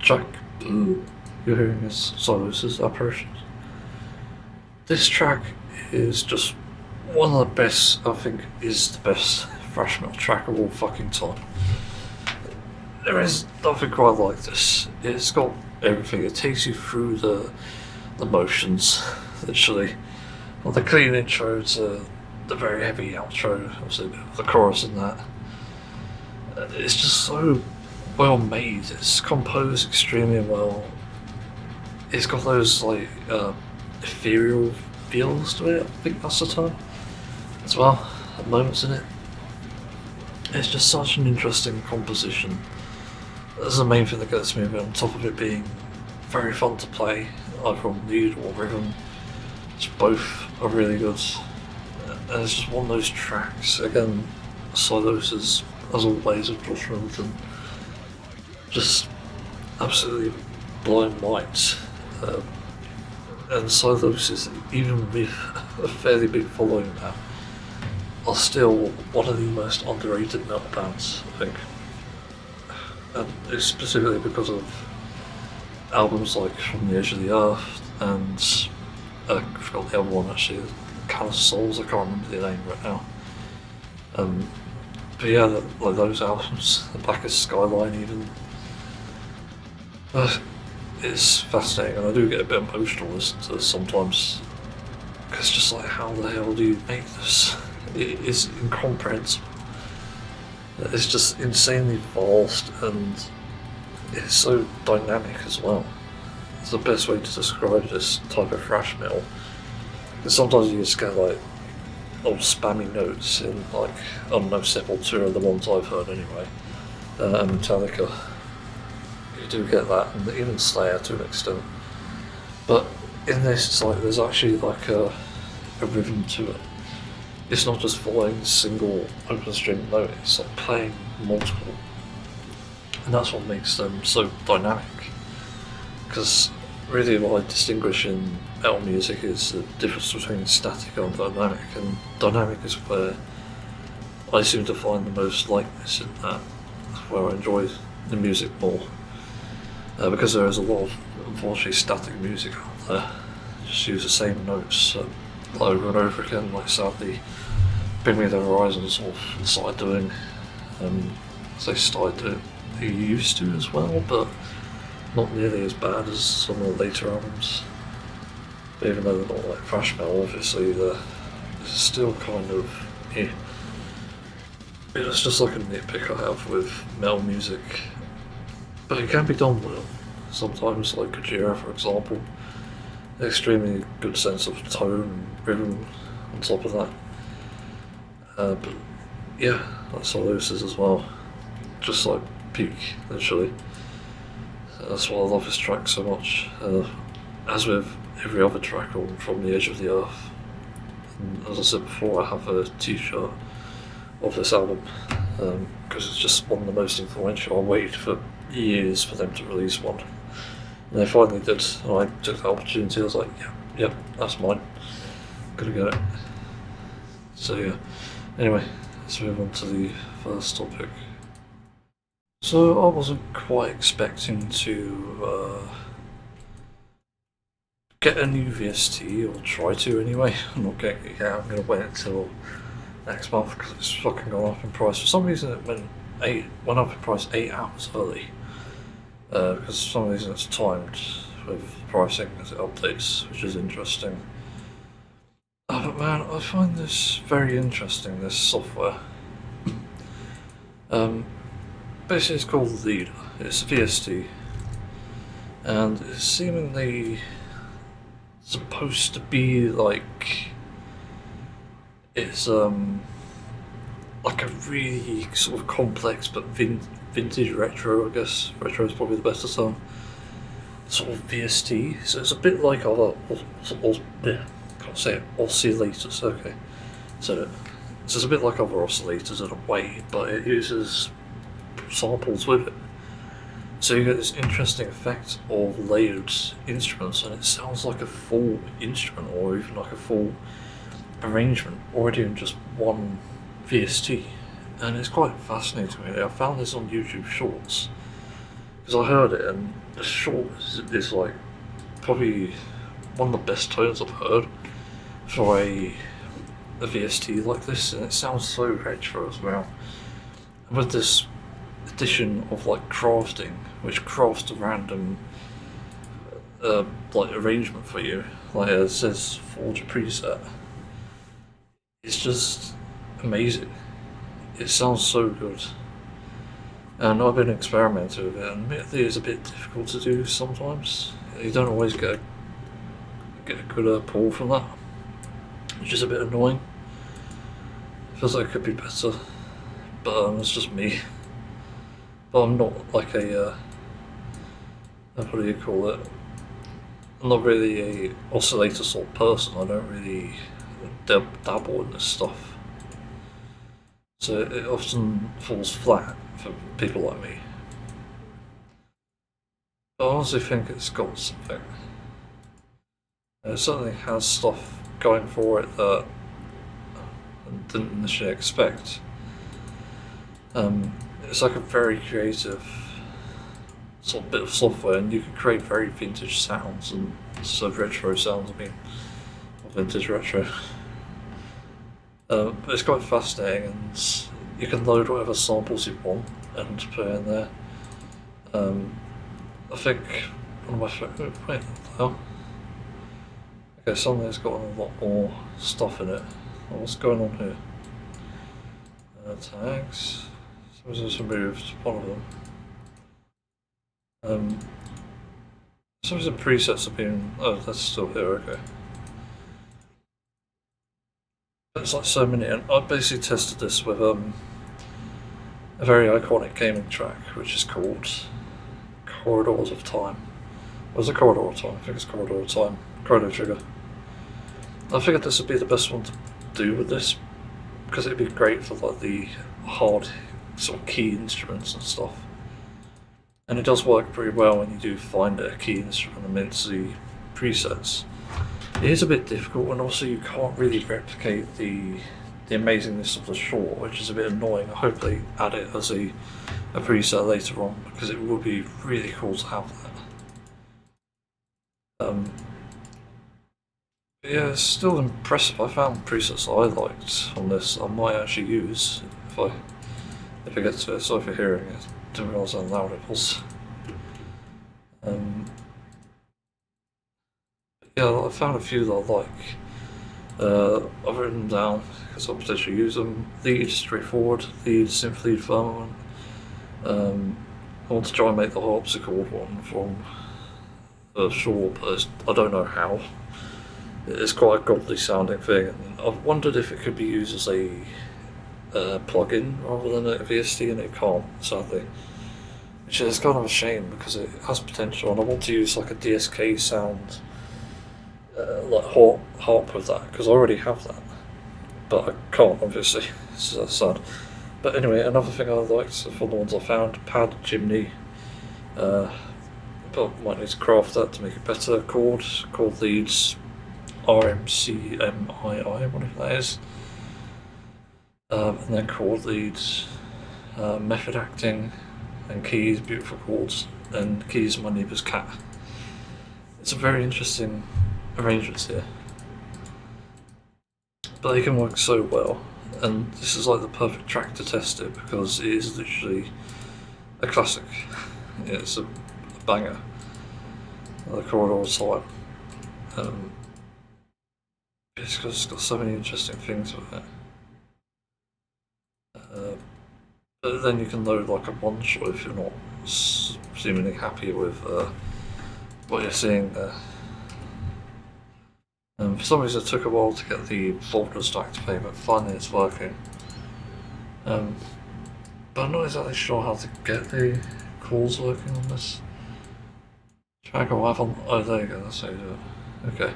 track you're hearing is Sylosis, Apparitions. This track is just one of the best, I think is the best thrash metal track of all fucking time. There is nothing quite like this. It's got everything. It takes you through the motions, literally. Well, the clean intro to the very heavy outro, obviously the chorus and that. It's just so well made. It's composed extremely well. It's got those like ethereal feels to it. I think that's the term as well. Moments in it. It's just such an interesting composition. That's the main thing that gets me, on top of it being very fun to play, either on lead or rhythm. Both are really good. And it's just one of those tracks. Again, Sylosis, as always, with Josh Middleton, just absolutely blowing minds. And Sylosis, even with a fairly big following now, are still one of the most underrated metal bands, I think. And it's specifically because of albums like From the Edge of the Earth and I forgot the other one actually, Callous Souls, I can't remember the name right now. But yeah, like those albums, The Blackest Skyline even. It's fascinating, and I do get a bit emotional listening to this sometimes. Because it's just like, how the hell do you make this? It is incomprehensible. It's just insanely fast, and it's so dynamic as well. It's the best way to describe this type of thrash metal. Because sometimes you just get like old spammy notes in like, I don't know, Sepultura, the ones I've heard anyway, and Metallica. You do get that, and even Slayer to an extent. But in this, it's like there's actually like a rhythm to it. It's not just following a single open string note, it's like playing multiple. And that's what makes them so dynamic. Because really what I distinguish in metal music is the difference between static and dynamic. And dynamic is where I seem to find the most likeness in that, where I enjoy the music more. Because there is a lot of, unfortunately, static music out there. Just use the same notes over and over again, like sadly Bring Me the Horizon sort of started doing. They started doing, they used to as well, but not nearly as bad as some of the later albums. But even though they're not like thrash metal, obviously they're still kind of it's just like a nitpick I have with metal music. But it can be done well. Sometimes, like Gojira for example, an extremely good sense of tone and rhythm on top of that. But yeah, that's Sylosis as well. Just like peak, literally. That's why I love this track so much. As with every other track on From the Edge of the Earth. And as I said before, I have a t-shirt of this album because it's just one of the most influential. I waited for years for them to release one. And they finally did, and I took the opportunity. I was like, yeah, that's mine. Gonna get it. So yeah. Anyway, let's move on to the first topic. So I wasn't quite expecting to get a new VST, or try to anyway. I'm not getting it yet. I'm gonna wait until next month because it's fucking gone up in price. For some reason it went up in price 8 hours early. Because for some reason it's timed with pricing as it updates, which is interesting. But man, I find this very interesting, this software. Basically it's called Leadr. It's a VST. And it's seemingly supposed to be like, it's like a really sort of complex but vintage retro, I guess. Retro is probably the best term. Sort of VST. So it's a bit like other, can't say it, oscillators, okay. So it's a bit like other oscillators in a way, but it uses samples with it. So you get this interesting effect of layered instruments, and it sounds like a full instrument, or even like a full arrangement, already in just one VST. And it's quite fascinating to me. I found this on YouTube Shorts, because I heard it, and the short is like probably one of the best tones I've heard for a VST like this, and it sounds so retro as well. And with this addition of like crafting, which crafts a random like arrangement for you, like it says forge a preset, it's just amazing. It sounds so good. And I've been experimenting with it, and admittedly it's a bit difficult to do sometimes. You don't always get a good pull from that, which is a bit annoying. Feels like it could be better, but it's just me. But I'm not like a what do you call it? I'm not really a oscillator sort of person. I don't really dabble in this stuff, so it often falls flat for people like me. But I honestly think it's got something. It certainly has stuff going for it that I didn't initially expect. It's like a very creative sort of bit of software, and you can create very vintage sounds and sort of retro sounds. I mean, vintage retro. But it's quite fascinating, and you can load whatever samples you want and put in there. I think one of my favourite. Wait, what the hell? Okay, suddenly it's got a lot more stuff in it. What's going on here? Tags. So just removed one of them. Some of the presets have been. Oh, that's still here. Okay. It's like so many, and I basically tested this with a very iconic gaming track, which is called Corridors of Time. Was it Corridor of Time? I think it's Corridor of Time. Chrono Trigger. I figured this would be the best one to do with this, because it'd be great for like the hard sort of key instruments and stuff. And it does work pretty well when you do find a key instrument amidst the presets. It is a bit difficult, and also you can't really replicate the amazingness of the short, which is a bit annoying. I hope they add it as a preset later on, because it would be really cool to have that. Yeah, it's still impressive. I found presets I liked on this I might actually use if I get to it. Sorry for hearing it. Didn't realise how loud it was. Yeah, I found a few that I like. I've written them down because I'll potentially use them. Lead, straightforward. Lead, synth lead, firmament. I want to try and make the harpsichord one from Shore, but I don't know how. It's quite a godly sounding thing, and I've wondered if it could be used as a plug-in rather than a VST, and it can't, sadly. Which is kind of a shame, because it has potential, and I want to use like a DSK sound, like harp with that, because I already have that. But I can't, obviously, so that's sad. But anyway, another thing I liked from the ones I found, pad, chimney, but might need to craft that to make it better. Chord leads, RMCMII, whatever that is. And then chord leads, method acting, and keys, beautiful chords, and keys, my neighbour's cat. It's a very interesting arrangements here, but they can work so well, and this is like the perfect track to test it, because it is literally a classic. It's a banger. The Corridor of Time. It's got so many interesting things with it. But then you can load like a one shot if you're not seemingly happy with what you're seeing there. For some reason it took a while to get the folder stack to play, but finally it's working. But I'm not exactly sure how to get the calls working on this track. Or have on. Oh, there you go, that's how you do it. Okay.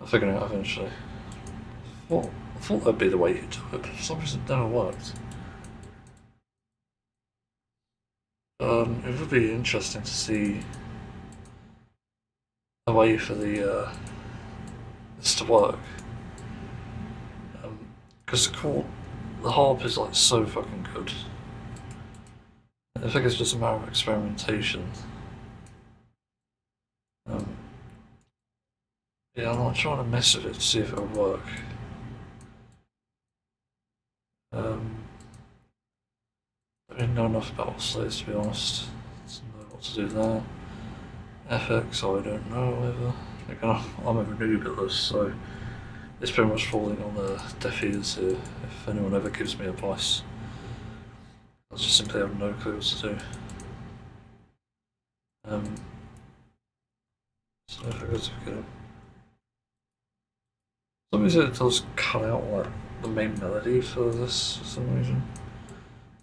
I'll figure it out eventually. I thought that'd be the way you do it, but for some reason it never worked. It would be interesting to see a way for this to work. Because the harp is like so fucking good. I think it's just a matter of experimentation. Yeah, I'm not trying to mess with it to see if it'll work. I don't know enough about oscillators to be honest. To know what to do there. FX, I don't know whether. Again, I'm a noob at this, so it's pretty much falling on the deaf ears here. If anyone ever gives me advice, I just simply have no clue what to do. So if I go to get it. For some reason it does cut out like the main melody for this for some reason.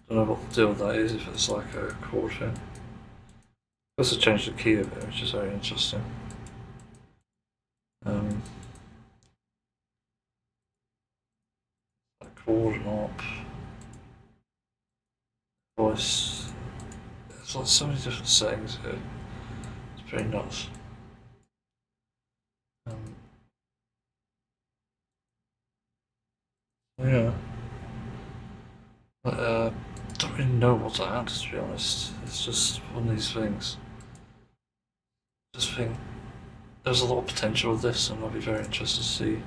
Don't know what the deal with that is, if it's like a chord thing. I also changed the key of it, which is very interesting. Chord and up. Voice. There's like so many different settings here. It's pretty nuts. Yeah. But, don't really know what to add, to be honest. It's just one of these things. Just think there's a lot of potential with this, and I'll be very interested to see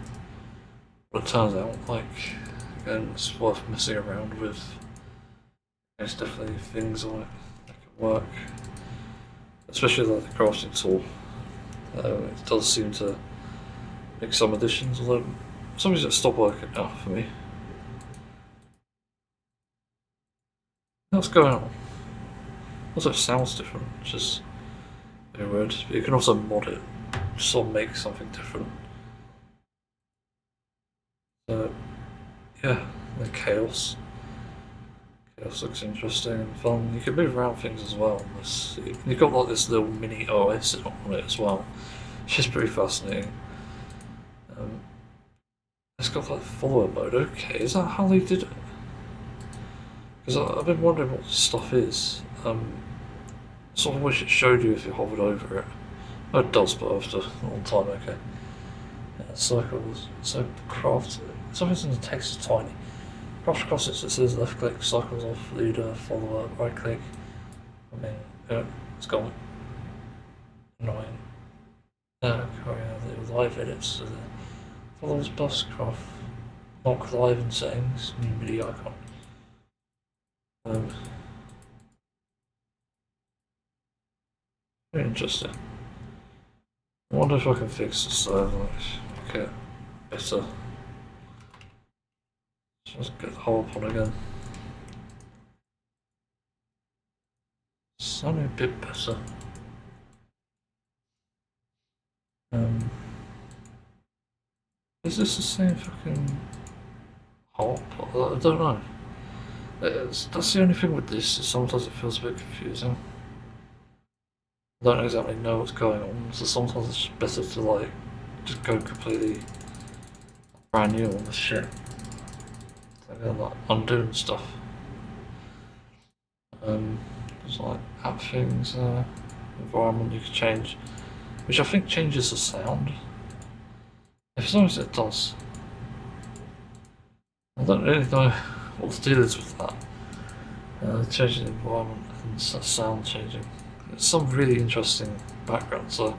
what it turns out like. Again, it's worth messing around with. There's definitely things on it that can work, especially like the crafting tool. It does seem to make some additions, although some reason it stopped working now for me. What's going on? Also, it sounds different, which is very weird. But you can also mod it, sort of make something different. So, yeah, the chaos. Chaos looks interesting and fun. You can move around things as well on this. You've got like this little mini OS on it as well, which is pretty fascinating. It's got like follower mode. Okay, is that how they did it? Because I've been wondering what this stuff is. Sort of wish it showed you if you hovered over it. Oh, it does, but after a long time, okay. Yeah, cycles. So craft. Something in the text is tiny. Craft across it, so it says left click, cycles off, leader, follower, right click. I mean, it's gone. Annoying. Oh yeah, the live edits. So follows bus craft. Lock live in settings, new MIDI icon. Very interesting. I wonder if I can fix this though, like, make it better. Just get the whole up on again. Sounding a bit better. Is this the same fucking harp? I don't know. That's the only thing with this, is sometimes it feels a bit confusing. I don't exactly know what's going on, so sometimes it's just better to like just go completely brand new on the shit. Like undoing stuff. There's like app things, environment you can change, which I think changes the sound. If so, it does. I don't really know what the deal is with that. Changing the environment and sound changing. It's some really interesting background, so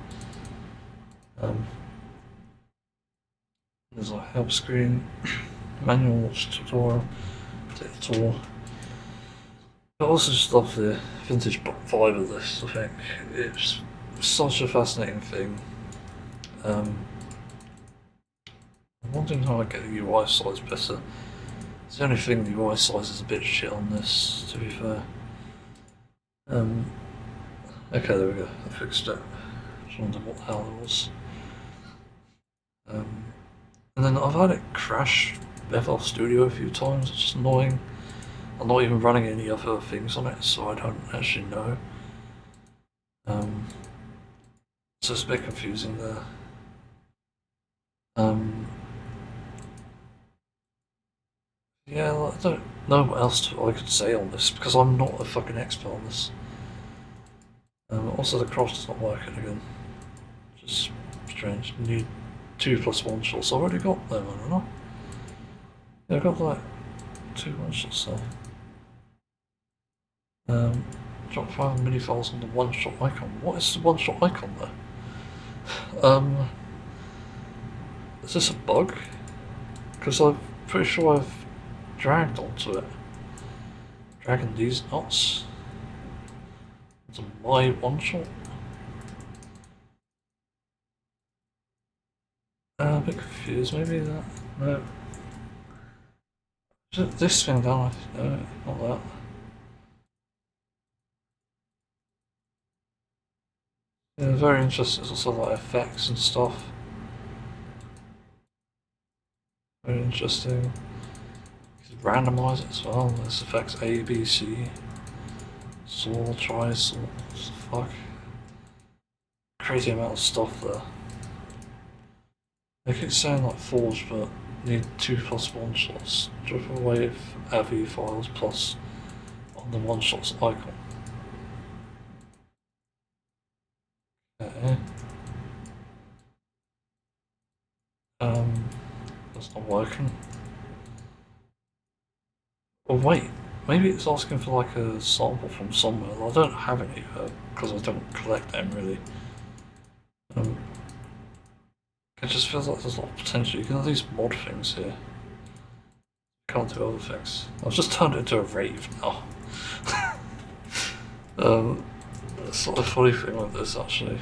there's a help screen, manual tutorial, tool. I also just love the vintage vibe of this. I think it's such a fascinating thing. I'm wondering how I get the UI size better. It's the only thing, the UI size is a bit shit on this, to be fair. Okay, there we go. I fixed it. Just wondered what the hell it was. And then I've had it crash FL Studio a few times. It's just annoying. I'm not even running any other things on it, so I don't actually know. So it's a bit confusing there. Yeah, I don't know what else I could say on this, because I'm not a fucking expert on this. Also, the cross is not working again. Just strange. Need 2+1 shots. I've already got them, I don't know. Yeah, I've got like 2 1-shots there. drop 5 MIDI files on the one-shot icon. What is the one-shot icon there? Is this a bug? Because I'm pretty sure I've dragged onto it. Dragging these knots into my one-shot. A bit confused, maybe that. No. This thing down, no, not that. Yeah, very interesting. There's also like effects and stuff. Very interesting. You can randomize it as well. There's effects A, B, C. Saw, try, saw. Fuck. Crazy amount of stuff there. They keep saying like Forge, but need 2 plus 1 shots. Drop away with AV files plus on the 1 shots icon. Okay. That's not working. Oh wait, maybe it's asking for like a sample from somewhere. I don't have any because I don't collect them really. It just feels like there's a lot of potential. You can have these mod things here. Can't do other things. I've just turned it into a rave now. That's not a funny thing with this actually.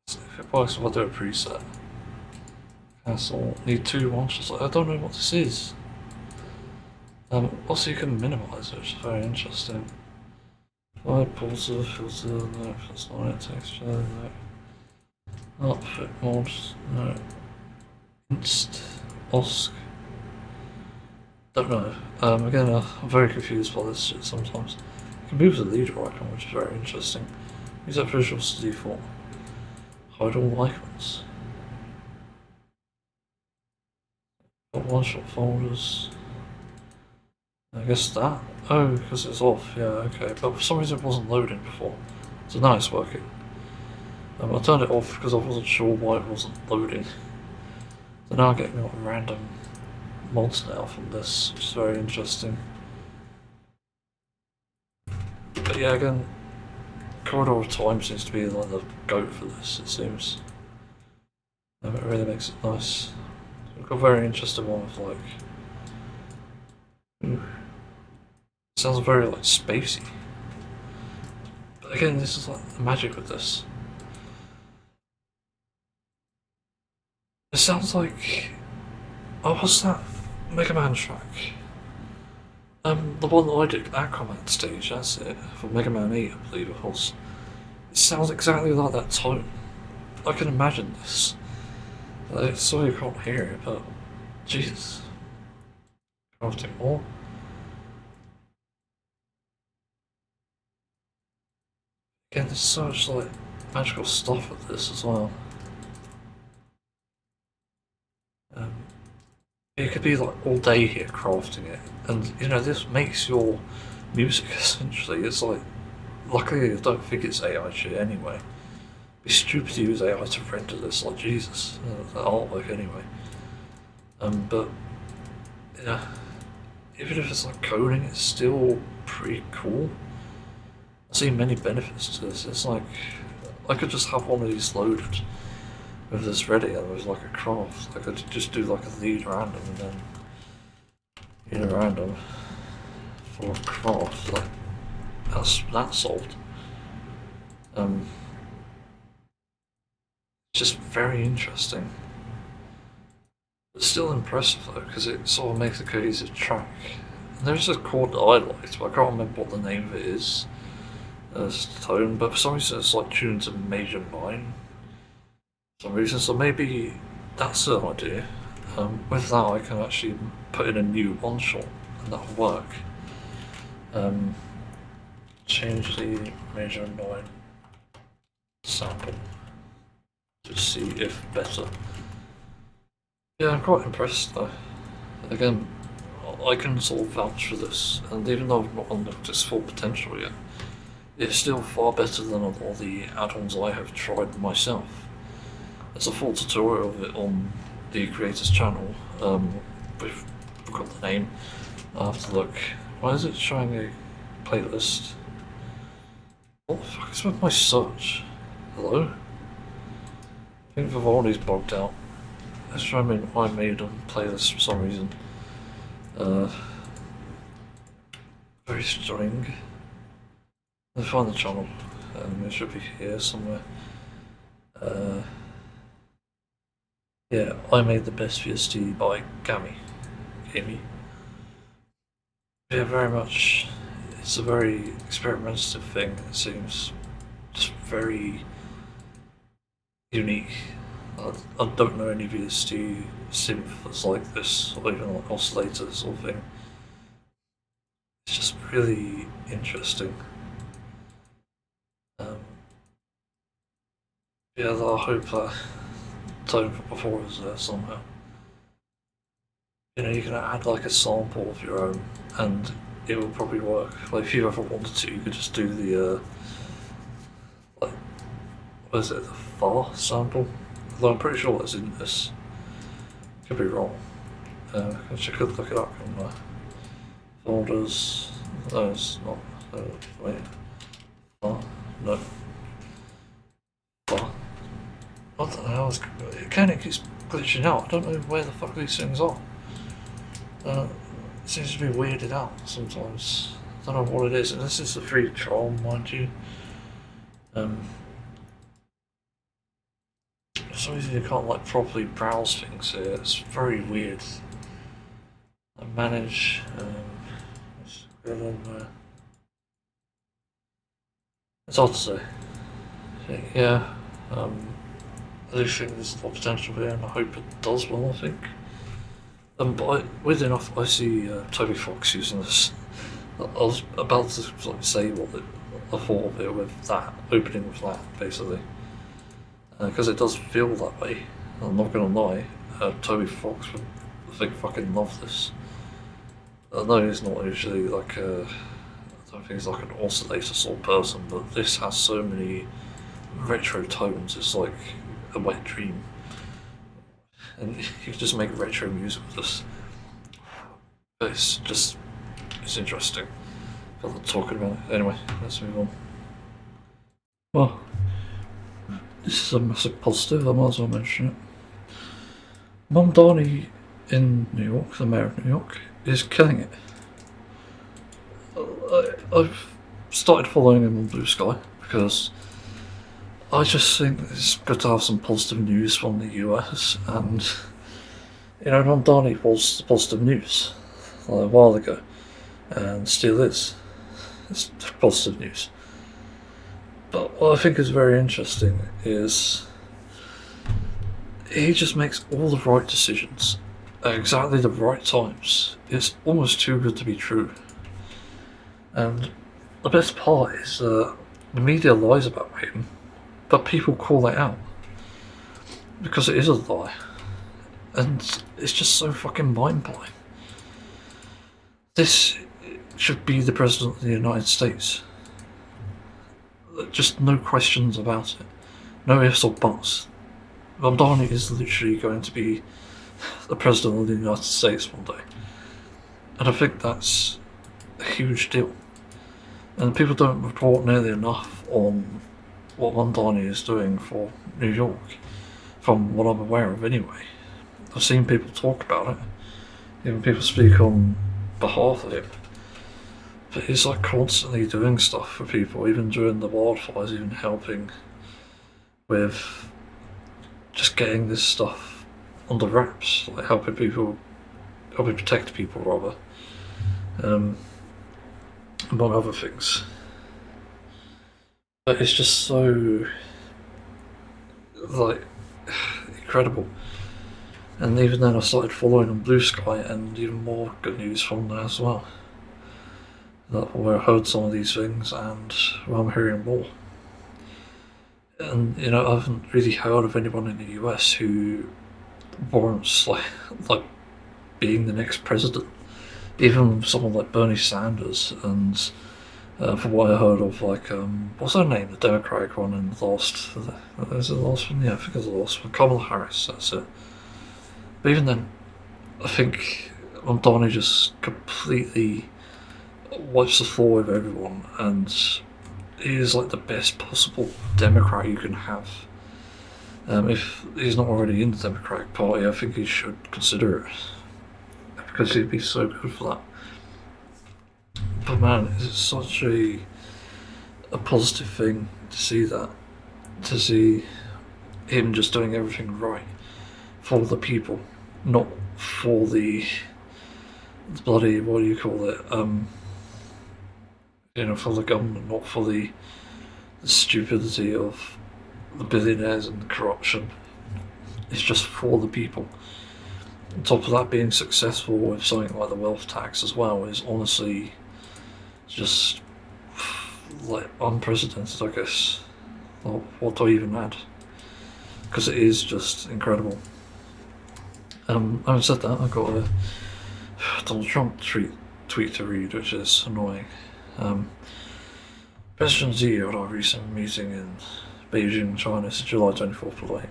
So if it works if I do a preset. Cancel. Need 2 one-shots. I don't know what this is. Also you can minimize it, which is very interesting. Pulsar, filter, no, that's not it, texture, no. Outfit mods, no. Inst, OSC. Don't know. Again, I'm very confused by this shit sometimes. You can move the Leadr icon, which is very interesting. Use that visuals to default. Hide all icons. Got one-shot folders. I guess that. Oh, because it's off, yeah, okay. But for some reason it wasn't loading before. So now it's working. I turned it off because I wasn't sure why it wasn't loading. So now I'm getting like random mods now from this, which is very interesting. But yeah, again, Corridor of Time seems to be like the goat for this, it seems. It really makes it nice. We've got a very interesting one with like... Ooh. Sounds very like spacey. But again, this is like the magic with this. It sounds like... Oh, what's that Mega Man track? The one that I did, Aquaman stage, that's it. For Mega Man 8, I believe it was. It sounds exactly like that tone. I can imagine this. Sorry you can't hear it, but... Jesus. Crafting more. Again, there's so much like magical stuff with this as well. You could be like all day here crafting it, and you know this makes your music essentially. It's like, luckily I don't think it's AI shit anyway. It'd be stupid to use AI to render this, like Jesus, the artwork anyway. But yeah, even if it's like coding, it's still pretty cool. I see many benefits to this. It's like I could just have one of these loaded with this ready, and it was like a craft. I could just do like a lead random and then in a random for a craft. Like that's solved. It's just very interesting. It's still impressive though, because it sort of makes a cohesive track. And there's a chord that I liked, but I can't remember what the name of it is. As tone, but for some reason it's like tuned to major 9. For some reason, so maybe that's an idea. With that, I can actually put in a new one-shot, and that'll work. Change the major 9 sample to see if better. Yeah, I'm quite impressed though. Again, I can sort of vouch for this, and even though I've not unlocked its full potential yet, it's still far better than all the add-ons I have tried myself. There's a full tutorial of it on the creator's channel. We've got the name. I'll have to look. Why is it showing a playlist? What the fuck is with my search? Hello? I think Vivaldi's bogged out. Let's try my Maiden playlist for some reason. Very strange. Let's find the channel. It should be here somewhere. Yeah, I made the best VST by Gammy. Yeah, very much. It's a very experimentative thing, it seems. Just very unique. I don't know any VST synth that's like this, or even like oscillators or thing. It's just really interesting. Yeah, I hope that tone from before is there somehow. You know, you can add like a sample of your own, and it will probably work. Like if you ever wanted to, you could just do the like, what is it, the far sample? Although I'm pretty sure that's in this. Could be wrong. Which I could look it up in my folders. No, it's not. Wait. Far? No. Far? What the hell is it? Kind of keeps glitching out. I don't know where the fuck these things are. It seems to be weirded out sometimes. I don't know what it is. And this is a free trial, mind you. For some reason you can't like properly browse things here. It's very weird. I manage. Let's go on there. It's hard to say. Yeah. I do think there's a lot of potential here, and I hope it does well. I think. But weirdly enough, I see Toby Fox using this. I was about to like, say what I thought of it with that, opening with that, basically. Because it does feel that way. I'm not gonna lie, Toby Fox would, I think, fucking love this. I know he's not usually like I don't think he's like an oscillator sort of person, but this has so many retro tones, it's like a wet dream. And you can just make retro music with this. But it's interesting. Got to talking about it. Anyway, let's move on. Well, this is a massive positive, I might as well mention it. Mamdani in New York, the mayor of New York, is killing it. I've started following him on Blue Sky because I just think it's good to have some positive news from the US, and you know, Mamdani was the positive news a while ago, and still is. It's positive news. But what I think is very interesting is he just makes all the right decisions at exactly the right times. It's almost too good to be true. And the best part is the media lies about him, but people call it out because it is a lie, and it's just so fucking mind-blowing. This should be the president of the United States. Just no questions about it, no ifs or buts. Mamdani is literally going to be the president of the United States one day, and I think that's a huge deal. And people don't report nearly enough on what Mamdani is doing for New York, from what I'm aware of anyway. I've seen people talk about it, even people speak on behalf of him. But he's like constantly doing stuff for people, even during the wildfires, even helping with just getting this stuff under wraps, like helping protect people rather, among other things. But it's just so like incredible. And even then I started following on Blue Sky, and even more good news from there as well. Where I heard some of these things, and where I'm hearing more. And you know, I haven't really heard of anyone in the US who warrants like being the next president. Even someone like Bernie Sanders, and from what I heard of, like what's her name, the Democratic one, and the last, is it the last one? Yeah, I think it's the last one. Kamala Harris, that's it. But even then, I think Mamdani just completely wipes the floor with everyone, and he is like the best possible Democrat you can have. If he's not already in the Democratic Party, I think he should consider it, because he'd be so good for that. But man, it's such a positive thing to see that, to see him just doing everything right for the people, not for the bloody, what do you call it, for the government, not for the stupidity of the billionaires and the corruption. It's just for the people. On top of that, being successful with something like the wealth tax as well is honestly just like unprecedented, I guess. Well, what do I even add? Because it is just incredible. Having said that, I've got a Donald Trump tweet to read, which is annoying. President Xi at our recent meeting in Beijing, China, July 24th,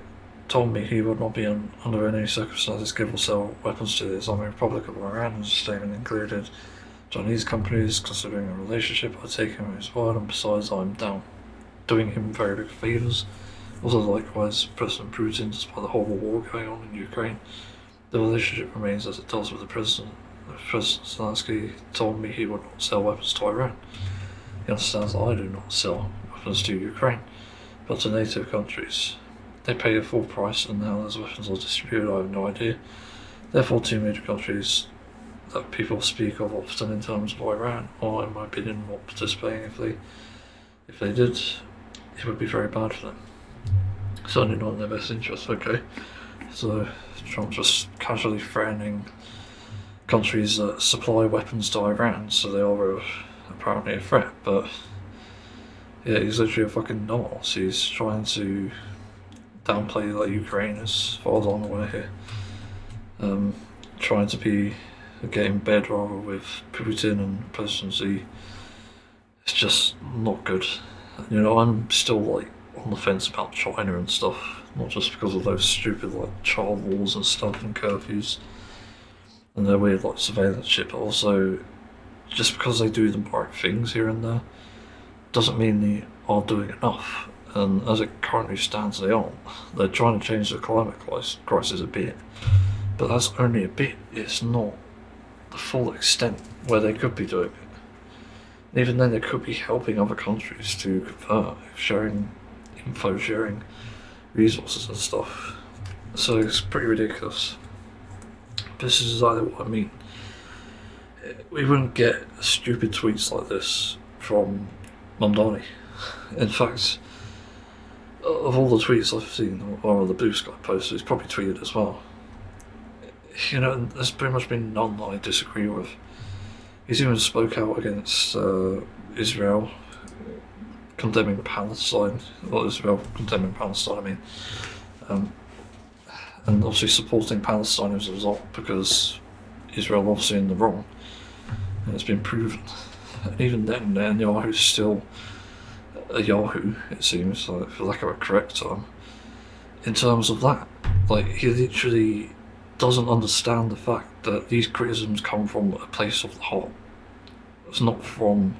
told me he would not be under any circumstances give or sell weapons to the Islamic Republic of Iran. His statement included Chinese companies considering a relationship. I take him at his word, and besides, I'm doing him very big favours. Also, likewise, President Putin, despite the horrible war going on in Ukraine, the relationship remains as it does with the President. President Zelensky told me he would not sell weapons to Iran. He understands that I do not sell weapons to Ukraine, but to NATO countries. They pay a full price, and now those weapons are distributed, I have no idea. Therefore, two major countries that people speak of often in terms of Iran are, in my opinion, not participating. If they did, it would be very bad for them. Certainly not in their best interest, okay? So, Trump just casually threatening countries that supply weapons to Iran, so they are apparently a threat, but yeah, he's literally a fucking nonce. He's trying to downplay like Ukraine as far as I'm aware here. Trying to get in bed rather with Putin and President Xi. It's just not good. You know, I'm still like on the fence about China and stuff, not just because of those stupid like child laws and stuff and curfews and their weird like surveillance shit, but also just because they do the right things here and there doesn't mean they are doing enough. And as it currently stands, they aren't. They're trying to change the climate crisis a bit, but that's only a bit. It's not the full extent where they could be doing it. And even then, they could be helping other countries to convert, sharing info, sharing resources and stuff. So it's pretty ridiculous. This is exactly what I mean. We wouldn't get stupid tweets like this from Mamdani. In fact, of all the tweets I've seen, or the Blue Sky posts, he's probably tweeted as well. You know, there's pretty much been none that I disagree with. He's even spoke out against Israel condemning Palestine, or Israel condemning Palestine, I mean. And obviously supporting Palestine as a result, because Israel obviously in the wrong, and it's been proven. And even then, Netanyahu's still a Yahoo, it seems, like, for lack of a correct term, in terms of that. Like, he literally doesn't understand the fact that these criticisms come from a place of the heart. It's not from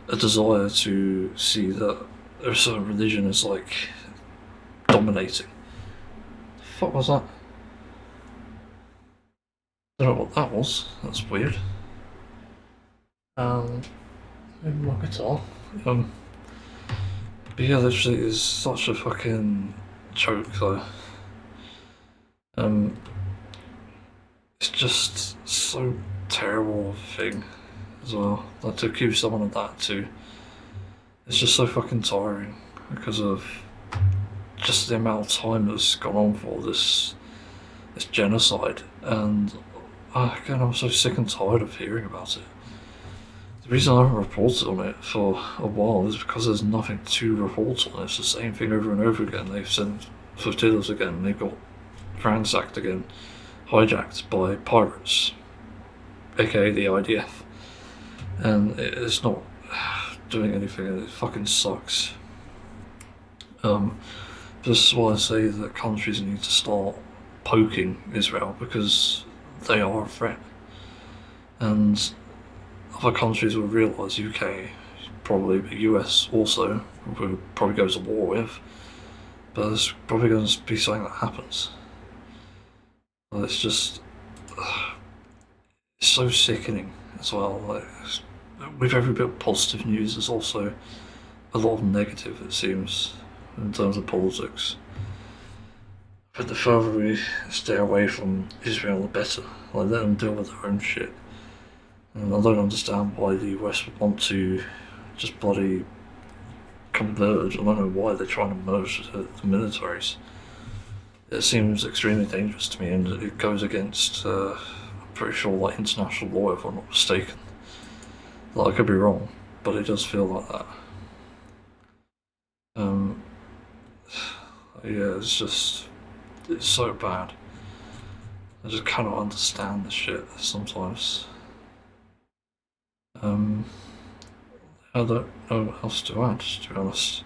a desire to see that a certain religion is like dominating. The fuck was that? I don't know what that was. That's weird. Maybe my guitar. But yeah, literally is such a fucking joke though. It's just so terrible of a thing as well. Like, to accuse someone of that too. It's just so fucking tiring because of just the amount of time that's gone on for this genocide, and again, I'm so sick and tired of hearing about it. The reason I haven't reported on it for a while is because there's nothing to report on. It's the same thing over and over again. They've sent flotillas again, they've got ransacked again, hijacked by pirates, aka the IDF, and it's not doing anything, and it fucking sucks. This is why I say that countries need to start poking Israel, because they are a threat. and other countries will realise, UK, probably the US also, will probably go to war with, but there's probably going to be something that happens. It's just, it's so sickening as well. Like, with every bit of positive news, there's also a lot of negative, it seems, in terms of politics. But the further we stay away from Israel, the better. Like, let them deal with their own shit. And I don't understand why the US would want to just bloody converge. I don't know why they're trying to merge the militaries. It seems extremely dangerous to me, and it goes against, I'm pretty sure, like, international law, if I'm not mistaken. Like, I could be wrong, but it does feel like that. Yeah, it's so bad. I just cannot understand this shit sometimes. I don't know what else to add, to be honest.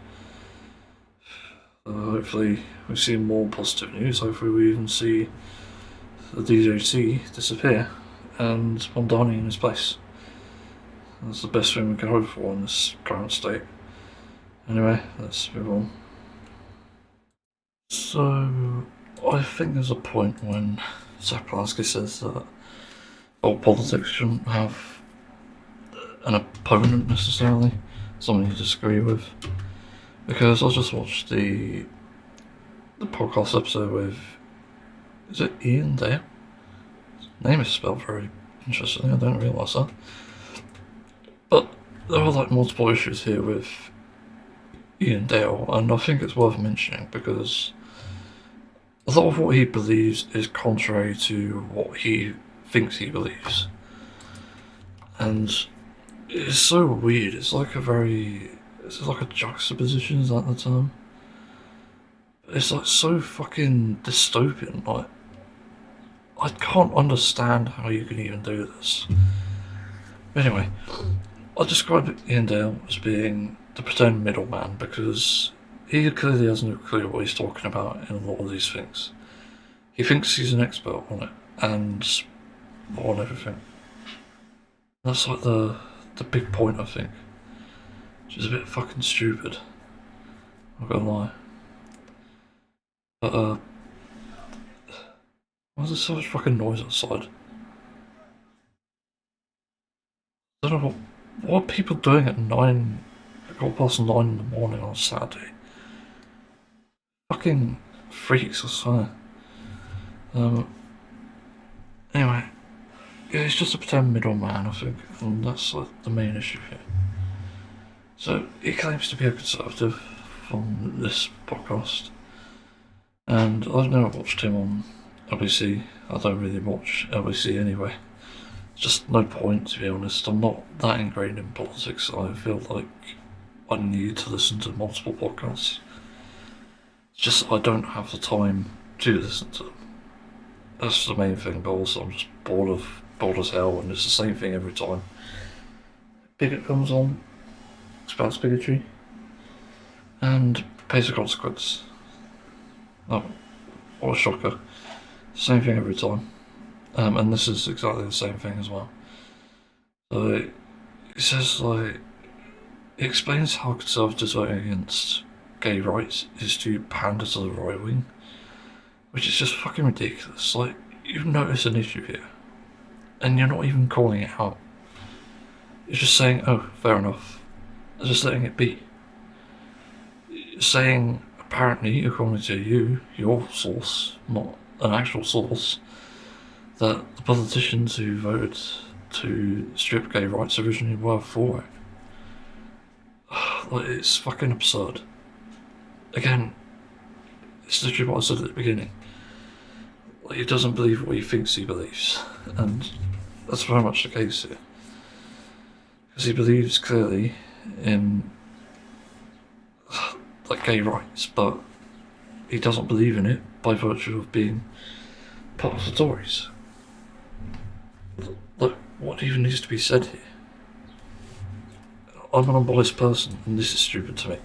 Hopefully we see more positive news. Hopefully we even see the DJC disappear and Mamdani in his place. That's the best thing we can hope for in this current state. Anyway, let's move on. So, I think there's a point when FFXIV says that all politics shouldn't have an opponent necessarily, someone you disagree with. Because I just watched the podcast episode with, is it Ian Dale? His name is spelled very interestingly, I didn't realise that. But there are like multiple issues here with Ian Dale, and I think it's worth mentioning because a lot of what he believes is contrary to what he thinks he believes. And it's so weird, it's like a juxtaposition, is that the term? It's like so fucking dystopian, like, I can't understand how you can even do this. Anyway, I describe Ian Dale as being the pretend middleman because he clearly has no clue what he's talking about in a lot of these things. He thinks he's an expert on it and on everything. That's like the big point, I think. Which is a bit fucking stupid. I'm not gonna lie. But, why is there so much fucking noise outside? I don't know what are people doing at 9, 9:15 in the morning on a Saturday? Fucking freaks, I swear. Anyway, yeah, he's just a pretend middleman, I think, and that's like the main issue here. So, he claims to be a conservative on this podcast, and I've never watched him on LBC. I don't really watch LBC anyway. Just no point, to be honest. I'm not that ingrained in politics. I feel like I need to listen to multiple podcasts. It's just I don't have the time to listen to them. That's the main thing, but also I'm just bored as hell, and it's the same thing every time. Bigot comes on, spouts bigotry, and pays a consequence. Oh, what a shocker. Same thing every time. And this is exactly the same thing as well. So it says, like, it explains how conservatives voting against gay rights is to pander to the right wing, which is just fucking ridiculous. Like, you notice an issue here, and you're not even calling it out. You're just saying, oh, fair enough. You're just letting it be. You're saying, apparently, according to you, your source, not an actual source, that the politicians who voted to strip gay rights originally were for it. Like, it's fucking absurd. Again, it's literally what I said at the beginning. Like, he doesn't believe what he thinks he believes, and that's very much the case here. Because he believes clearly in, like, gay rights, but he doesn't believe in it by virtue of being part of the Tories. Look, what even needs to be said here? I'm an unbiased person, and this is stupid to me.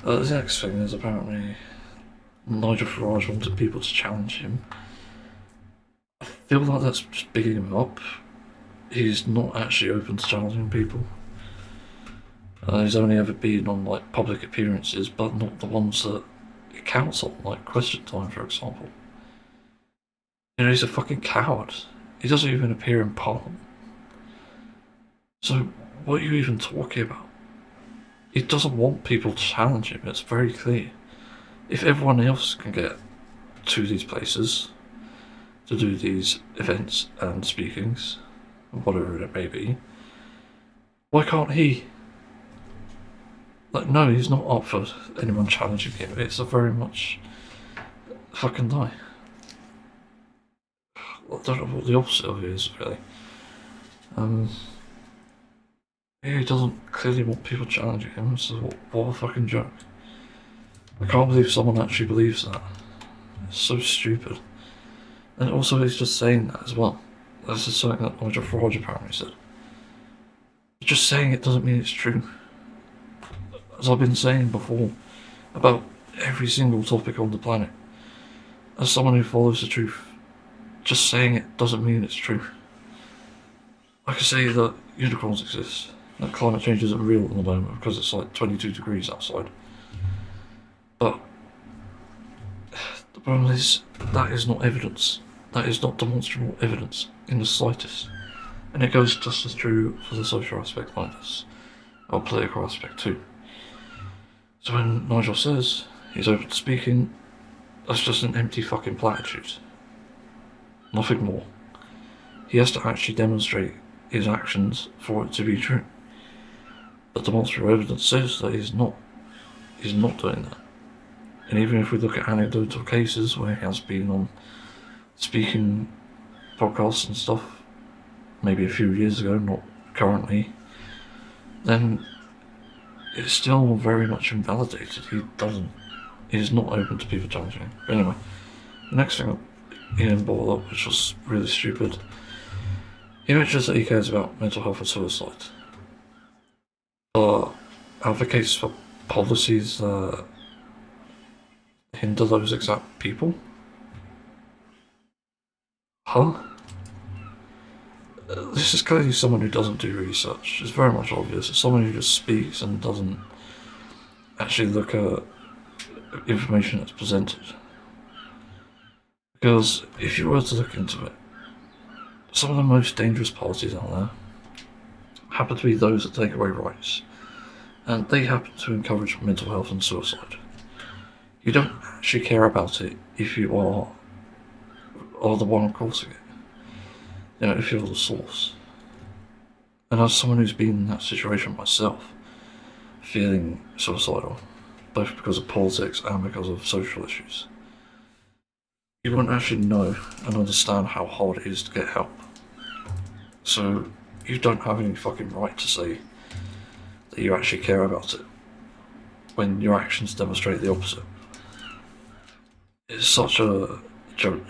The next thing is apparently Nigel Farage wanted people to challenge him. I feel like that's just bigging him up, he's not actually open to challenging people. He's only ever been on like public appearances, but not the ones that it counts on, like Question Time, for example. You know, he's a fucking coward. He doesn't even appear in Parliament. So, what are you even talking about? He doesn't want people to challenge him, it's very clear. If everyone else can get to these places to do these events and speakings, whatever it may be, why can't he? Like, no, he's not up for anyone challenging him. It's a very much fucking lie. I don't know what the opposite of it is, really. He doesn't clearly want people challenging him, so what a fucking joke. I can't believe someone actually believes that. It's so stupid. And also he's just saying that as well. This is something that Nigel Farage apparently said. Just saying it doesn't mean it's true. As I've been saying before, about every single topic on the planet. As someone who follows the truth, just saying it doesn't mean it's true. I can say that unicorns exist, that climate change isn't real at the moment because it's like 22 degrees outside. But the problem is, that is not evidence. That is not demonstrable evidence in the slightest. And it goes just as true for the social aspect like this, or political aspect too. So when Nigel says he's open to speaking, that's just an empty fucking platitude. Nothing more. He has to actually demonstrate his actions for it to be true. But demonstrable evidence says that he's not doing that. And even if we look at anecdotal cases where he has been on speaking podcasts and stuff, maybe a few years ago, not currently, then it's still very much invalidated. He's not open to people challenging him. But anyway, the next thing Ian brought up, which was really stupid, he mentions that he cares about mental health and suicide. Advocates for policies that hinder those exact people? Huh? This is clearly someone who doesn't do research. It's very much obvious. It's someone who just speaks and doesn't actually look at information that's presented. Because if you were to look into it, some of the most dangerous policies out there happen to be those that take away rights, and they happen to encourage mental health and suicide. You don't actually care about it if you are the one causing it. You know, if you're the source. And as someone who's been in that situation myself, feeling suicidal, both because of politics and because of social issues, you won't actually know and understand how hard it is to get help. So you don't have any fucking right to say that you actually care about it when your actions demonstrate the opposite. It's such a joke.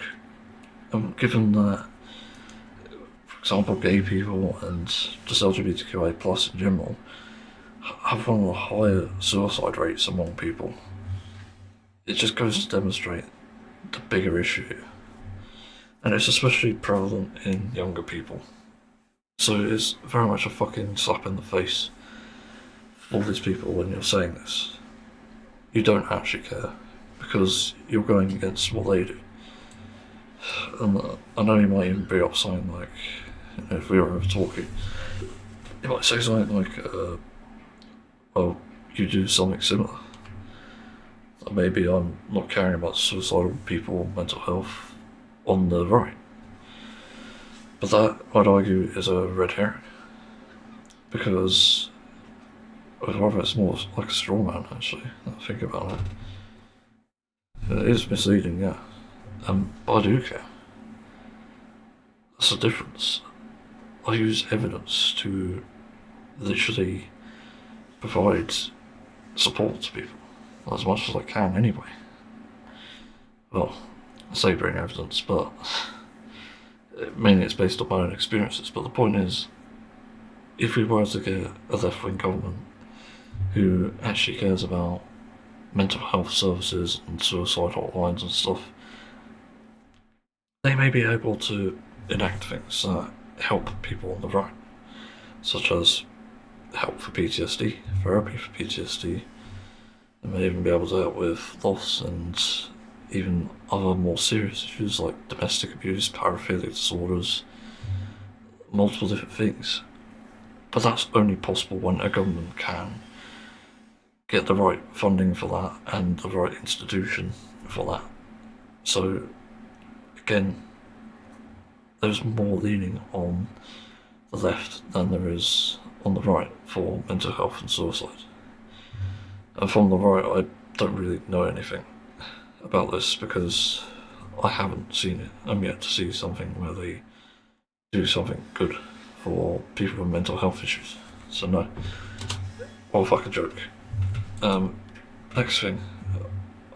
And given that, for example, gay people and just LGBTQIA plus in general have one of the higher suicide rates among people, it just goes to demonstrate the bigger issue here. And it's especially prevalent in younger people. So it's very much a fucking slap in the face for all these people when you're saying this. You don't actually care, because you're going against what they do. And I know you might even bring up something like, you know, if we were ever talking, you might say something like, well, you do something similar. Maybe I'm not caring about suicidal people, mental health on the right. But that, I'd argue, is a red herring. Because I'd rather it's more like a straw man, actually, now I think about it. It is misleading, yeah. But I do care. That's the difference. I use evidence to literally provide support to people, as much as I can anyway. Well, I say bring evidence, but mainly it's based on my own experiences. But the point is, if we were to get a left-wing government who actually cares about mental health services and suicide hotlines and stuff, they may be able to enact things that help people on the right, such as help for PTSD, therapy for PTSD. They may even be able to help with loss and even other more serious issues like domestic abuse, paraphilic disorders, multiple different things. But that's only possible when a government can get the right funding for that and the right institution for that. So again, there's more leaning on the left than there is on the right for mental health and suicide. And from the right, I don't really know anything about this because I haven't seen it. I'm yet to see something where they do something good for people with mental health issues. So no. Well, fucking joke. Next thing,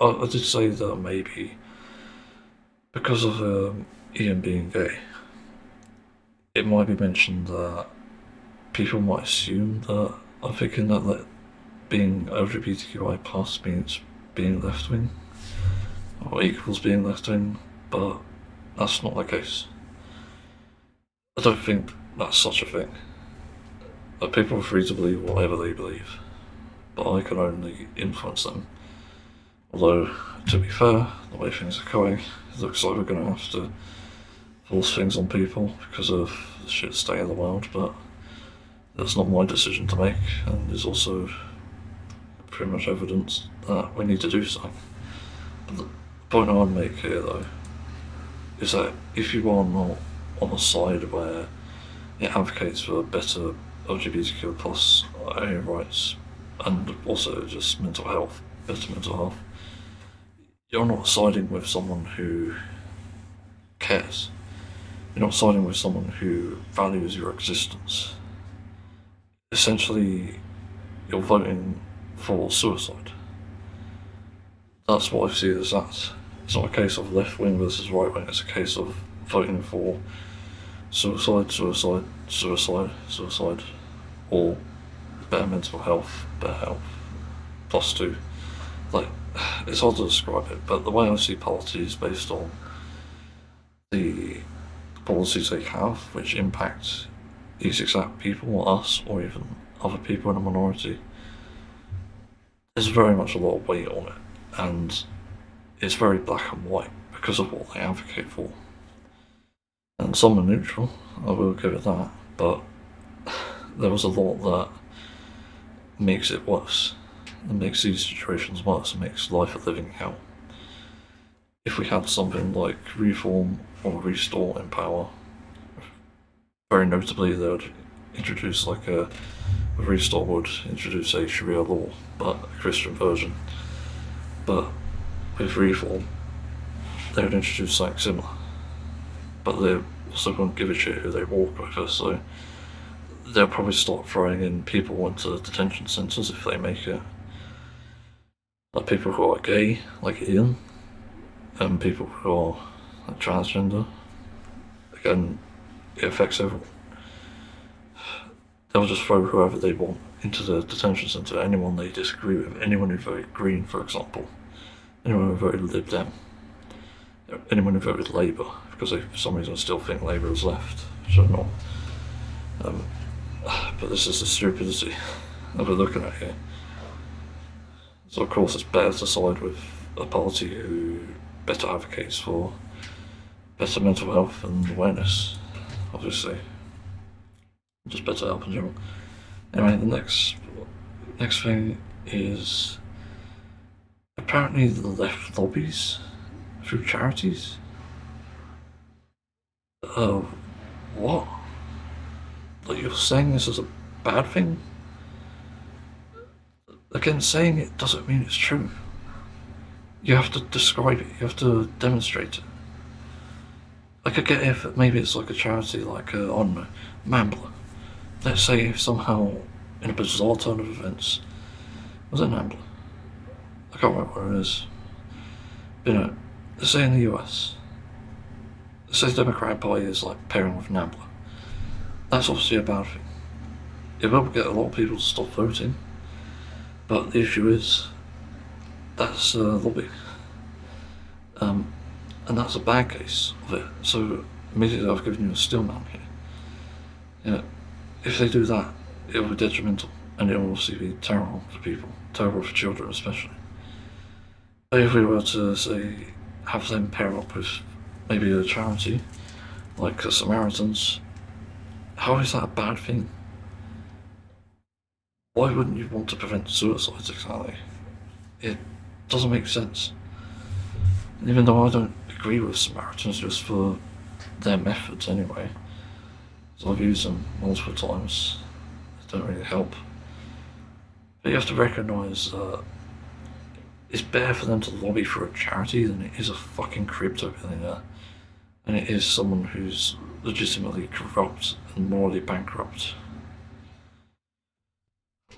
I did say that maybe because of Ian being gay, it might be mentioned that people might assume that I'm thinking that being LGBTQI plus means being left wing or equals being left wing, but that's not the case. I don't think that's such a thing. People are free to believe whatever they believe, but I can only influence them. Although, to be fair, the way things are going, it looks like we're going to have to force things on people because of the shit state of the world, but that's not my decision to make, and there's also pretty much evidence that we need to do so. But the point I want to make here, though, is that if you are not on a side where it advocates for better LGBTQ plus rights and also just mental health, better mental health, you're not siding with someone who cares. You're not siding with someone who values your existence. Essentially, you're voting for suicide. That's what I see it as that. It's not a case of left wing versus right wing, it's a case of voting for suicide, suicide, suicide, suicide, or better mental health, plus two. Like, it's hard to describe it, but the way I see policy is based on the policies they have, which impact these exact people, us, or even other people in a minority. There's very much a lot of weight on it, and it's very black and white because of what they advocate for. And some are neutral, I will give it that, but there was a lot that makes it worse, and makes these situations worse, and makes life a living hell. If we had something like reform or restore in power, very notably they would introduce like a restore would introduce a Sharia law, but a Christian version. But with reform, they would introduce something similar. But they also won't give a shit who they walk over, so they'll probably start throwing in people into detention centres if they make it. Like people who are gay, like Ian, and people who are like, transgender. Again, it affects everyone. They'll just throw whoever they want into the detention centre, anyone they disagree with, anyone who voted Green, for example, anyone who voted Lib Dem, anyone who voted Labour, because they for some reason still think Labour is left, which I'm not. But this is the stupidity that we're looking at here. So of course it's better to side with a party who better advocates for better mental health and awareness, obviously. Just better help in general. Anyway, the next thing is apparently the left lobbies through charities. What? Like you're saying this is a bad thing? Again, saying it doesn't mean it's true. You have to describe it, you have to demonstrate it. Like I get if maybe it's like a charity like, I don't know, Mambler. Let's say if somehow, in a bizarre turn of events, was it Mambler? I can't remember where it is. But, let's say in the US, let's say the Democratic Party is like pairing with Nambler. That's obviously a bad thing. It will get a lot of people to stop voting, but the issue is, that's lobbying. And that's a bad case of it. So immediately I've given you a stillman here. Yeah, if they do that, it will be detrimental, and it will obviously be terrible for people, terrible for children especially. If we were to, say, have them pair up with maybe a charity, like the Samaritans, how is that a bad thing? Why wouldn't you want to prevent suicides exactly? It doesn't make sense. And even though I don't agree with Samaritans just for their methods anyway, so I've used them multiple times, they don't really help. But you have to recognise that it's better for them to lobby for a charity than it is a fucking crypto billionaire. And it is someone who's legitimately corrupt and morally bankrupt.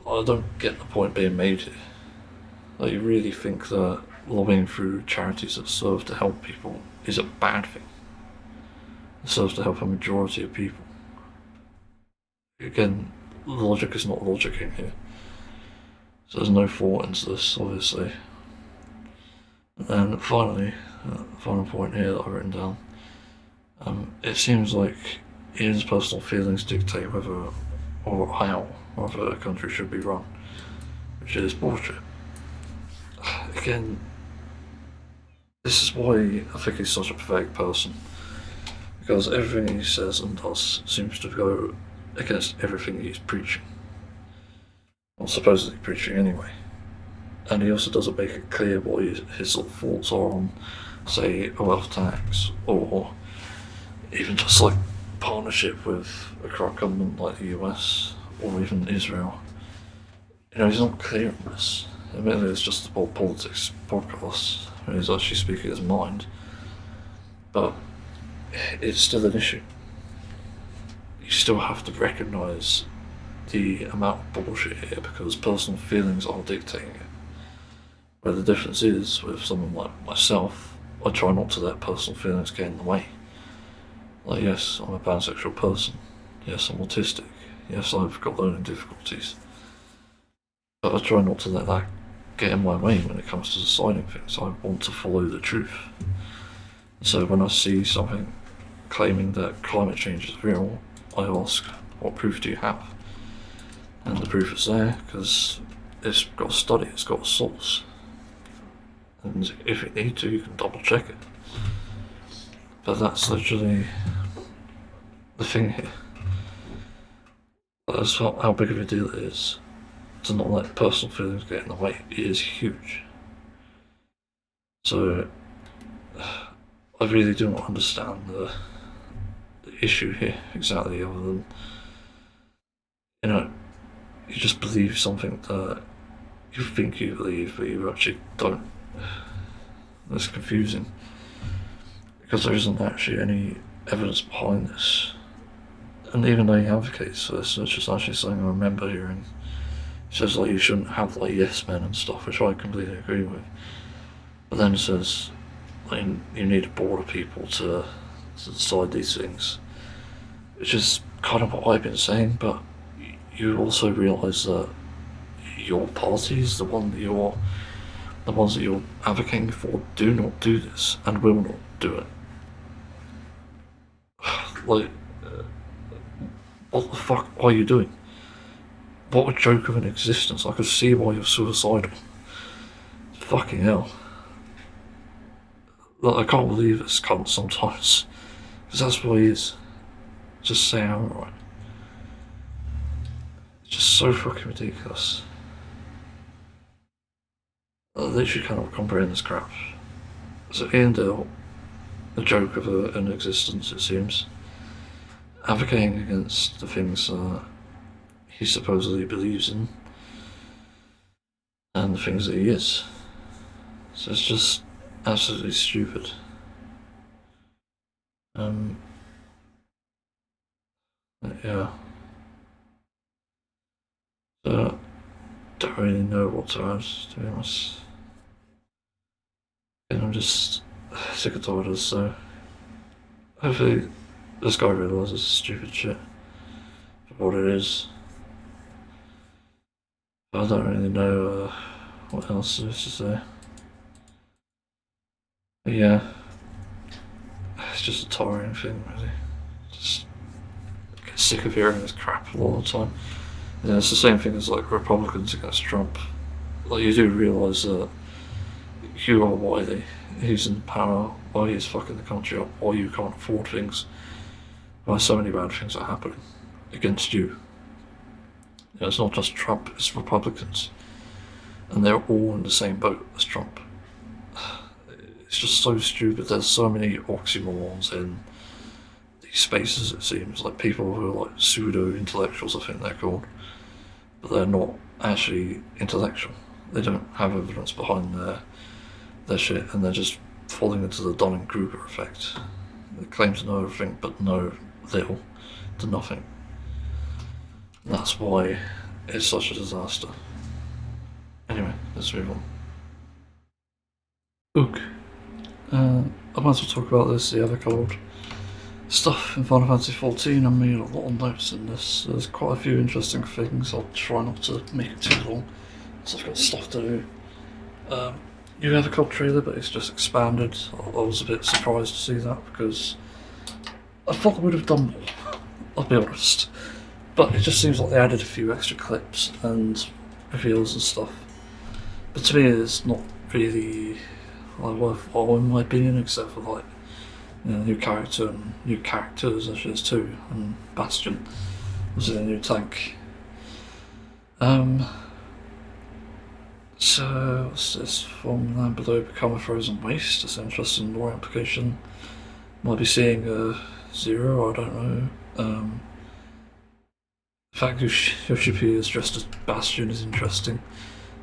I don't get the point being made here. Like, you really think that lobbying through charities that serve to help people is a bad thing? It serves to help a majority of people. Again, logic is not logicking here. So there's no thought into this, obviously. And finally, final point here that I've written down. It seems like Ian's personal feelings dictate whether or how a country should be run, which is bullshit. Again, this is why I think he's such a pathetic person, because everything he says and does seems to go against everything he's preaching, or supposedly preaching anyway. And he also doesn't make it clear what his sort of thoughts are on, say, a wealth tax, or even just like partnership with a corrupt government like the US, or even Israel. You know, he's not clear on this. Admittedly, it's just a politics podcast, and he's actually speaking his mind, but it's still an issue. You still have to recognise the amount of bullshit here, because personal feelings are dictating it. Where the difference is, with someone like myself, I try not to let personal feelings get in the way. Like, yes, I'm a pansexual person. Yes, I'm autistic. Yes, I've got learning difficulties. But I try not to let that get in my way when it comes to deciding things. I want to follow the truth. So when I see something claiming that climate change is real, I ask, what proof do you have? And the proof is there, because it's got a study, it's got a source. And if you need to, you can double check it. But that's literally the thing here. That's how big of a deal it is to not let personal feelings get in the way. It is huge. So I really do not understand the issue here exactly, other than, you know, you just believe something that you think you believe, but you actually don't. That's confusing, because there isn't actually any evidence behind this. And even though he advocates for this, which is actually something I remember hearing, he says like you shouldn't have like yes men and stuff, which I completely agree with. But then he says like you need a board of people to decide these things, which is kind of what I've been saying. But you also realise that your party is the ones that you're advocating for do not do this and will not do it. Like, what the fuck are you doing? What a joke of an existence. I could see why you're suicidal. Fucking hell. Like, I can't believe this cunt sometimes, because that's what he is. Just say outright. It's just so fucking ridiculous. I literally cannot comprehend this crap. So Ian Dale, a joke of an existence, it seems, advocating against the things he supposedly believes in, and the things that he is. So it's just absolutely stupid. Yeah. So, don't really know what to add, to be honest. And I'm just sick of tired of this, so hopefully this guy realises it's stupid shit for what it is. But I don't really know what else there is to say. But yeah, it's just a tiring thing, really. Just get sick of hearing this crap a lot of the time. It's the same thing as like Republicans against Trump. Like, you do realise that you are why he's in power, why he's fucking the country up, why you can't afford things, why so many bad things are happening against you. It's not just Trump, it's Republicans. And they're all in the same boat as Trump. It's just so stupid. There's so many oxymorons in these spaces, it seems. Like, people who are like pseudo-intellectuals, I think they're called. But they're not actually intellectual. They don't have evidence behind their shit, and they're just falling into the Dunning-Kruger effect. They claim to know everything, but know little to nothing. And that's why it's such a disaster. Anyway, let's move on. Ook. I might as well talk about this, the other Chord stuff in Final Fantasy XIV. I made a lot of notes in this. There's quite a few interesting things. I'll try not to make it too long, so I've got stuff to do. You have a Chord trailer, but it's just expanded. I was a bit surprised to see that, because I thought they would have done more, I'll be honest. But it just seems like they added a few extra clips and reveals and stuff. But to me, it's not really like worthwhile in my opinion, except for like, you know, new character and new characters, actually there's two, and Bastion was in a new tank. So what's this? From land below become a frozen waste. It's an interesting lore implication. Might be seeing a Zero, I don't know. The fact Yoshipi is dressed as Bastion is interesting,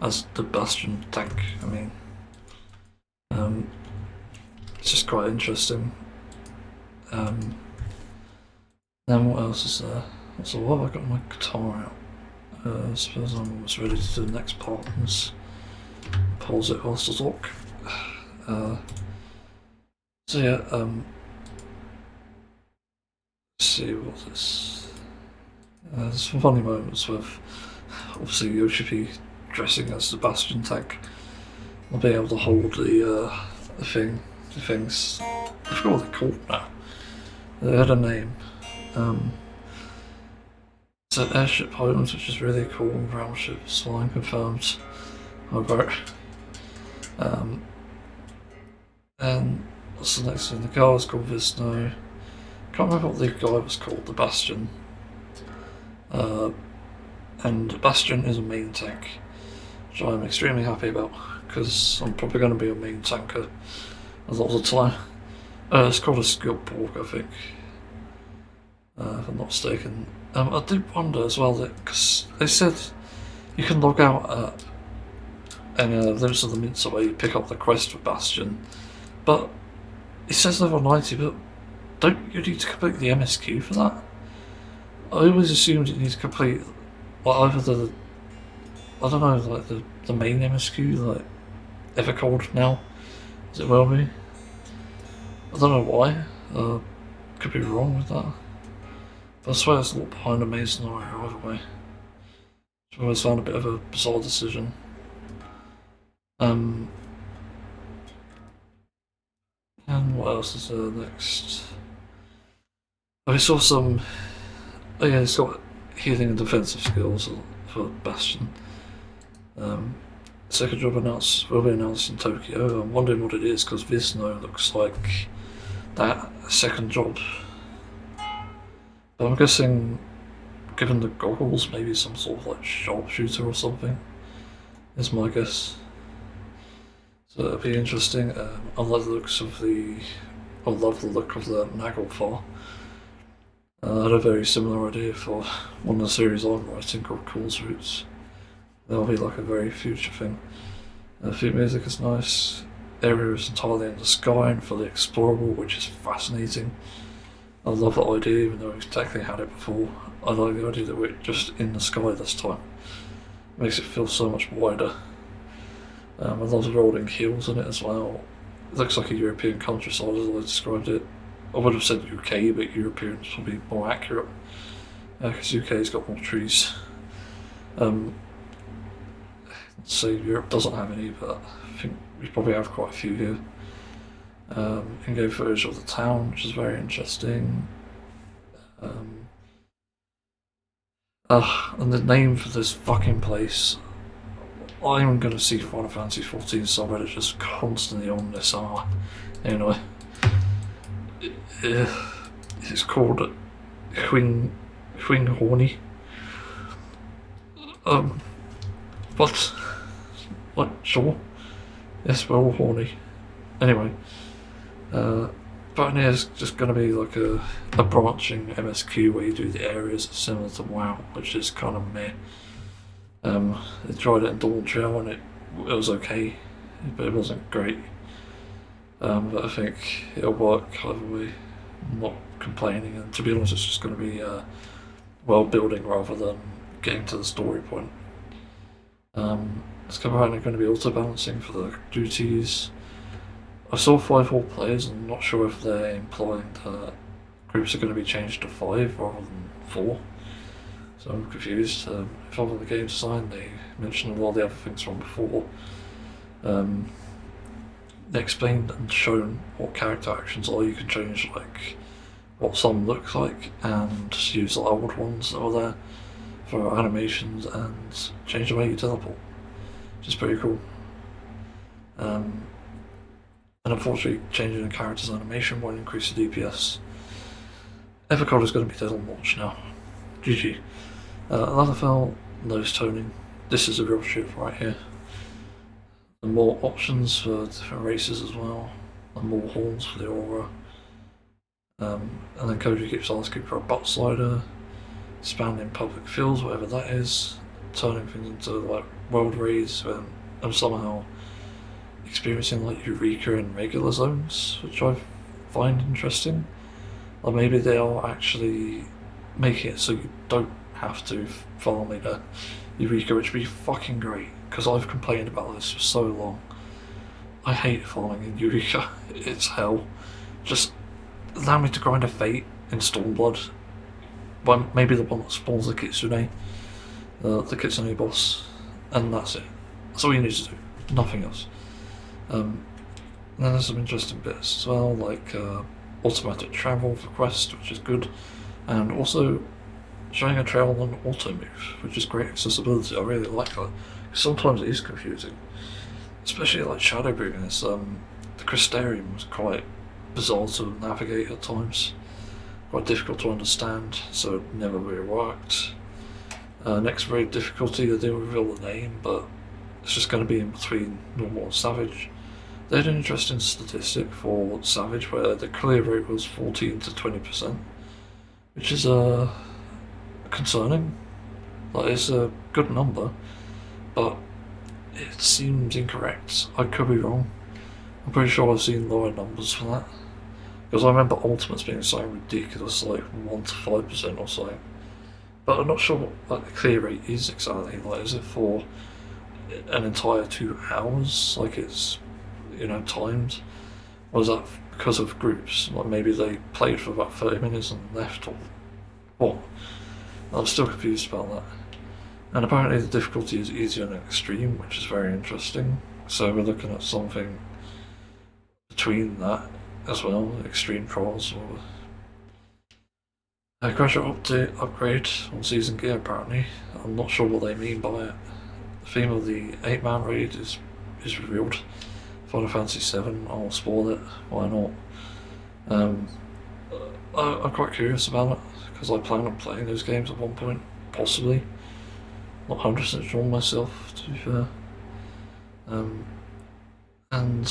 as the Bastion tank, I mean. It's just quite interesting. Then what else is there? So what have I got my guitar out? I suppose I'm almost ready to do the next part and just pause it whilst I talk. So yeah, let's see what's this. There's some funny moments with obviously Yoshipi dressing as the Bastion tank. I'll be able to hold the things. I forgot what they're called now. They had a name. It's an airship Highlands, which is really cool. Ground ships flying confirmed. Over. And what's the next thing? The guy was called Visno. Can't remember what the guy was called. The Bastion. And Bastion is a main tank, which I'm extremely happy about, because I'm probably going to be a main tanker a lot of the time. It's called a Skilled Pork, I think, if I'm not mistaken. I did wonder as well that, because they said you can log out at Limits of the Mincer where you pick up the quest for Bastion, but it says level 90, but don't you need to complete the MSQ for that? I always assumed you need to complete like either the, I don't know, like the main MSQ, like Evercold now, as it will be. I don't know why, could be wrong with that. But I swear it's a lot behind the main scenario either way. Which I always found a bit of a bizarre decision. And what else is there next? I saw some, oh yeah, it's got healing and defensive skills for Bastion. Second job will be announced in Tokyo. I'm wondering what it is, because Visno looks like that second job. But I'm guessing, given the goggles, maybe some sort of like sharpshooter or something, is my guess. So it'll be interesting. I like the looks of I love the look of the Naglfar. I had a very similar idea for one of the series I'm writing called Cool's Roots. That'll be like a very future thing. The theme music is nice. Area is entirely in the sky and fully explorable, which is fascinating. I love that idea, even though we've technically had it before. I like the idea that we're just in the sky this time. It makes it feel so much wider. I love the rolling hills in it as well. It looks like a European countryside as I described it. I would have said UK, but European is probably more accurate, because UK's got more trees. So Europe doesn't have any, but I think we probably have quite a few here. In-game footage of the town, which is very interesting. And the name for this fucking place, I'm gonna see Final Fantasy 14 subreddit just constantly on this anyway. It's called Horny. What? Sure. Yes, we're all horny. Anyway, but it's just going to be like a branching MSQ where you do the areas similar to WoW, which is kind of meh. I tried it in Dawn Trail and it was okay, but it wasn't great. But I think it'll work either way. I'm not complaining, and to be honest, it's just going to be world building rather than getting to the story point. It's apparently going to be auto balancing for the duties. I saw 5 whole players, and I'm not sure if they're implying that groups are going to be changed to 5 rather than 4. So I'm confused. If I'm on the game design, they mentioned a lot of the other things from before. They explained and shown what character actions are. You can change like what some look like and use the old ones that were there for animations and change the way you teleport, which is pretty cool. And unfortunately, changing a character's animation won't increase the DPS. Evercod is going to be dead on launch now. GG. Latherfell, nose toning. This is a real shit right here. And more options for different races as well, and more horns for the aura. And then Koji keeps asking for a butt slider, expanding public fields, whatever that is, turning things into like world raids, and I'm somehow experiencing like Eureka in regular zones, which I find interesting. Or maybe they are actually making it so you don't have to farm in a Eureka, which would be fucking great, because I've complained about this for so long. I hate farming in Eureka, it's hell. Just allow me to grind a Fate in Stormblood. Well, maybe the one that spawns the Kitsune, the Kitsune boss, and that's it. That's all you need to do, nothing else. And then there's some interesting bits as well, like automatic travel for quests, which is good, and also showing a trail on auto move, which is great accessibility. I really like that. Sometimes it is confusing, especially like shadow breathing. The Crystarium was quite bizarre to navigate at times, quite difficult to understand, so it never really worked. Next raid difficulty, they didn't reveal the name, but it's just going to be in between normal and savage. They had an interesting statistic for savage where the clear rate was 14 to 20%, which is concerning. Like, it's a good number, but it seems incorrect. I could be wrong. I'm pretty sure I've seen lower numbers for that, because I remember ultimates being something ridiculous, like 1 to 5% or something. But I'm not sure what like the clear rate is exactly. Like, is it for an entire 2 hours? Like, it's, you know, timed? Or is that because of groups? Like, maybe they played for about 30 minutes and left, or what? I'm still confused about that. And apparently the difficulty is easier than extreme, which is very interesting. So we're looking at something between that as well, extreme trials or a gradual upgrade on season gear apparently. I'm not sure what they mean by it. The theme of the 8-man raid is revealed. Final Fantasy VII, I'll spoil it, why not? I'm quite curious about it, because I plan on playing those games at one point, possibly. Not 100% sure myself, to be fair. And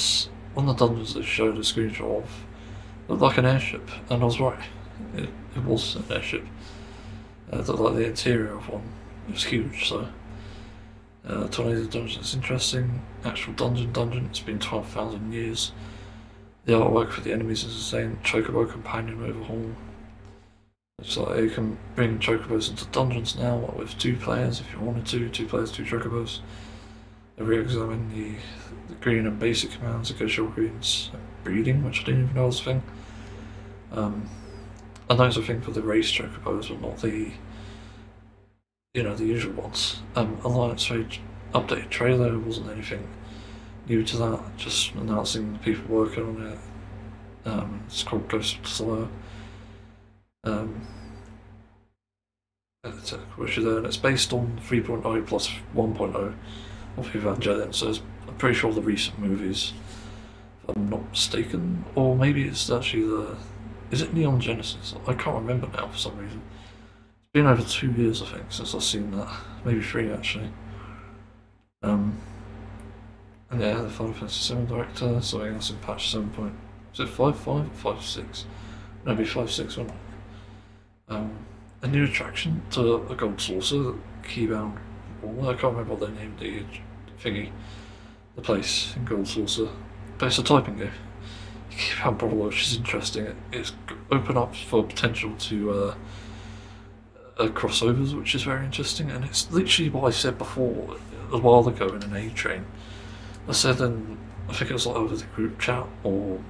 one of the dungeons they showed a screenshot of looked like an airship, and I was right. It was an airship. It looked like the interior of one. It was huge, so. Tornado Dungeon is interesting. Actual dungeon, it's been 12,000 years. The artwork for the enemies is insane. Chocobo companion overhaul. It's like you can bring chocobos into dungeons now with 2 players if you wanted to. 2 players, 2 chocobos. They re-examine the green and basic commands, occasional greens, breeding, which I didn't even know was a thing. And those are things for the race chocobos, but not the, you know, the usual ones. Alliance Rage updated trailer wasn't anything new to that, just announcing the people working on it. It's called Ghost of Slayer. which is and it's based on 3.0 plus 1.0 of Evangelion, so I'm pretty sure the recent movies, if I'm not mistaken, or maybe it's actually is it Neon Genesis? I can't remember now for some reason. It's been over 2 years, I think, since I've seen that, maybe 3 actually. And yeah, the Final Fantasy VII director, so I guess in patch 7. Is it 5.5 or 5.6? No, it'd be 5.6, wouldn't it? A new attraction to a gold saucer, Keybound. I can't remember what they named the thingy, the place in Gold Saucer, but it's a typing game. Keybound Brawler, which is interesting. It's open up for potential to crossovers, which is very interesting, and it's literally what I said before a while ago in an A-Train. I said I think it was like over the group chat or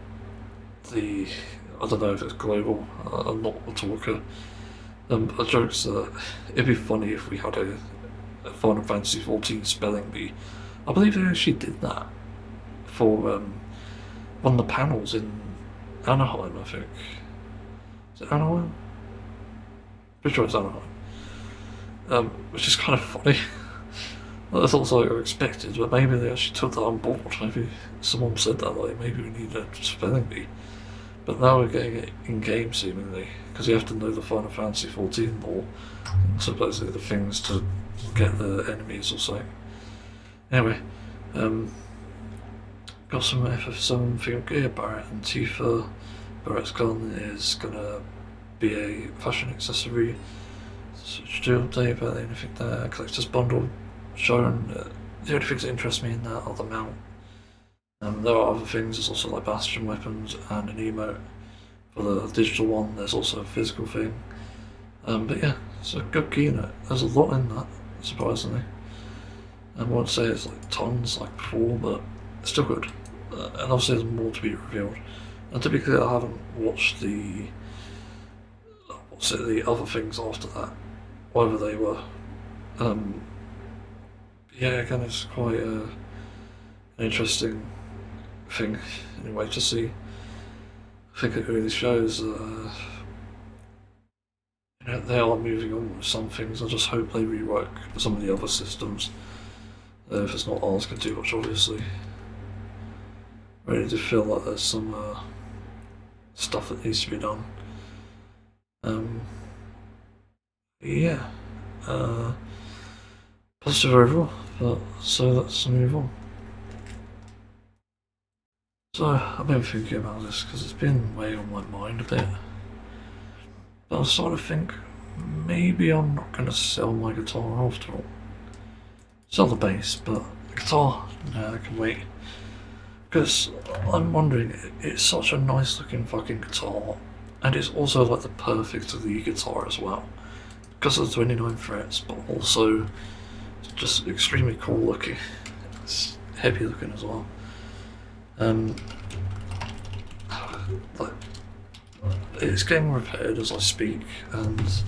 I don't know if it's global, I'm not a talker. A joke's that it'd be funny if we had a Final Fantasy XIV spelling bee. I believe they actually did that for one of the panels in Anaheim, I think. Is it Anaheim? Pretty sure it's Anaheim. Which is kind of funny. That's also what I expected, but maybe they actually took that on board. Maybe someone said that, like, maybe we need a spelling bee. But now we're getting it in-game, seemingly, because you have to know the Final Fantasy XIV lore, and supposedly the things to get the enemies or something. Anyway, got some FF7 field gear, Barrett and Tifa. Barrett's gun is gonna be a fashion accessory. Switch to update about anything there. Collector's bundle shown. The only things that interest me in that are the mount. There are other things, there's also like Bastion weapons and an emote. For the digital one, there's also a physical thing. But yeah, it's a good Keynote. There's a lot in that, surprisingly. I won't say it's like tons like before, but it's still good. And obviously there's more to be revealed. And typically I haven't watched the other things after that, whatever they were. Yeah, again, it's quite an interesting thing anyway to see. I think it really shows they are moving on with some things. I just hope they rework some of the other systems. If it's not asking too much, obviously. I really do feel like there's some stuff that needs to be done. Yeah. Positive overall, but so let's move on. So I've been thinking about this because it's been weighing on my mind a bit. But I'm starting to think maybe I'm not going to sell my guitar after all. Sell the bass, but the guitar, no, I can wait. Because I'm wondering, it's such a nice looking fucking guitar, and it's also like the perfect lead guitar as well. Because of the 29 frets, but also just extremely cool looking. It's heavy looking as well. Like, it's getting repaired as I speak, and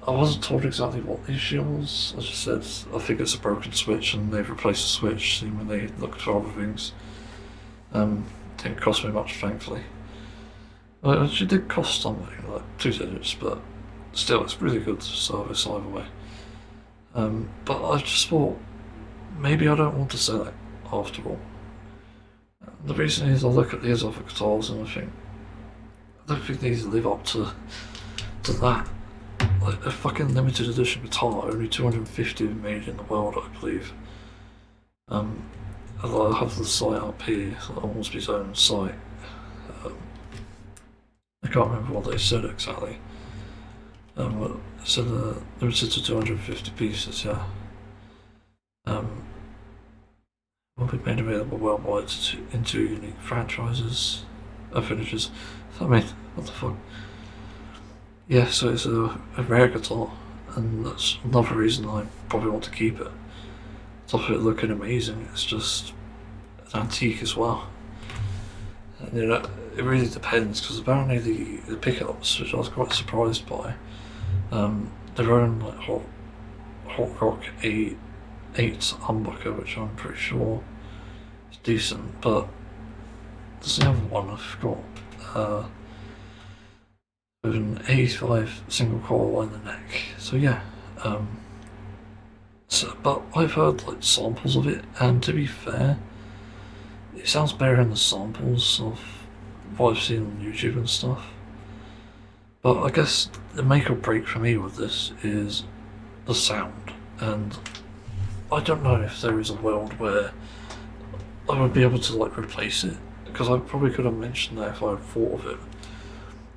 I wasn't told exactly what the issue was. I just said I think it's a broken switch, and they've replaced the switch. When they looked for other things, didn't cost me much, thankfully. Well, it actually did cost something, like 2 digits, but still, it's really good service either way. But I just thought maybe I don't want to sell it after all. The reason is I look at these other guitars and I think I don't think these live up to that. Like a fucking limited edition guitar, only 250 made in the world, I believe. I have the site up here, so Ormsby's own site. I can't remember what they said exactly. But it said limited to 250 pieces, yeah. Will be made available worldwide in 2 unique franchises, finishes. I mean, what the fuck? Yeah, so it's a rare guitar, and that's another reason I probably want to keep it. On top of it looking amazing, it's just an antique as well. And you know, it really depends, because apparently the pickups, which I was quite surprised by, their own like hot rock 8 humbucker, which I'm pretty sure is decent, but there's the other one I forgot. with an 85 single coil in the neck. So yeah, but I've heard like samples of it, and to be fair, it sounds better in the samples of what I've seen on YouTube and stuff. But I guess the make or break for me with this is the sound, and I don't know if there is a world where I would be able to like replace it, because I probably could have mentioned that if I had thought of it.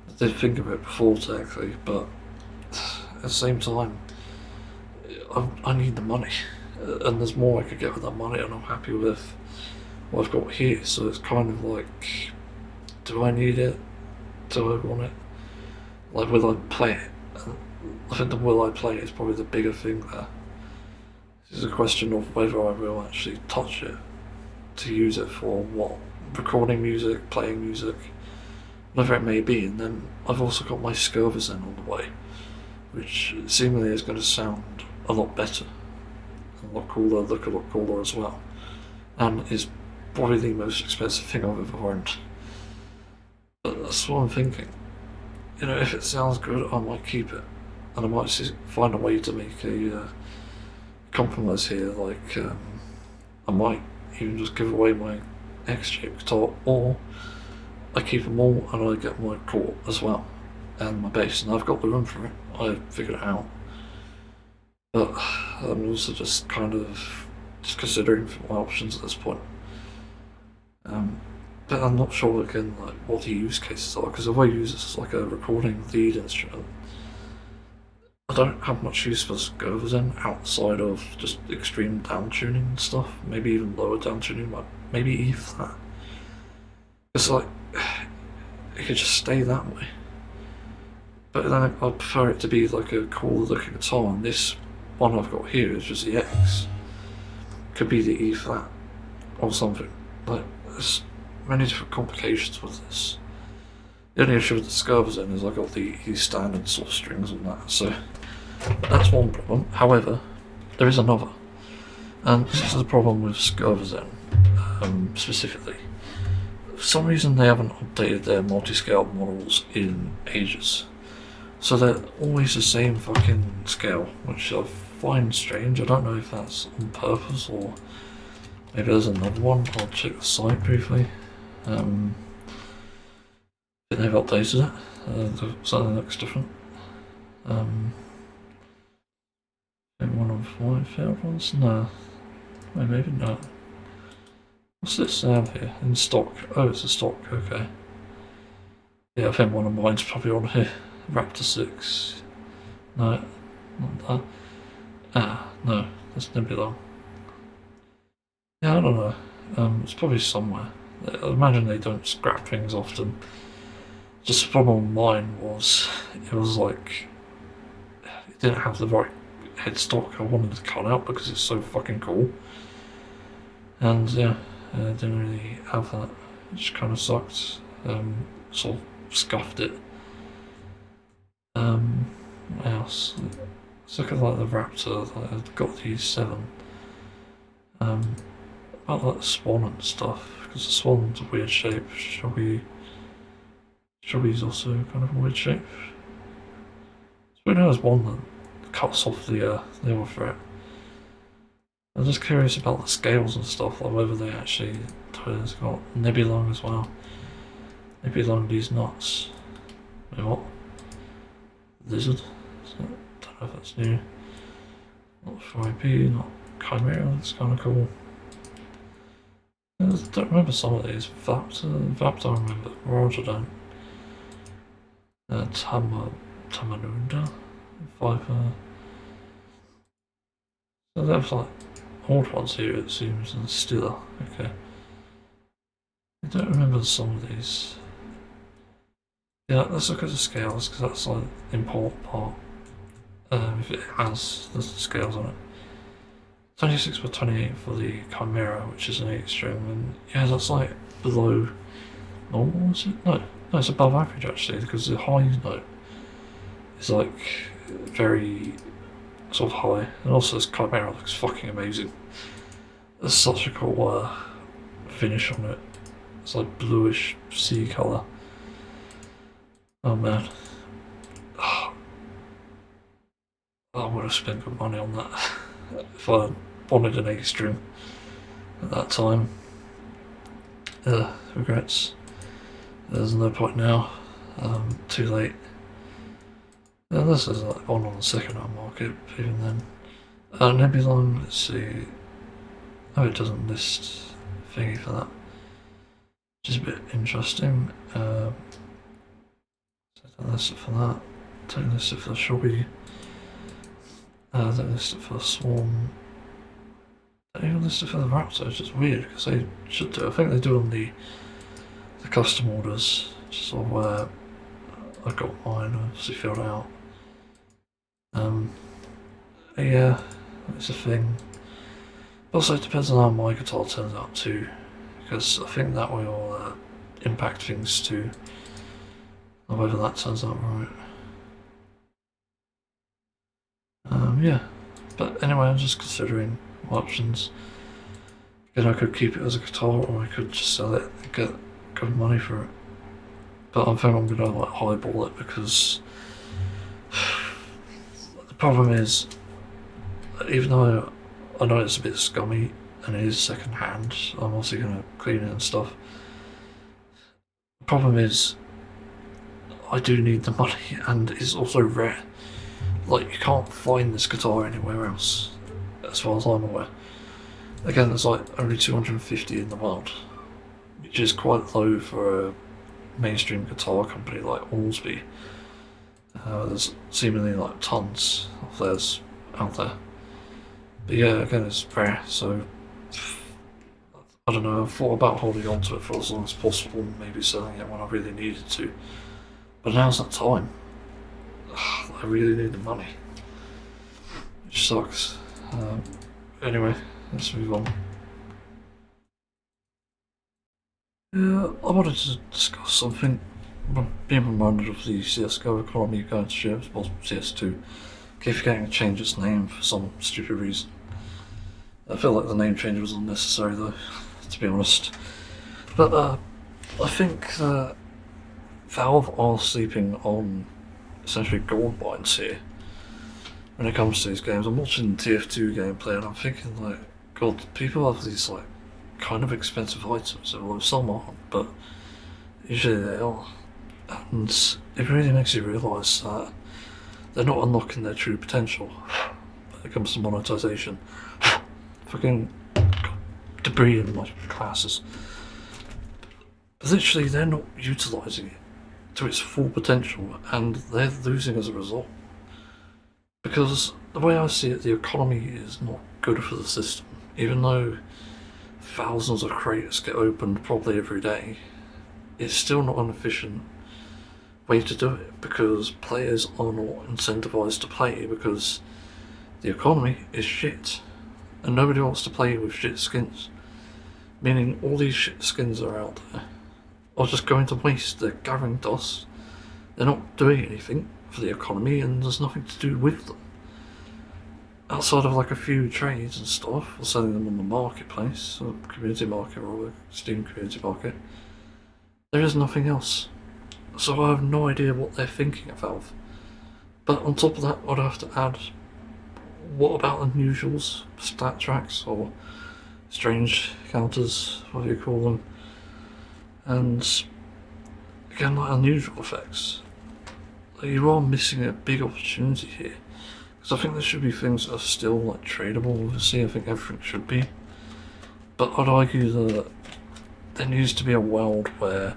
I did think of it before technically, but at the same time, I need the money, and there's more I could get with that money, and I'm happy with what I've got here. So it's kind of like, do I need it? Do I want it? Like, will I play it? And I think the will I play it is probably the bigger thing there. This is a question of whether I will actually touch it to use it for what? Recording music, playing music, whatever it may be. And then I've also got my Skurvesen on the way, which seemingly is going to sound a lot better, a lot cooler, look a lot cooler as well, and is probably the most expensive thing I've ever owned. But that's what I'm thinking. You know, if it sounds good, I might keep it, and I might find a way to make a compromise here. Like, I might even just give away my X-shaped guitar, or I keep them all and I get my Chord as well, and my bass, and I've got the room for it. I figured it out. But I'm also just kind of just considering my options at this point. But I'm not sure again like what the use cases are, because if I use this as like a recording lead instrument, I don't have much use for Skurvesen outside of just extreme down tuning and stuff. Maybe even lower down tuning, like maybe E flat. It's like it could just stay that way. But then I'd prefer it to be like a cooler looking guitar, and this one I've got here is just the X. Could be the E flat or something. Like, there's many different complications with this. The only issue with the Skurvesen is I got the standard sort of strings on that, so that's one problem. However, there is another, and this is the problem with Skurvesen specifically. For some reason they haven't updated their multi-scale models in ages, so they're always the same fucking scale, which I find strange. I don't know if that's on purpose or maybe there's another one. I'll check the site briefly. I think they've updated it. Something looks different. I think one of my failed ones? No. Maybe not. What's this have here? In stock. Oh, it's a stock, okay. Yeah, I think one of mine's probably on here. Raptor 6. No, not that. Ah, no, that's Nebula. Yeah, I don't know. It's probably somewhere. I imagine they don't scrap things often. Just the problem with mine was, it was like, it didn't have the right headstock I wanted to cut out because it's so fucking cool. And yeah, it didn't really have that. It just kind of sucked. Sort of scuffed it. What else? Let's look at like the Raptor that I've got the U7. About like the Swan and stuff, because the Swan's a weird shape. Shelby's also kind of a weird shape. So we know there's one that cuts off the other fret. I'm just curious about the scales and stuff, like whether they actually. It's got Nebulong as well. Nebulong these nuts. Wait, what? Lizard? So, don't know if that's new. Not for IP, not Chimera, that's kind of cool. I don't remember some of these. Vapt I remember, Mirage I don't. Tamanunda, Viper. So there's like old ones here it seems, and Stiller, okay. I don't remember some of these. Yeah, let's look at the scales, because that's like the important part. If it has the scales on it. 26 by 28 for the Chimera, which is an 8 string, and yeah, that's like below normal, is it? No, it's above average actually, because the high note is like very sort of high, and also this Chimera looks fucking amazing. There's such a cool finish on it. It's like bluish sea colour. Oh man, I would have spent good money on that if I wanted an A-string at that time. Regrets. There's no point now. Too late. This is like one on the second-hand market, even then. Nebulon, let's see. Oh, it doesn't list thingy for that. Which is a bit interesting. Don't list it for that. Don't list it for the Shobby. Don't list it for the Swarm. Don't even list it for the Raptor, which is weird because they should do. I think they do on the custom orders, which is sort of where I got mine, obviously filled out. Yeah, it's a thing. Also, it depends on how my guitar turns out too, because I think that will impact things too, or whether that turns out right. Yeah, but anyway, I'm just considering my options. Again, I could keep it as a guitar, or I could just sell it and get good money for it. But I think I'm gonna like highball it because the problem is, even though I know it's a bit scummy and it is second hand, I'm also gonna clean it and stuff. The problem is, I do need the money, and it's also rare. Like, you can't find this guitar anywhere else, as far as I'm aware. Again, there's like only 250 in the world, which is quite low for a mainstream guitar company like Allsby. There's seemingly like tons of theirs out there. But yeah, again, it's rare, so I don't know, I've thought about holding on to it for as long as possible and maybe selling it when I really needed to. But now's that time. I really need the money, which sucks. Anyway, let's move on. Yeah, I wanted to discuss something. I'm being reminded of the CSGO economy going to shit, well, CS2. Keep forgetting to change its name for some stupid reason. I feel like the name change was unnecessary though, to be honest. But I think Valve are sleeping on essentially gold mines here when it comes to these games. I'm watching TF2 gameplay and I'm thinking like, God, people have these like kind of expensive items. Well, some aren't, but usually they are. And it really makes you realise that they're not unlocking their true potential when it comes to monetization. Fucking debris in my classes. But literally, they're not utilising it to its full potential, and they're losing as a result. Because the way I see it, the economy is not good for the system. Even though thousands of crates get opened probably every day, it's still not an efficient way to do it, because players are not incentivized to play because the economy is shit. And nobody wants to play with shit skins. Meaning all these shit skins are out there are just going to waste. They're gathering dust. They're not doing anything for the economy, and there's nothing to do with them. Outside of like a few trades and stuff, or selling them on the marketplace, or community market, or Steam community market, there is nothing else. So I have no idea what they're thinking of Valve. But on top of that, I'd have to add, what about unusuals, stat tracks, or strange counters, what do you call them? And again, like unusual effects. Like, you are missing a big opportunity here. Because I think there should be things that are still like tradable, obviously. I think everything should be. But I'd argue that there needs to be a world where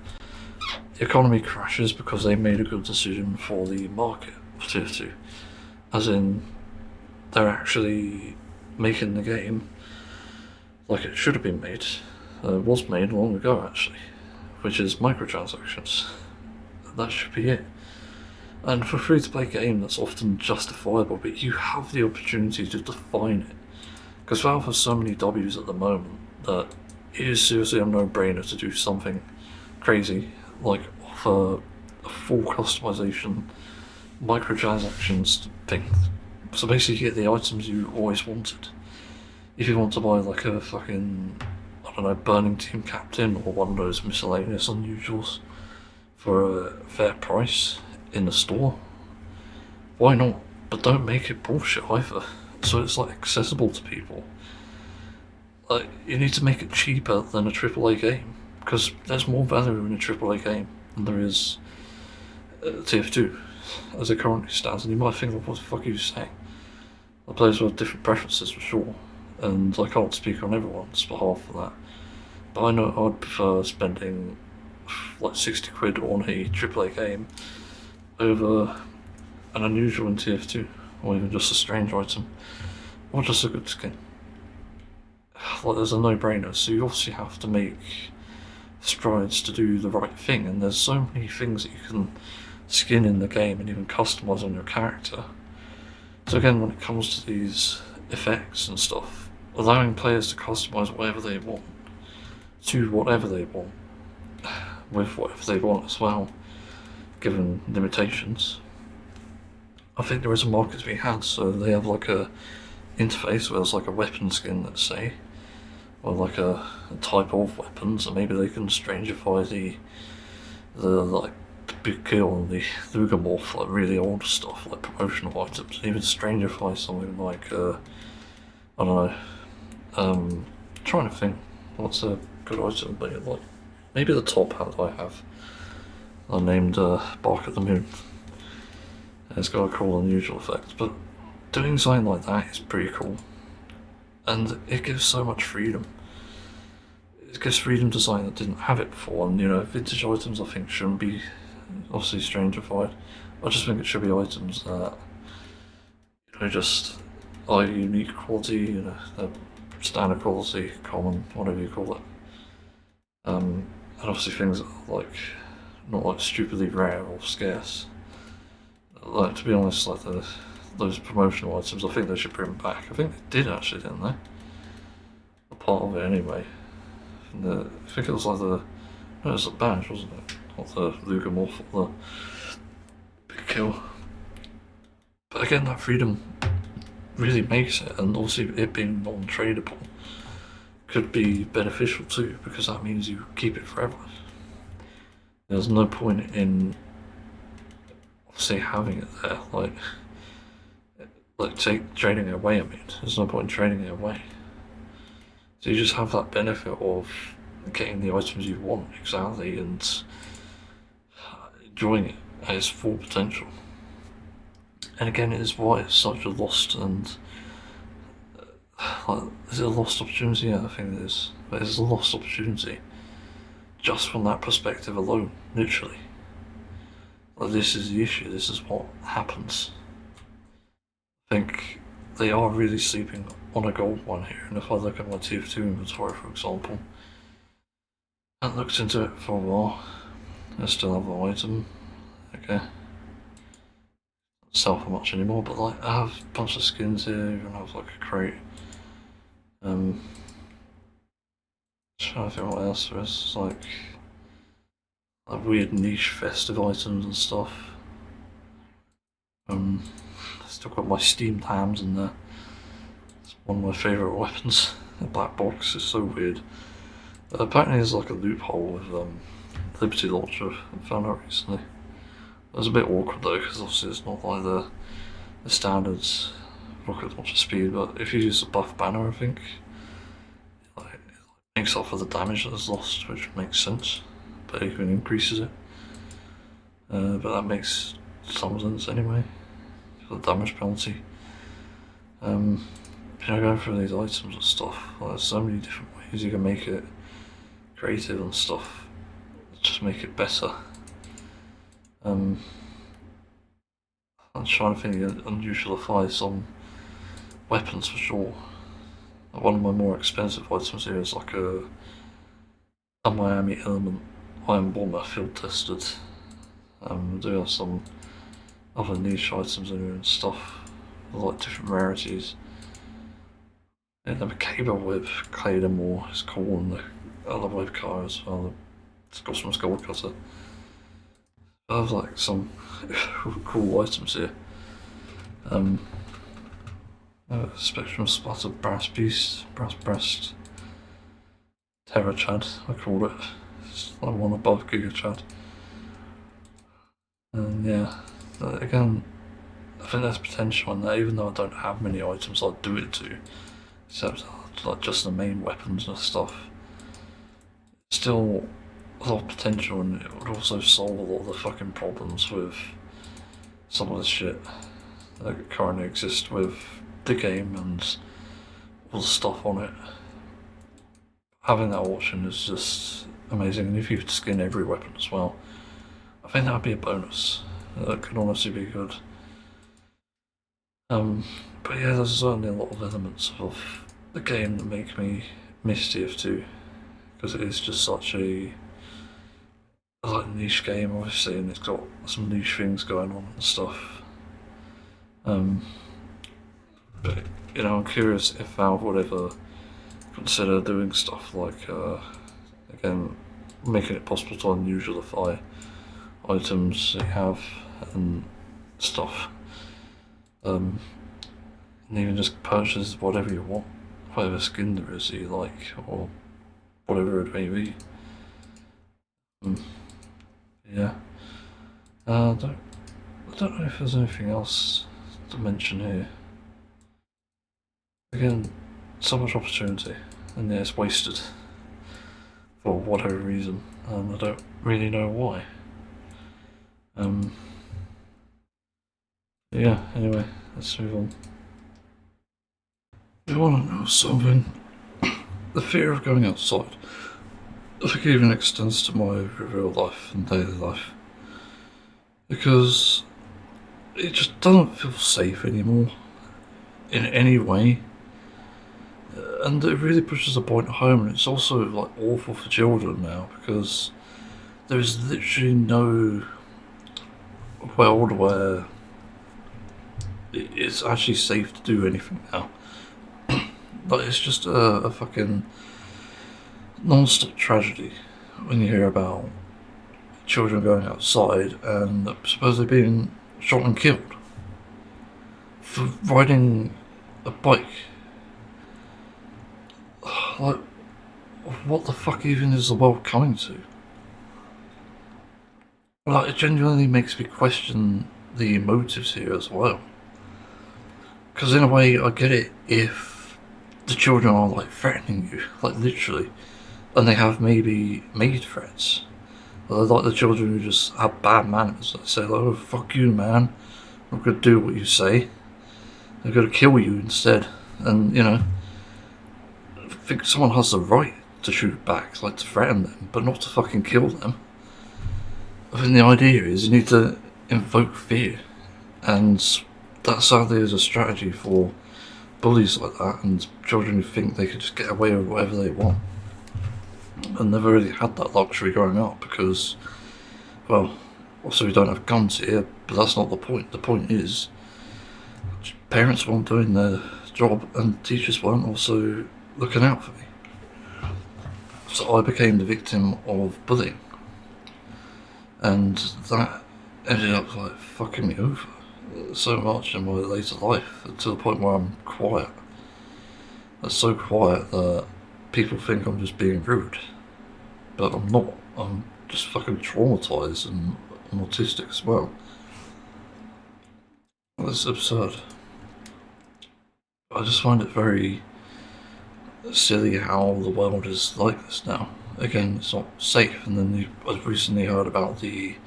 the economy crashes because they made a good decision for the market of TF2. As in, they're actually making the game like it should have been made. It was made long ago actually, which is microtransactions. That should be it. And for a free-to-play game, that's often justifiable, but you have the opportunity to define it. Because Valve has so many W's at the moment that it is seriously a no-brainer to do something crazy, like offer a full customization, microtransactions thing. So basically you get the items you always wanted. If you want to buy like a fucking, I don't know, Burning Team Captain or one of those miscellaneous unusuals for a fair price in the store, why not? but don't make it bullshit either. So it's like accessible to people. Like, you need to make it cheaper than a AAA game, because there's more value in a AAA game than there is TF2 as it currently stands. And you might think, what the fuck are you saying? The players will have different preferences for sure, and I can't speak on everyone's behalf for that. But I know I'd prefer spending like 60 quid on a AAA game over an unusual in TF2, or even just a strange item, or just a good skin. Like, there's a no-brainer, so you obviously have to make strides to do the right thing, and there's so many things that you can skin in the game and even customise on your character. So again, when it comes to these effects and stuff, allowing players to customise whatever they want, to whatever they want, with whatever they want as well, given limitations. I think there is a market to be had, so they have like a interface where there's like a weapon skin, let's say, or like a type of weapons, and maybe they can strangify the like big kill and the Lugamorph, like really old stuff, like promotional items. Even strangify something like I don't know. Trying to think what's a good item, but like maybe the top hat I have. I named Bark at the Moon. It's got a cool unusual effect, but doing something like that is pretty cool, and it gives so much freedom. It gives freedom to something that didn't have it before, and you know, vintage items I think shouldn't be obviously strangified. I just think it should be items that, you know, just are unique quality, you know, standard quality, common, whatever you call it. And obviously things that are like not like stupidly rare or scarce. Like, to be honest, like those promotional items, I think they should bring them back. I think they did actually, didn't they? A part of it anyway. I think it was like no, it was a badge, wasn't it? Not the Lugamorph or the big kill. But again, that freedom really makes it, and obviously it being non-tradable could be beneficial too, because that means you keep it forever. There's no point in obviously having it there, like trading it away. I mean, there's no point in trading it away. So you just have that benefit of getting the items you want exactly and enjoying it at its full potential. And again, it is why it's such a lost and is it a lost opportunity? Yeah, I think it is. But it's a lost opportunity just from that perspective alone, literally. Like, this is the issue, this is what happens. I think they are really sleeping on a gold one here, and if I look at my TF2 inventory, for example, I haven't looked into it for a while. I still have an item, okay. Don't sell for much anymore, but like, I have a bunch of skins here, even have like a crate. Trying to think what else there is, like weird niche festive items and stuff. Still got my steamed hams in there. It's one of my favourite weapons. The black box is so weird. Apparently there's like a loophole with Liberty Launcher I found out recently. It was a bit awkward though, because obviously it's not like the standards rocket launcher speed, but if you use the buff banner, I think it makes up for the damage that is lost, which makes sense, but it even increases it. But that makes some sense anyway, for the damage penalty. You know, going through these items and stuff, like, there's so many different ways you can make it creative and stuff, just make it better. I'm trying to think of unusual effects on weapons for sure. One of my more expensive items here is like a Miami Element Iron Bomber field tested. We do have some other niche items in here and stuff, like different rarities. And the cable whip Claymore is cool, and the other web car as well, the Scotsman's Gold Cutter. I have like some cool items here. Spectrum Splatter Brass Beast, Brass Breast, Terra Chad, I call it. It's like one above Giga Chad. And yeah, again, I think there's potential in that, even though I don't have many items I'd do it to, except like just the main weapons and stuff. Still a lot of potential, and it would also solve a lot of the fucking problems with some of the shit that currently exists with the game and all the stuff on it. Having that option is just amazing, and if you could skin every weapon as well, I think that would be a bonus. That could honestly be good. But yeah, there's certainly a lot of elements of the game that make me miss TF2, because it is just such a like niche game, obviously, and it's got some niche things going on and stuff. But you know, I'm curious if Valve would ever consider doing stuff like, again, making it possible to unusualify items that you have and stuff. And even just purchase whatever you want, whatever skin there is that you like, or whatever it may be. Yeah. I don't know if there's anything else to mention here. Again, so much opportunity, and yeah, it's wasted for whatever reason, and I don't really know why. Yeah, anyway, let's move on. You want to know something? The fear of going outside, I think, even extends to my real life and daily life, because it just doesn't feel safe anymore in any way, and it really pushes the point home. And it's also like awful for children now, because there is literally no world where it's actually safe to do anything now. Like, it's just a fucking non-stop tragedy when you hear about children going outside and supposedly being shot and killed for riding a bike. Like, what the fuck even is the world coming to? Like, it genuinely makes me question the motives here as well. Because in a way, I get it if the children are like threatening you, like literally, and they have maybe made threats. Like the children who just have bad manners, like say, like, oh fuck you man, I'm gonna do what you say, I'm gonna kill you instead. And you know, I think someone has the right to shoot back, like to threaten them, but not to fucking kill them. I think the idea is you need to invoke fear, and that sadly is a strategy for bullies like that and children who think they could just get away with whatever they want. And never really had that luxury growing up because, well, also we don't have guns here, but that's not the point. The point is, parents weren't doing their job and teachers weren't also looking out for me. So I became the victim of bullying. And that ended up like fucking me over so much in my later life, to the point where I'm quiet. I'm so quiet that people think I'm just being rude, but I'm not. I'm just fucking traumatized, and I'm autistic as well. It's absurd. I just find it very silly how the world is like this now. Again, it's not safe. And then I've recently heard about the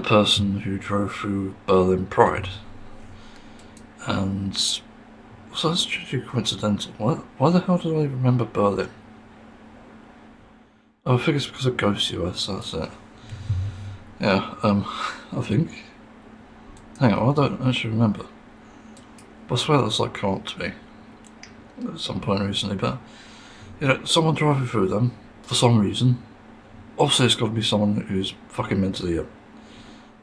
person who drove through Berlin Pride, and so that's truly coincidental. Why the hell did I remember Berlin? Oh, I think it's because of Ghost US, that's it. Yeah, I think. Hang on, I don't actually remember. But I swear that's like come up to me at some point recently, but you know, someone driving through them for some reason. Obviously it's got to be someone who's fucking mentally ill.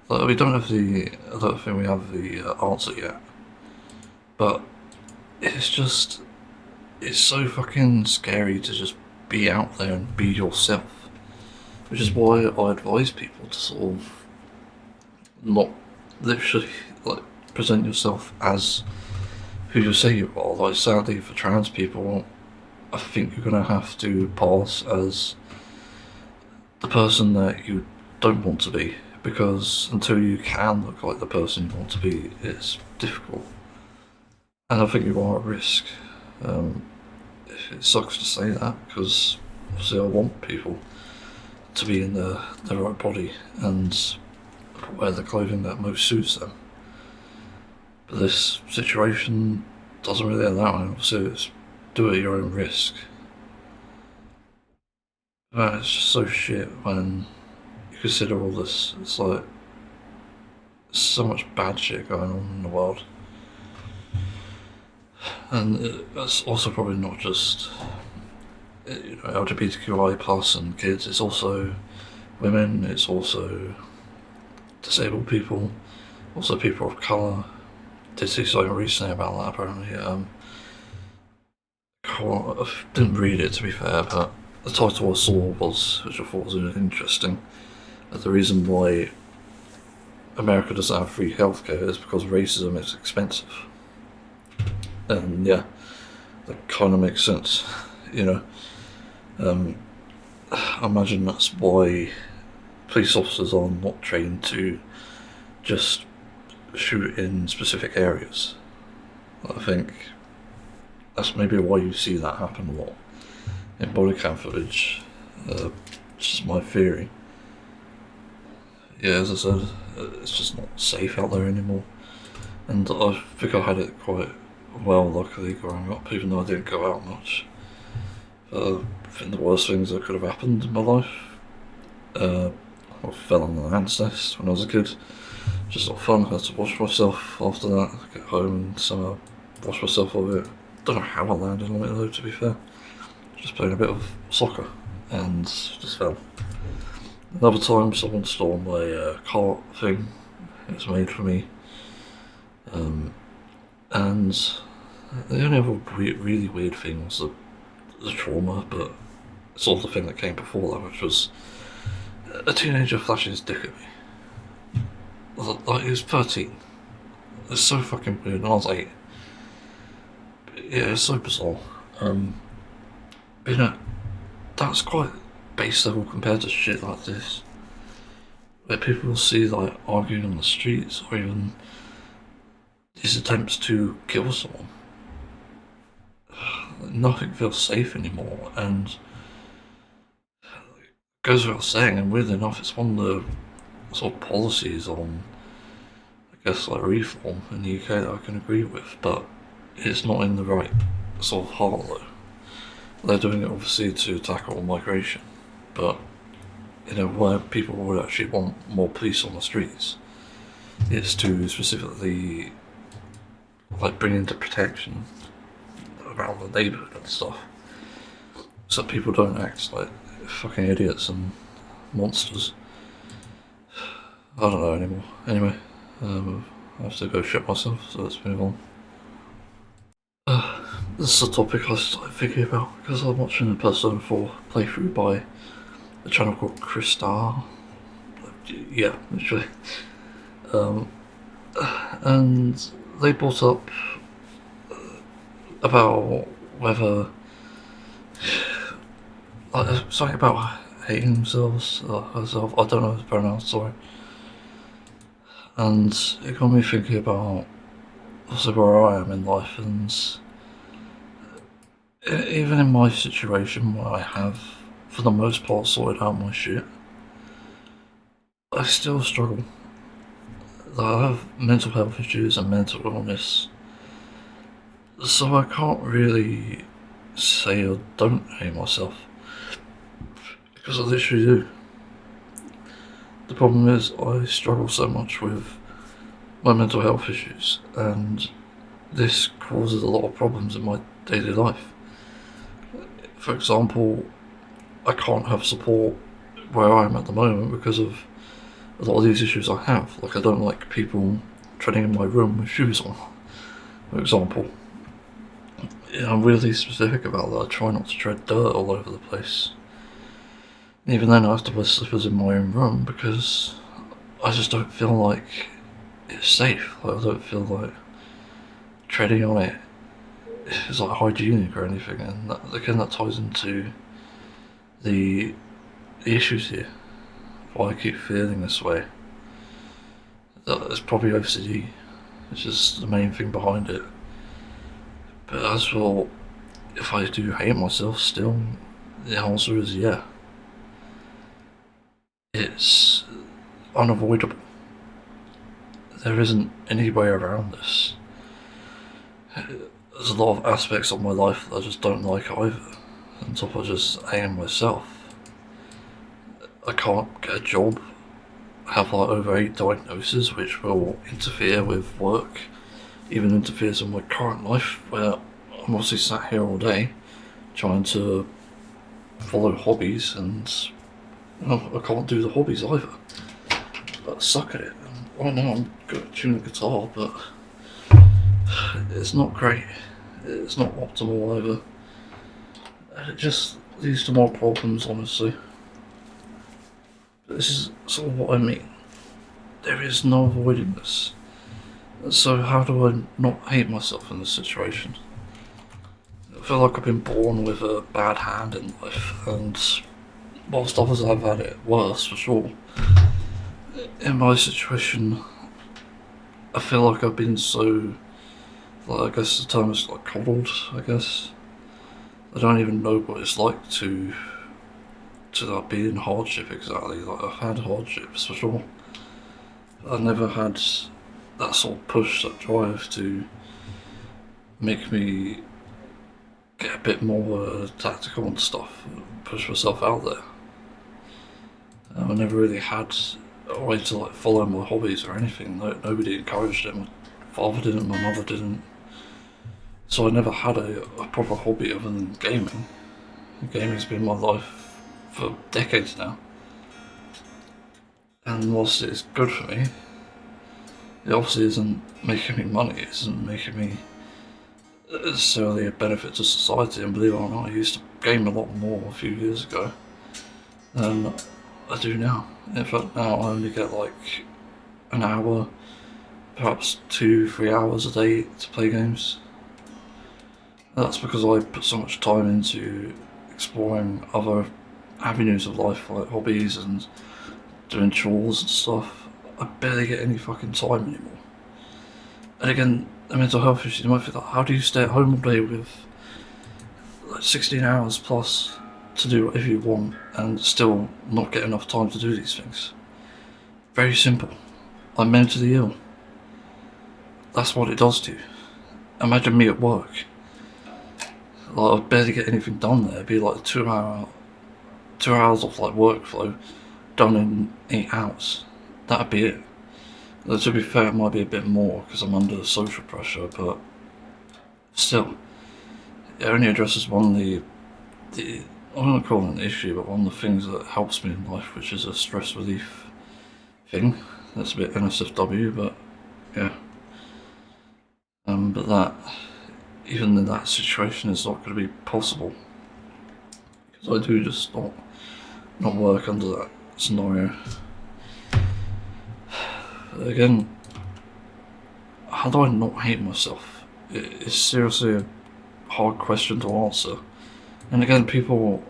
Like, I don't think we have the answer yet. But it's just, it's so fucking scary to just be out there and be yourself. Which is why I advise people to sort of not literally like present yourself as who you say you are. Like, sadly for trans people, I think you're gonna have to pass as the person that you don't want to be, because until you can look like the person you want to be, it's difficult. And I think you are at risk. It sucks to say that, because obviously I want people to be in their right body and wear the clothing that most suits them. But this situation doesn't really allow it. Obviously it's do it at your own risk. But it's just so shit when you consider all this. It's like, there's so much bad shit going on in the world. And it's also probably not just LGBTQI plus and kids, it's also women, it's also disabled people, also people of colour. Did see something recently about that apparently. I didn't read it to be fair, but the title I saw was, which I thought was really interesting, that the reason why America doesn't have free healthcare is because racism is expensive. And yeah, that kind of makes sense, I imagine that's why police officers are not trained to just shoot in specific areas. I think that's maybe why you see that happen a lot in body cam footage. Just my theory. Yeah, as I said, it's just not safe out there anymore. And I think I had it quite well, luckily, growing up, even though I didn't go out much. I think the worst things that could have happened in my life, I fell on the hand's nest when I was a kid. Just not fun. I had to wash myself after that, get home and somehow wash myself of it. Don't know how I landed on it though, to be fair. Just playing a bit of soccer and just fell. Another time someone stole my cart thing. It was made for me. And the only other really weird thing was the trauma, but it's all the thing that came before that, which was a teenager flashing his dick at me. Like, he was 13. It's so fucking weird, and I was 8. Yeah, it's so bizarre. But that's quite base level compared to shit like this, where people will see like arguing on the streets, or even these attempts to kill someone. Nothing feels safe anymore, and it goes without saying, and weirdly enough, it's one of the sort of policies on, I guess, like reform in the UK that I can agree with, but it's not in the right sort of heart though. They're doing it obviously to tackle migration, but where people would actually want more police on the streets, it's to specifically like bring into protection around the neighbourhood and stuff, so people don't act like fucking idiots and monsters. I don't know anymore. Anyway, I have to go shit myself, so let's move on. This is a topic I started thinking about because I'm watching a Persona 4 playthrough by a channel called Crystal. Yeah, literally. And they brought up about whether something about hating themselves or herself. I don't know the pronouns, sorry. And it got me thinking about also where I am in life, and even in my situation where I have, for the most part, sorted out my shit, I still struggle. I have mental health issues and mental illness, so I can't really say I don't hate myself, because I literally do. The problem is I struggle so much with my mental health issues, and this causes a lot of problems in my daily life. For example, I can't have support where I am at the moment because of a lot of these issues I have. Like, I don't like people treading in my room with shoes on, for example. I'm really specific about that. I try not to tread dirt all over the place. Even then I have to wear slippers in my own room because I just don't feel like it's safe. Like, I don't feel like treading on it is like hygienic or anything, and that ties into the issues here. Why I keep feeling this way. It's probably OCD, which is the main thing behind it. But as well, if I do hate myself still, the answer is yeah. It's unavoidable. There isn't any way around this. There's a lot of aspects of my life that I just don't like either, on top of just hating myself. I can't get a job, have like over 8 diagnoses which will interfere with work, even interferes with my current life where I'm obviously sat here all day trying to follow hobbies and I can't do the hobbies either. I suck at it. Right now I'm good at tuning the guitar, but it's not great. It's not optimal either. And it just leads to more problems, honestly. But this is sort of what I mean. There is no avoiding this. So how do I not hate myself in this situation? I feel like I've been born with a bad hand in life, and whilst others have had it worse for sure, in my situation I feel like I've been so, like, I guess the term is like coddled, I guess. I don't even know what it's like to like, be in hardship exactly. Like, I've had hardships for sure. I've never had that sort of push, that drive to make me get a bit more tactical and stuff, push myself out there. I never really had a way to like follow my hobbies or anything. Nobody encouraged it. My father didn't, my mother didn't. So I never had a proper hobby other than gaming. Gaming's been my life for decades now. And whilst it's good for me, it obviously isn't making me money, it isn't making me necessarily a benefit to society. And believe it or not, I used to game a lot more a few years ago than I do now. In fact, now I only get like an hour, perhaps 2-3 hours a day to play games. That's because I put so much time into exploring other avenues of life, like hobbies and doing chores and stuff. I barely get any fucking time anymore. And again, the mental health issue, you might feel like, how do you stay at home all day with like 16 hours plus to do whatever you want and still not get enough time to do these things? Very simple. I'm mentally ill. That's what it does to you. Imagine me at work. Like, I'd barely get anything done there. It'd be like 2 hours of like workflow done in 8 hours. That'd be it. Though, to be fair, it might be a bit more because I'm under social pressure, but still, it only addresses one of the I don't want to call it an issue, but one of the things that helps me in life, which is a stress relief thing. That's a bit NSFW, but yeah. But that, even in that situation, is not going to be possible because I do just not work under that scenario. Again, how do I not hate myself? It's seriously a hard question to answer. And again, people,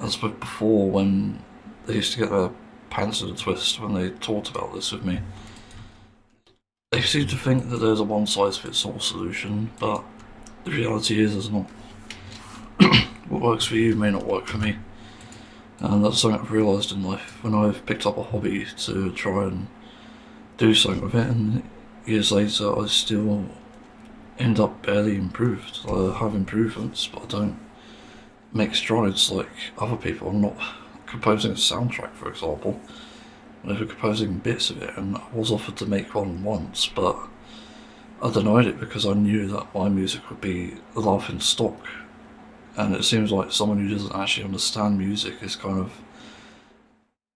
as with before, when they used to get their pants in a twist when they talked about this with me, they seem to think that there's a one-size-fits-all solution, but the reality is there's not. What works for you may not work for me. And that's something I've realised in life when I've picked up a hobby to try and do something with it, and years later I still end up barely improved. I have improvements, but I don't make strides like other people. I'm not composing a soundtrack, for example. I'm never composing bits of it, and I was offered to make one once, but I denied it because I knew that my music would be the laughing stock. And it seems like someone who doesn't actually understand music is kind of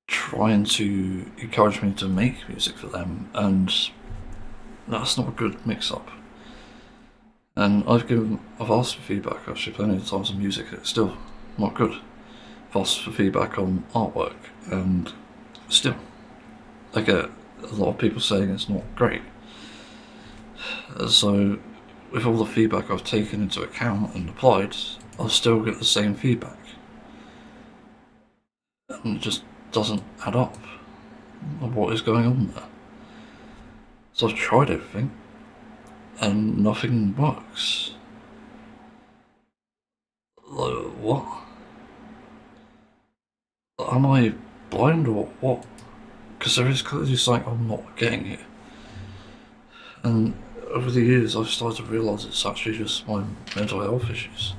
trying to encourage me to make music for them, and that's not a good mix-up. And I've asked for feedback actually plenty of times on music, and it's still not good. I've asked for feedback on artwork, and still I get a lot of people saying it's not great. So with all the feedback I've taken into account and applied, I'll still get the same feedback. And it just doesn't add up of what is going on there. So I've tried everything, and nothing works. Like, what? Am I blind or what? Because there is clearly something I'm not getting here. And over the years, I've started to realise it's actually just my mental health issues.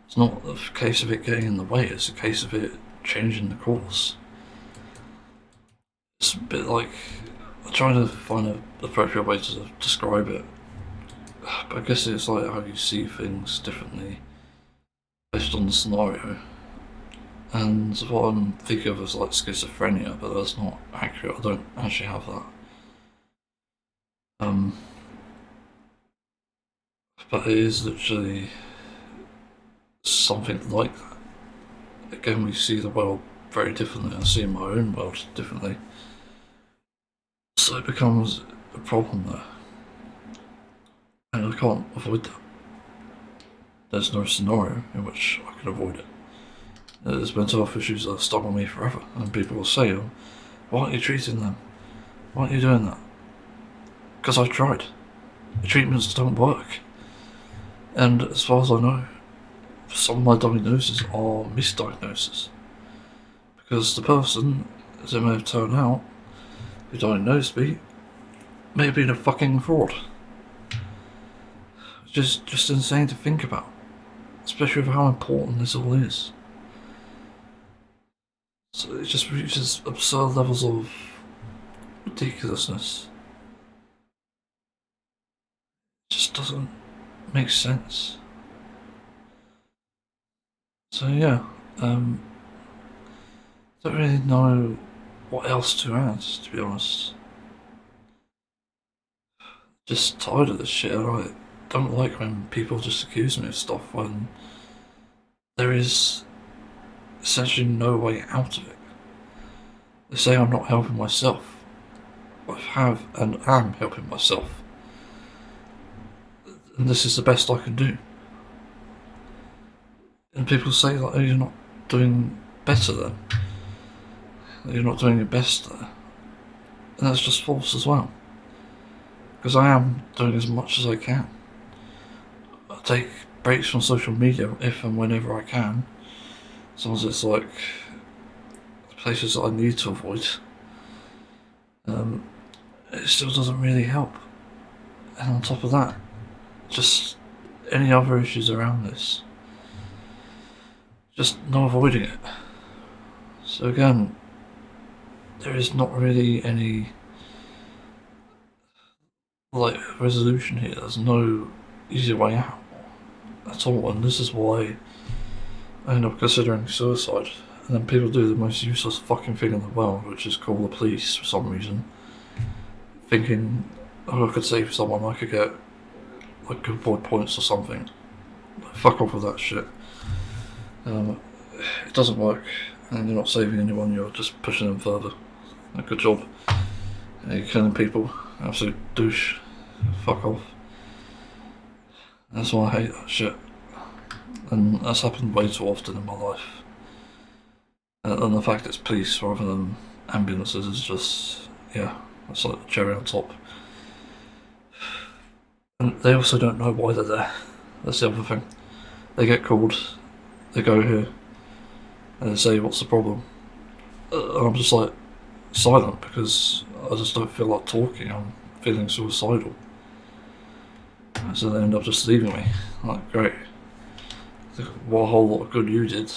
It's not a case of it getting in the way, it's a case of it changing the course. It's a bit like, I'm trying to find an appropriate way to describe it. But I guess it's like how you see things differently based on the scenario. And what I'm thinking of is like schizophrenia, but that's not accurate. I don't actually have that. But it is literally something like that. Again, we see the world very differently. I see my own world differently. So it becomes a problem there. And I can't avoid that. There's no scenario in which I can avoid it. There's mental health issues that have stuck with me forever, and people will say, oh, why aren't you treating them? Why aren't you doing that? Because I've tried. The treatments don't work. And as far as I know, some of my diagnoses are misdiagnoses. Because the person, as it may have turned out, who diagnosed me, may have been a fucking fraud. It's just insane to think about. Especially with how important this all is. So it just reaches absurd levels of ridiculousness. It just doesn't make sense. So yeah, don't really know what else to add, to be honest. Just tired of this shit. I don't like when people just accuse me of stuff when there is essentially no way out of it. They say I'm not helping myself. I have and am helping myself. And this is the best I can do. And people say like, oh, you're not doing better then. You're not doing your best there. And that's just false as well. Because I am doing as much as I can. I take breaks from social media if and whenever I can. As long as it's like places that I need to avoid. It still doesn't really help. And on top of that, just any other issues around this. Just not avoiding it. So again, there is not really any like resolution here. There's no easy way out at all, and this is why I end up considering suicide. And then people do the most useless fucking thing in the world, which is call the police for some reason, thinking, oh, I could save someone, I could get like good boy points or something. Fuck off with that shit. It doesn't work, and you're not saving anyone, you're just pushing them further. Good job. You're killing people. Absolute douche. Fuck off. That's why I hate that shit. And that's happened way too often in my life. And the fact it's police rather than ambulances is just, yeah, that's like the cherry on top. And they also don't know why they're there. That's the other thing. They get called, they go here, and they say, what's the problem? And I'm just like, silent, because I just don't feel like talking. I'm feeling suicidal. So they end up just leaving me. Like, great. What a whole lot of good you did.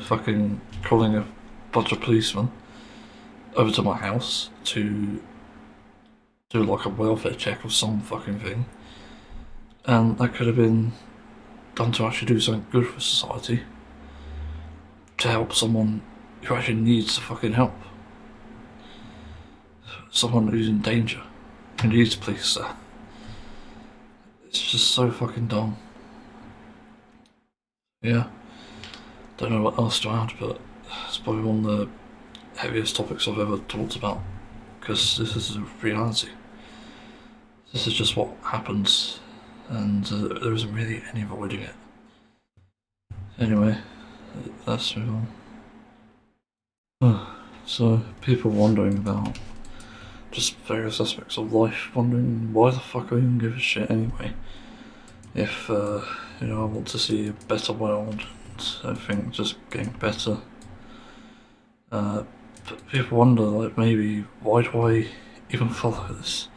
Fucking calling a bunch of policemen over to my house to do like a welfare check or some fucking thing. And that could have been done to actually do something good for society. To help someone who actually needs the fucking help. Someone who's in danger, who needs police there. It's just so fucking dumb. Yeah. Don't know what else to add, but it's probably one of the heaviest topics I've ever talked about. Because this is a reality. This is just what happens, and there isn't really any avoiding it. Anyway, let's move on. So, people wondering about just various aspects of life, wondering why the fuck I even give a shit anyway. If, you know, I want to see a better world and everything just getting better. But people wonder, like, maybe, why do I even follow this?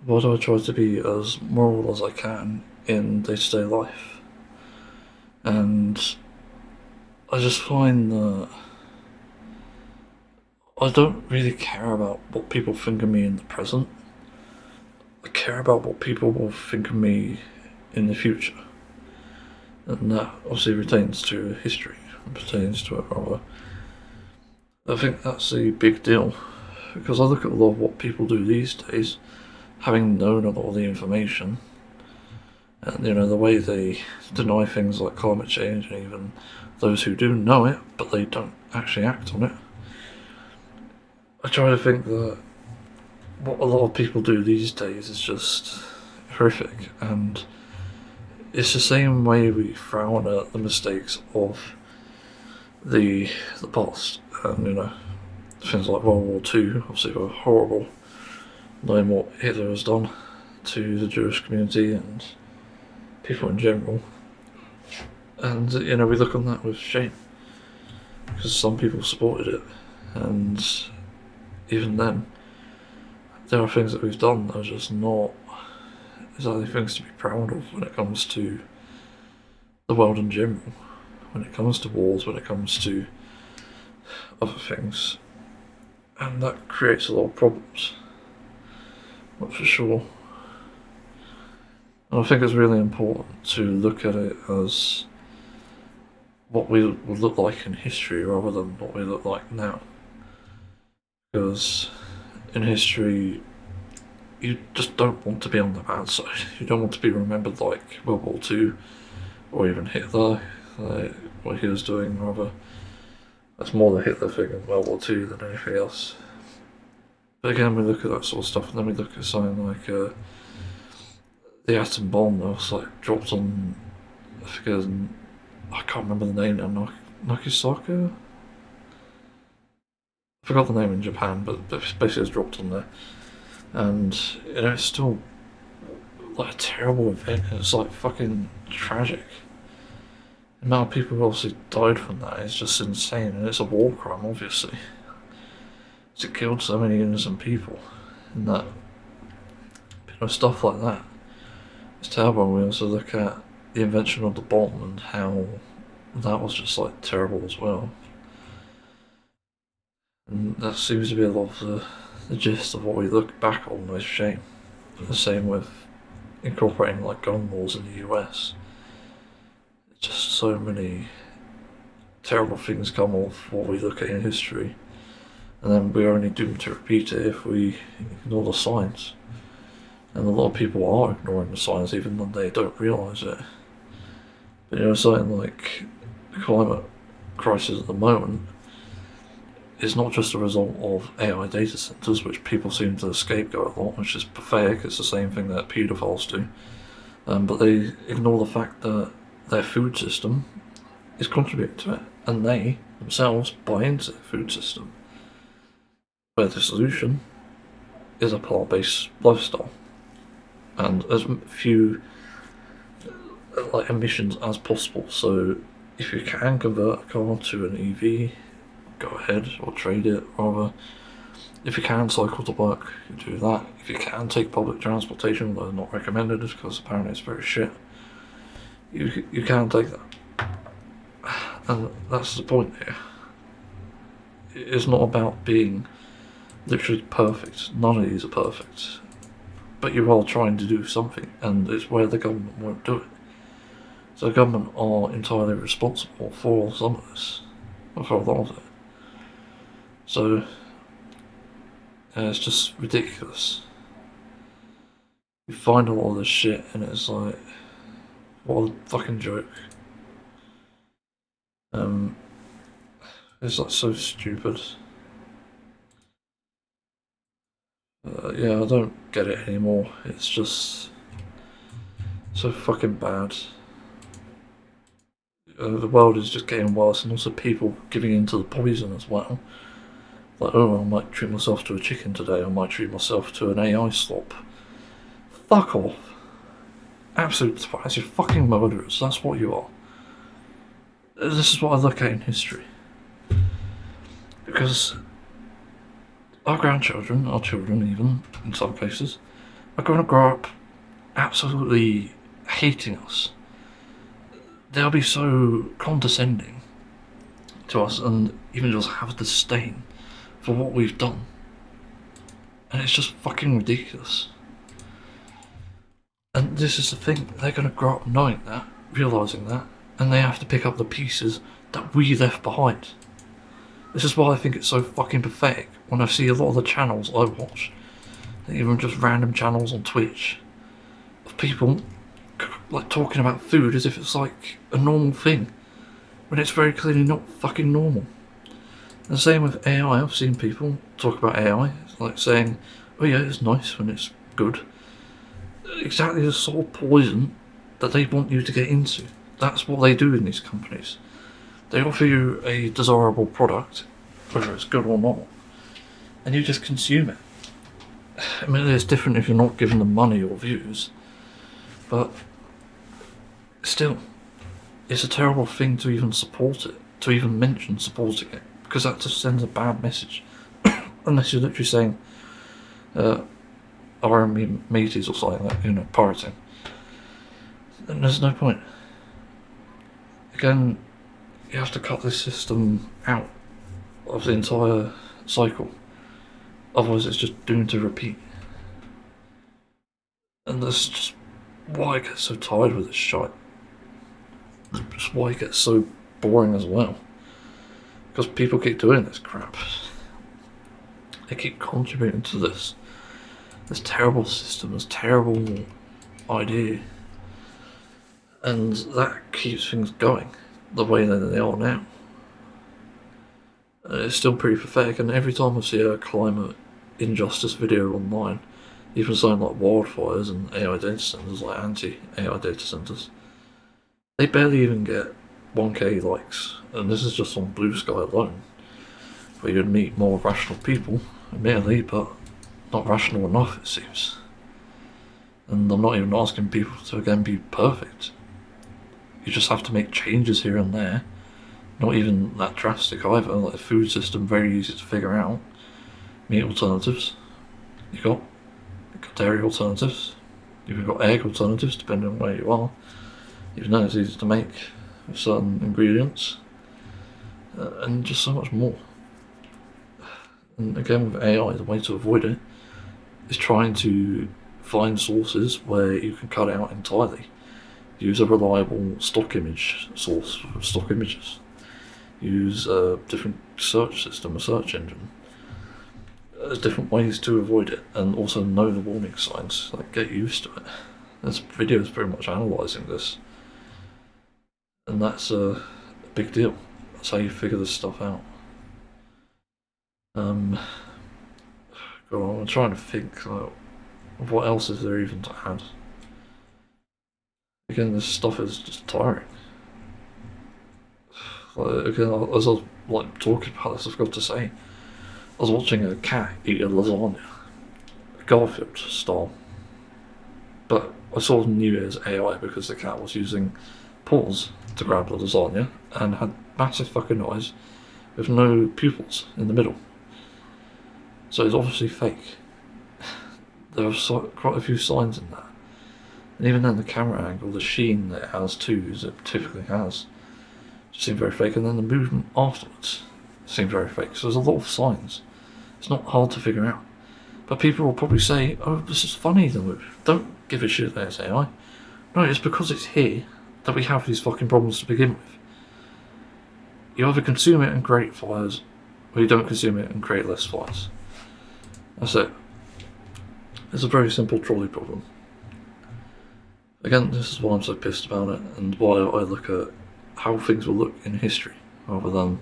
Why do I try to be as moral as I can in day-to-day life? And I just find that I don't really care about what people think of me in the present. I care about what people will think of me in the future. And that obviously pertains to history, pertains to it rather. I think that's a big deal, because I look at a lot of what people do these days, having known a lot of the information, and you know, the way they deny things like climate change, and even those who do know it, but they don't actually act on it. I try to think that what a lot of people do these days is just horrific, and it's the same way we frown at the mistakes of the past, and you know, things like World War II obviously were horrible, knowing what Hitler has done to the Jewish community and people in general, and you know, we look on that with shame, because some people supported it, and even then, there are things that we've done that are just not exactly things to be proud of when it comes to the world in general, when it comes to wars, when it comes to other things. And that creates a lot of problems, that's for sure. And I think it's really important to look at it as what we would look like in history rather than what we look like now. Because in history, you just don't want to be on the bad side. You don't want to be remembered like World War II or even Hitler, what he was doing, rather. That's more the Hitler thing in World War II than anything else. But again, we look at that sort of stuff, and then we look at something like the atom bomb that was like dropped on, I can't remember the name now, Nagasaki? I forgot the name in Japan, but basically it was dropped on there. And, you know, it's still like a terrible event. It's like fucking tragic. The amount of people who obviously died from that is just insane, and it's a war crime, obviously. It killed so many innocent people, and that, you know, stuff like that. It's terrible. We also look at the invention of the bomb and how that was just like terrible as well. And that seems to be a lot of the gist of what we look back on with shame. The same with incorporating like gun laws in the US. Just so many terrible things come off what we look at in history, and then we're only doomed to repeat it if we ignore the science. And a lot of people are ignoring the science even when they don't realise it. But you know, something like the climate crisis at the moment is not just a result of AI data centres, which people seem to scapegoat a lot, which is pathetic. It's the same thing that paedophiles do. But they ignore the fact that their food system is contributing to it, and they themselves buy into the food system, where the solution is a plant-based lifestyle and as few like emissions as possible. So if you can convert a car to an EV, go ahead, or trade it rather. If you can cycle to work, you do that. If you can take public transportation, though not recommended because apparently it's very shit, you can take that. And that's the point here. It's not about being literally perfect. None of these are perfect. But you are trying to do something, and it's where the government won't do it. So the government are entirely responsible for some of this, or for a lot of it. So it's just ridiculous. You find a lot of this shit, and it's like, what a fucking joke. It's like so stupid. Yeah, I don't get it anymore. It's just so fucking bad. The world is just getting worse, and also people giving into the poison as well. Like, oh, I might treat myself to a chicken today, I might treat myself to an AI slop. Fuck off. Absolute twats, you're fucking murderers, that's what you are. This is what I look at in history. Because our grandchildren, our children even, in some cases, are going to grow up absolutely hating us. They'll be so condescending to us and even just have disdain for what we've done. And it's just fucking ridiculous. And this is the thing, they're going to grow up knowing that, realising that, and they have to pick up the pieces that we left behind. This is why I think it's so fucking pathetic when I see a lot of the channels I watch, even just random channels on Twitch, of people like talking about food as if it's like a normal thing, when it's very clearly not fucking normal. And the same with AI, I've seen people talk about AI, like saying, oh yeah, it's nice when it's good. Exactly the sort of poison that they want you to get into. That's what they do in these companies. They offer you a desirable product, whether it's good or not, and you just consume it. I mean, it's different if you're not giving them money or views, but still, it's a terrible thing to even support it, to even mention supporting it, because that just sends a bad message. Unless you're literally saying, our mateys or something like that, you know, pirating. Then there's no point. Again, you have to cut this system out of the entire cycle. Otherwise it's just doomed to repeat. And that's just why I get so tired with this shite. Just why it gets so boring as well. Because people keep doing this crap. They keep contributing to this terrible system, this terrible idea. And that keeps things going the way that they are now. It's still pretty pathetic, and every time I see a climate injustice video online, even something like wildfires and AI data centers, like anti-AI data centers, they barely even get 1k likes, and this is just on Blue Sky alone, where you'd meet more rational people, admittedly, but not rational enough it seems. And I'm not even asking people to again be perfect. You just have to make changes here and there, not even that drastic either, like the food system, very easy to figure out. Meat alternatives, you've got dairy alternatives, you've got egg alternatives depending on where you are, even though it's easy to make with certain ingredients, and just so much more. And again with AI, the way to avoid it is trying to find sources where you can cut it out entirely. Use a reliable stock image source for stock images. Use a different search system, a search engine. There's different ways to avoid it, and also know the warning signs, like get used to it. There's videos pretty much analysing this, and that's a big deal. That's how you figure this stuff out. I'm trying to think, what else is there even to add? Again, this stuff is just tiring. Again, as I was talking about this, I've got to say, I was watching a cat eat a lasagna, Garfield style, but I sort of knew it as AI because the cat was using paws to grab the lasagna and had massive fucking eyes with no pupils in the middle. So it's obviously fake. There are quite a few signs in that. And even then the camera angle, the sheen that it has too, as it typically has, just seemed very fake, and then the movement afterwards seemed very fake. So there's a lot of signs. It's not hard to figure out. But people will probably say, oh, this is funny, don't give a shit that it's AI. No, it's because it's here that we have these fucking problems to begin with. You either consume it and create fires, or you don't consume it and create less fires. That's it. It's a very simple trolley problem. Again, this is why I'm so pissed about it, and why I look at how things will look in history, rather than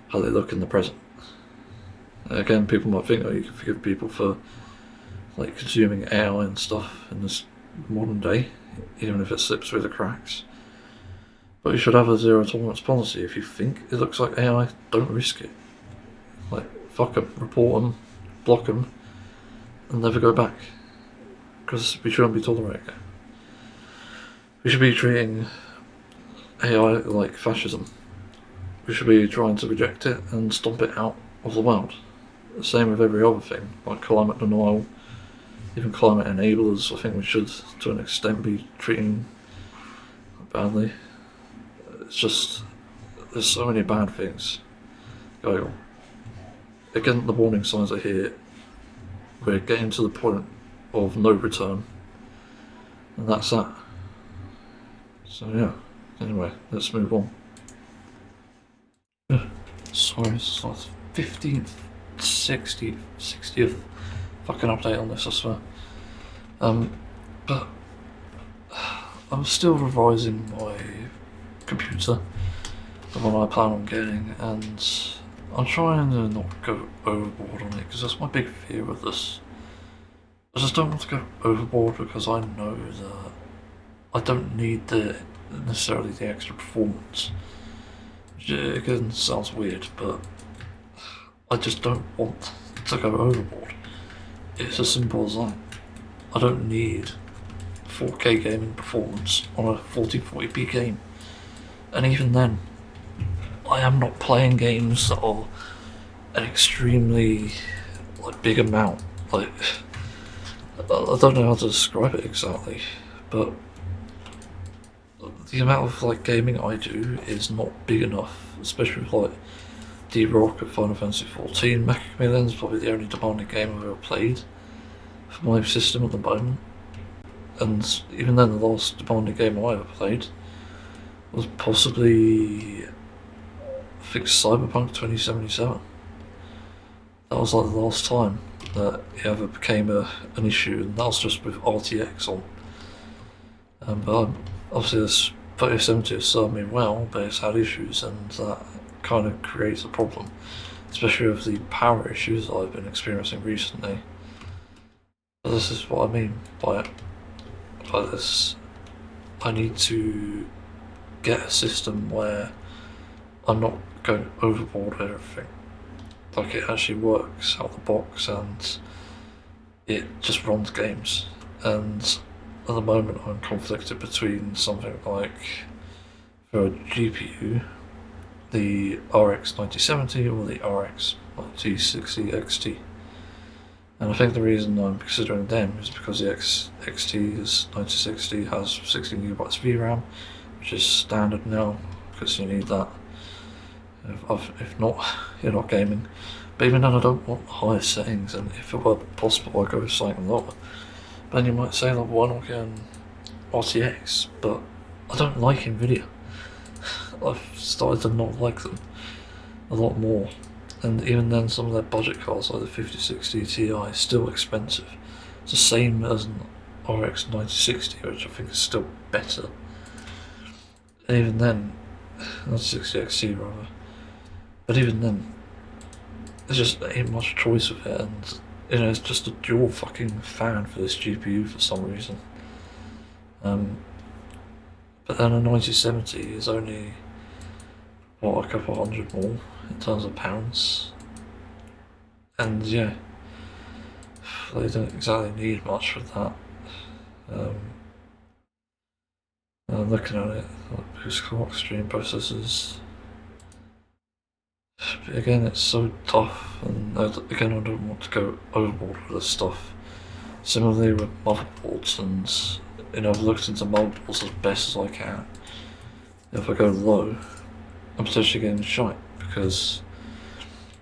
how they look in the present. Again, people might think, oh, you can forgive people for like consuming AI and stuff in this modern day, even if it slips through the cracks. But you should have a zero tolerance policy. If you think it looks like AI, don't risk it. Like, fuck them, report them, block them, and never go back. Because we shouldn't be tolerating it. We should be treating AI like fascism. We should be trying to reject it and stomp it out of the world. The same with every other thing, like climate denial, even climate enablers. I think we should, to an extent, be treating badly. It's just, there's so many bad things going on. Again, the warning signs are here. We're getting to the point of no return, and that's that. So yeah, anyway, let's move on. Yeah. Sorry, it's like 15th, 60th fucking update on this, I swear. But I'm still revising my computer, the one I plan on getting, and I'm trying to not go overboard on it, because that's my big fear with this. I just don't want to go overboard because I know that I don't need necessarily the extra performance. Which again sounds weird, but I just don't want to go overboard. It's as simple as that. I don't need 4K gaming performance on a 4040p game. And even then, I am not playing games that are an extremely big amount. I don't know how to describe it exactly, but the amount of gaming I do is not big enough, especially with D-Rock and Final Fantasy XIV. Macmillan is probably the only demanding game I've ever played for my system at the moment, and even then the last demanding game I ever played was possibly, I think, Cyberpunk 2077. That was the last time that it ever became an issue, and that was just with RTX on. But obviously this 3070 has served me well, but it's had issues, and that kind of creates a problem, especially with the power issues that I've been experiencing recently. But this is what I mean by this. I need to get a system where I'm not going overboard with everything. It actually works out the box and it just runs games. And at the moment I'm conflicted between something like, for a GPU, the RX 9070 or the RX 9060 XT. And I think the reason I'm considering them is because the XT's 9060 has 16GB VRAM, which is standard now, because you need that. If not, you're not gaming. But even then, I don't want higher settings, and if it were possible, I'd go with something lower. But then you might say, why not get an RTX? But I don't like NVIDIA. I've started to not like them a lot more. And even then, some of their budget cards, like the 5060 Ti, is still expensive. It's the same as an RX 9060, which I think is still better. And even then, 9060 XT rather. But even then, there's just ain't much choice with it, and it's just a dual fucking fan for this GPU for some reason. But then a 9070 is only, a couple hundred more in terms of pounds. And yeah, they don't exactly need much for that. I'm looking at it, boost clock, stream processors. But again, it's so tough, and again, I don't want to go overboard with this stuff. Similarly with motherboards, and I've looked into motherboards as best as I can. If I go low, I'm potentially getting shite, because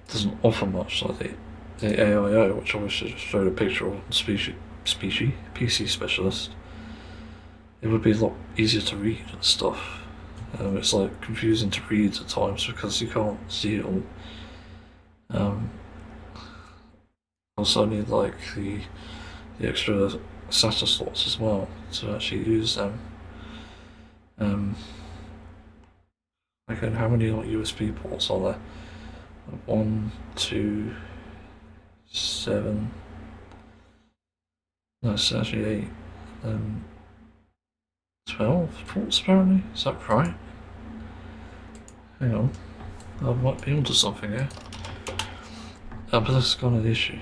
it doesn't offer much like the AIO, which I wish I just showed a picture of on PC Specialist. It would be a lot easier to read and stuff. It's confusing to read at times because you can't see it all. Also need the extra SATA slots as well to actually use them. Again, how many USB ports are there? 1, 2, 7. No, it's actually 8. 12 ports apparently, is that right? Hang on, I might be onto something here. But this is kind of the issue.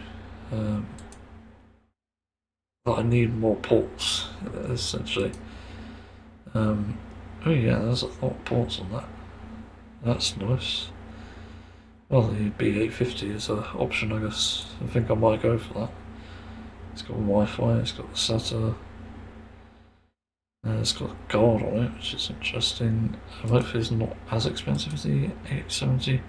That I need more ports, essentially. Oh yeah, there's a lot of ports on that. That's nice. Well, the B850 is an option, I guess. I think I might go for that. It's got Wi-Fi, it's got the SATA. It's got a guard on it, which is interesting. Hopefully it's not as expensive as the 870.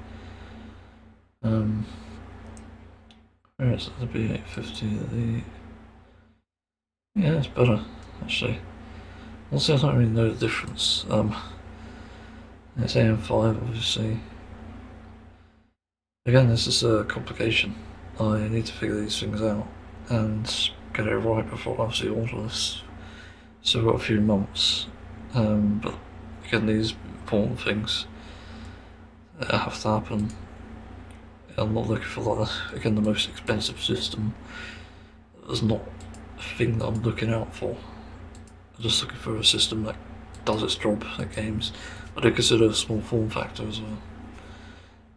Where is it? The B850, yeah, it's better, actually. Also, I don't really know the difference. It's AM5, obviously. Again, this is a complication. I need to figure these things out and get it right before I obviously order this. So I've got a few months. But again, these important things have to happen. I'm not looking for, like, again, the most expensive system. That's not a thing that I'm looking out for. I'm just looking for a system that does its job at games. I do consider a small form factor as well.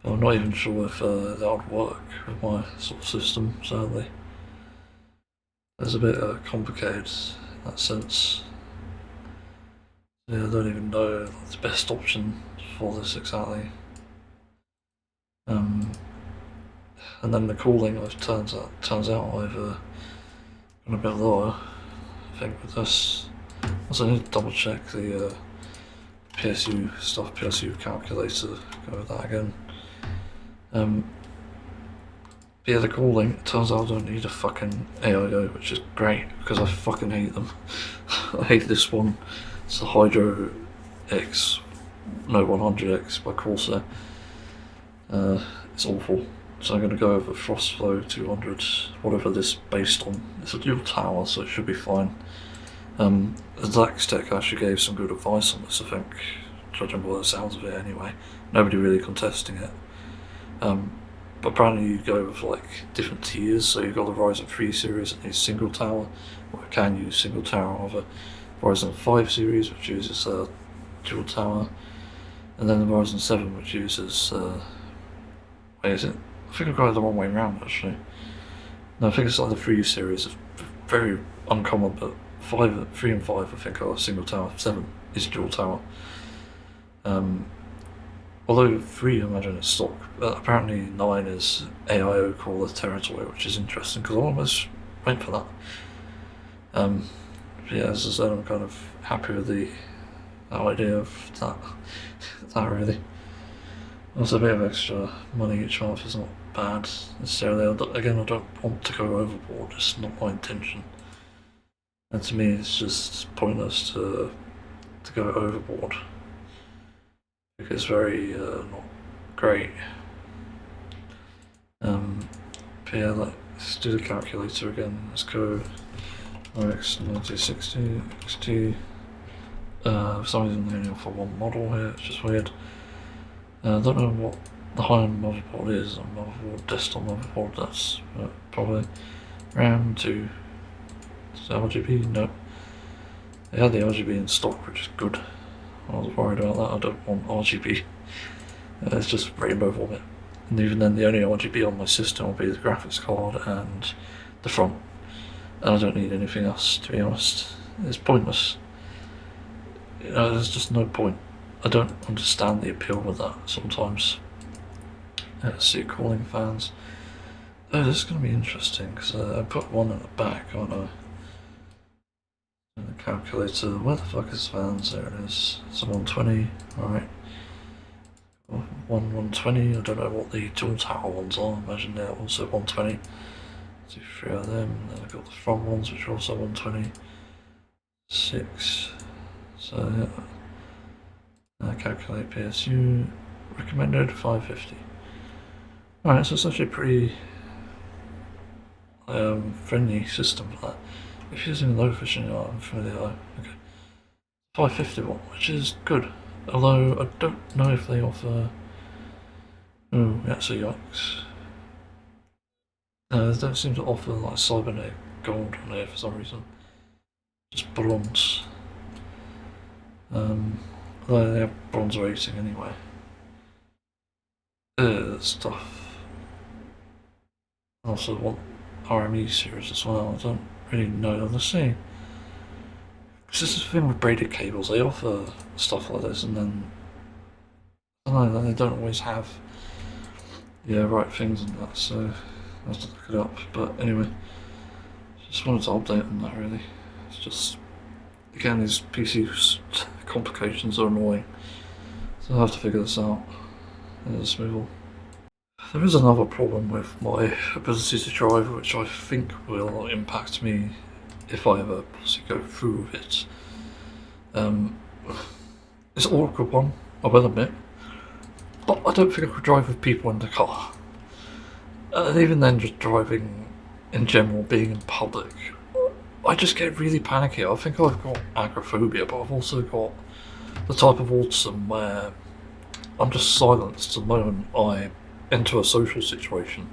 But I'm not even sure if that would work with my sort of system, sadly. It's a bit complicated in that sense. Yeah, I don't even know the best option for this exactly. And then the cooling turns out I've gone a bit lower, I think, with this. Also, I need to double check the PSU stuff, PSU calculator, go with that again. But yeah, the cooling, it turns out I don't need a fucking AIO, which is great, because I fucking hate them. I hate this one. It's the Hydro X, no, 100X by Corsair. It's awful. So I'm going to go over Frostflow 200, whatever this is based on. It's a dual tower, so it should be fine. Zax Tech actually gave some good advice on this, I think, judging by the sounds of it anyway. Nobody really contesting it. But apparently you go with like different tiers, so you've got the Ryzen 3 series that needs single tower, or it can use single tower, or the Ryzen 5 series which uses dual tower, and then the Ryzen 7 which uses, wait, is it? I think I've got it the wrong way around actually. No, I think it's like the 3 series, it's very uncommon, but 3 and 5 I think are single tower, 7 is dual tower. Although 3 I imagine is stock, but apparently 9 is AIO caller territory, which is interesting because I almost went for that. But yeah, as I said, I'm kind of happy with the idea of that really. Also, a bit of extra money each month is not bad necessarily. Again, I don't want to go overboard, it's not my intention. And to me, it's just pointless to go overboard. It's very not great. But yeah, let's do the calculator again. Let's go RX 9060 XT. For some reason they only offer one model here, it's just weird. I don't know what the high-end motherboard is. A motherboard, desktop motherboard, that's probably RAM 2. Is it RGB? No. They had the RGB in stock, which is good. I was worried about that. I don't want RGB. It's just rainbow vomit. And even then, the only RGB on my system will be the graphics card and the front. And I don't need anything else, to be honest. It's pointless. You know, there's just no point. I don't understand the appeal with that sometimes. Let's see, cooling fans. Oh, this is going to be interesting because I put one at the back, aren't I? The calculator, where the fuck is fans? There it is. It's a 120, alright. 120, I don't know what the dual tower ones are, I imagine they're also 120. Do 3 of them, then I've got the front ones which are also 120. 6. So yeah. Calculate PSU, recommended 550. Alright, so it's actually a pretty friendly system for that. If you're using low efficient, I'm familiar. Okay, 550 watt, which is good. Although I don't know if they offer. Oh, that's a yikes. They don't seem to offer like cybernetic gold on there for some reason. Just bronze. Although they have bronze rating anyway. Stuff. I also want RME series as well. I don't really know the scene. Because this is the thing with braided cables, they offer stuff like this and then I don't know, they don't always have right things and that, so I have to look it up. But anyway, just wanted to update on that really. It's just, again, these PC complications are annoying, so I have to figure this out as a smooth. There is another problem with my ability to drive, which I think will impact me if I ever possibly go through with it. It's an awkward one, I will admit, but I don't think I could drive with people in the car. And even then, just driving in general, being in public, I just get really panicky. I think I've got agoraphobia, but I've also got the type of autism where I'm just silenced the moment I enter a social situation.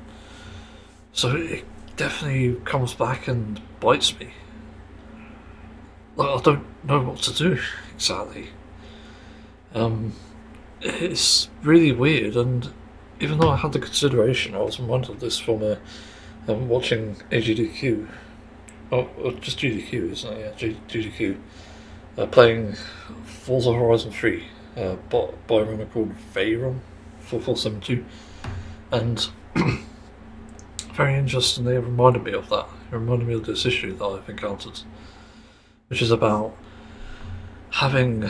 So it definitely comes back and bites me. Like, I don't know what to do exactly. It's really weird, and even though I had the consideration, I was reminded of this from watching AGDQ, or just GDQ, isn't it? Yeah, GDQ, playing Forza Horizon 3 by a runner called Veyron 4472, and very interestingly, it reminded me of that. It reminded me of this issue that I've encountered, which is about having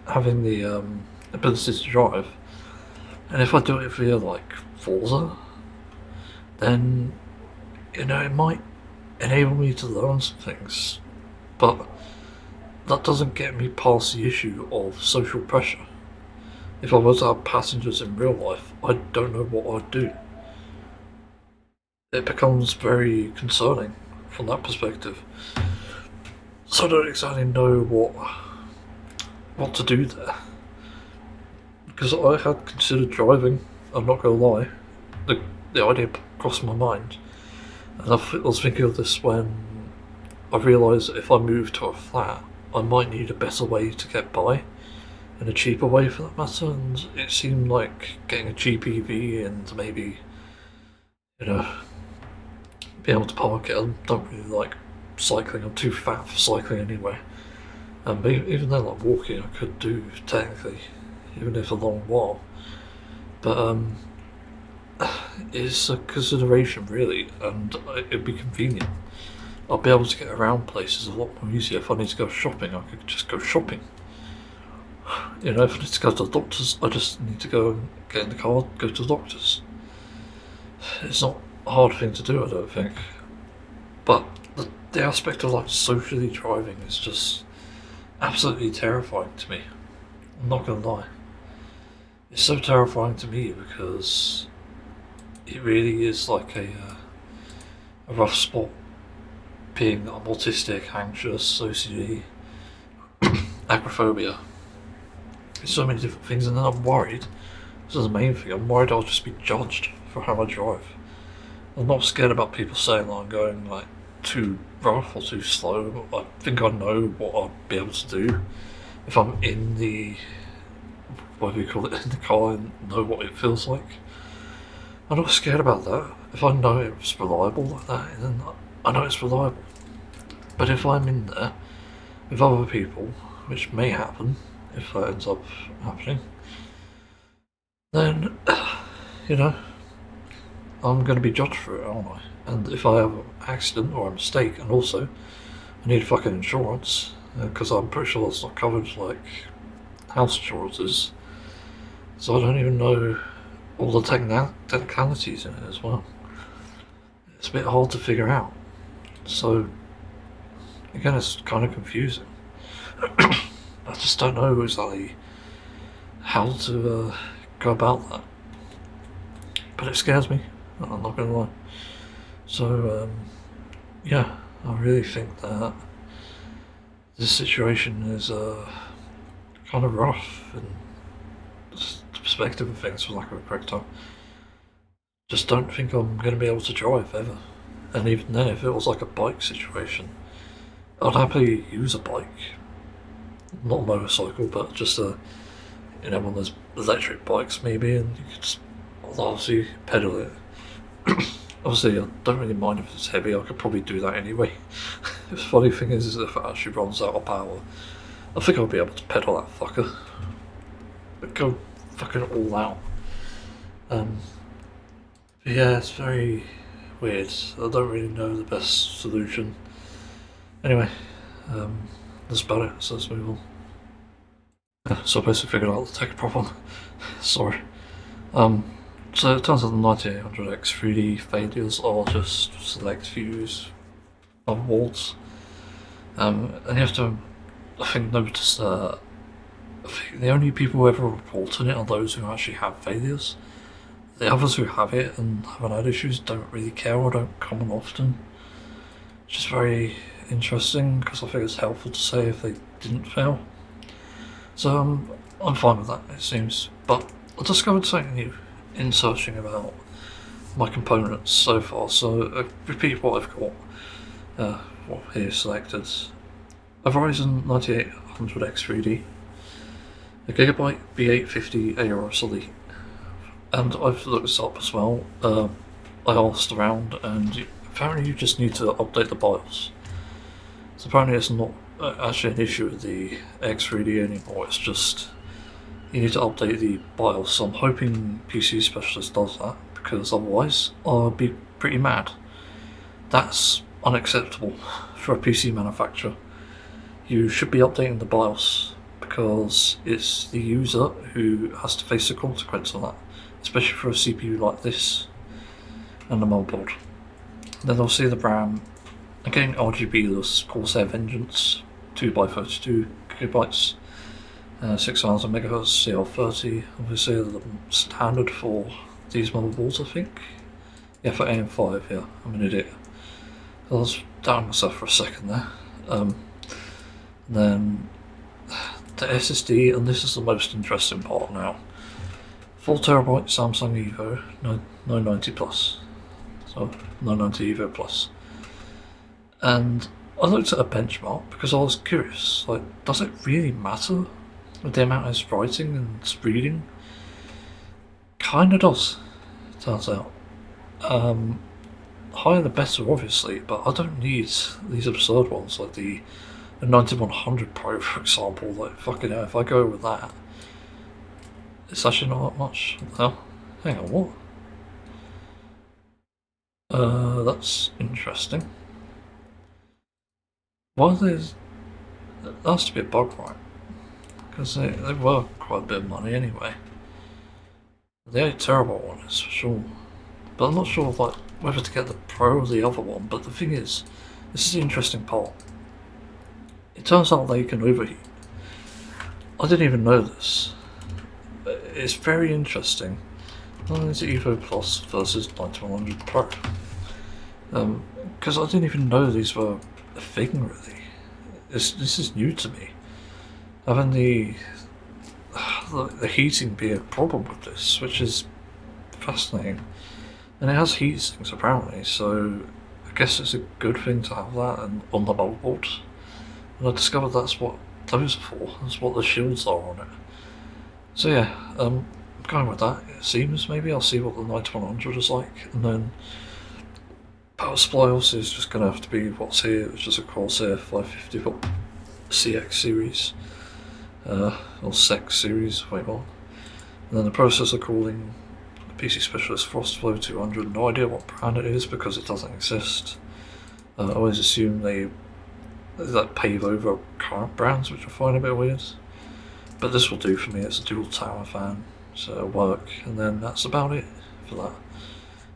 having the ability to drive, and if I do it via like Forza, then it might enable me to learn some things, but that doesn't get me past the issue of social pressure. If I was to have passengers in real life, I don't know what I'd do. It becomes very concerning from that perspective. So I don't exactly know what to do there. Because I had considered driving, I'm not going to lie. The idea crossed my mind. And I was thinking of this when I realised that if I moved to a flat, I might need a better way to get by, and a cheaper way for that matter, and it seemed like getting a cheap EV and maybe, be able to park it. I don't really like cycling, I'm too fat for cycling anyway. But even then, like walking I could do technically, even if a long while. But it's a consideration really, and it'd be convenient. I'll be able to get around places a lot more easier. If I need to go shopping, I could just go shopping. If I need to go to the doctors, I just need to go and get in the car, go to the doctors. It's not a hard thing to do, I don't think. But the aspect of like socially driving is just absolutely terrifying to me. I'm not gonna lie. It's so terrifying to me because it really is like a rough spot. Being I'm autistic, anxious, OCD, agoraphobia. There's so many different things, and then I'm worried. This is the main thing. I'm worried I'll just be judged for how I drive. I'm not scared about people saying that I'm going like too rough or too slow. I think I know what I'll be able to do if I'm in the, whatever you call it, in the car and know what it feels like. I'm not scared about that. If I know it's reliable like that, then I know it's reliable. But if I'm in there with other people, which may happen if that ends up happening, then, I'm going to be judged for it, aren't I? And if I have an accident or a mistake, and also I need fucking insurance, because I'm pretty sure that's not covered like house insurance is, so I don't even know all the technicalities in it as well. It's a bit hard to figure out. So, again, it's kind of confusing. I just don't know exactly how to go about that. But it scares me, I'm not going to lie. So, I really think that this situation is kind of rough, and the perspective of things, for lack of a correct term. Just don't think I'm going to be able to drive ever. And even then, if it was like a bike situation, I'd happily use a bike. Not a motorcycle, but just one of those electric bikes maybe, and you could just obviously pedal it. Obviously, I don't really mind if it's heavy. I could probably do that anyway. The funny thing is if it actually runs out of power, I think I'll be able to pedal that fucker. But go fucking all out. Yeah, it's very weird. I don't really know the best solution. Anyway, that's about it, so let's move on. So I basically figured out the tech problem. Sorry. So it turns out the 9800X 3D failures are just select views of Wont. And you have to, I think, notice that I think the only people who ever report on it are those who actually have failures. The others who have it and haven't had issues don't really care or don't comment often. Which is very interesting because I think it's helpful to say if they didn't fail. So I'm fine with that, it seems. But I discovered something new in searching about my components so far. So I repeat what I've got. What here selected: a Ryzen 9800X 3D, a Gigabyte B850 Aorus Elite, and I've looked this up as well. I asked around, and apparently you just need to update the BIOS. So apparently it's not actually an issue with the X3D anymore. It's just you need to update the BIOS. So I'm hoping PC Specialist does that, because otherwise I'll be pretty mad. That's unacceptable for a PC manufacturer. You should be updating the BIOS because it's the user who has to face the consequence of that, especially for a CPU like this and the motherboard. Then I'll see the RAM. Again, RGB-less Corsair Vengeance 2x32 gigabytes, 6000 MHz CL30. Obviously the standard for these motherboards, I think. Yeah, for AM5. Yeah, I'm an idiot. I was doubting myself for a second there. Then the SSD, and this is the most interesting part now. 4TB Samsung Evo 990 Plus. So 990 Evo Plus. And I looked at a benchmark because I was curious, like, does it really matter with the amount it's writing and reading? Kinda does, turns out. Higher the better, obviously, but I don't need these absurd ones like the 9100 Pro, for example. Like, fucking hell, if I go with that, it's actually not that much. What the hell? Hang on, what? That's interesting. Why there's... That has to be a bug, right? Because they were quite a bit of money anyway. The 8TB one is for sure. But I'm not sure like whether to get the Pro or the other one. But the thing is, this is the interesting part. It turns out they can overheat. I didn't even know this. It's very interesting. It's Evo Plus versus 9100 Pro. Because I didn't even know these were a thing, really. This is new to me. Having the heating be a problem with this, which is fascinating. And it has heat sinks apparently, so I guess it's a good thing to have that and on the motherboard. And I discovered that's what those are for. That's what the shields are on it. So yeah, I'm going with that. It seems maybe I'll see what the 9100 is like, and then power supply also is just going to have to be what's here, which is a Corsair 550 volt CX series, or SEX series, wait what. And then the processor cooling, PC Specialist Frostflow 200, no idea what brand it is because it doesn't exist. I always assume they like pave over current brands, which I find a bit weird. But this will do for me, it's a dual tower fan, so it'll work, and then that's about it for that.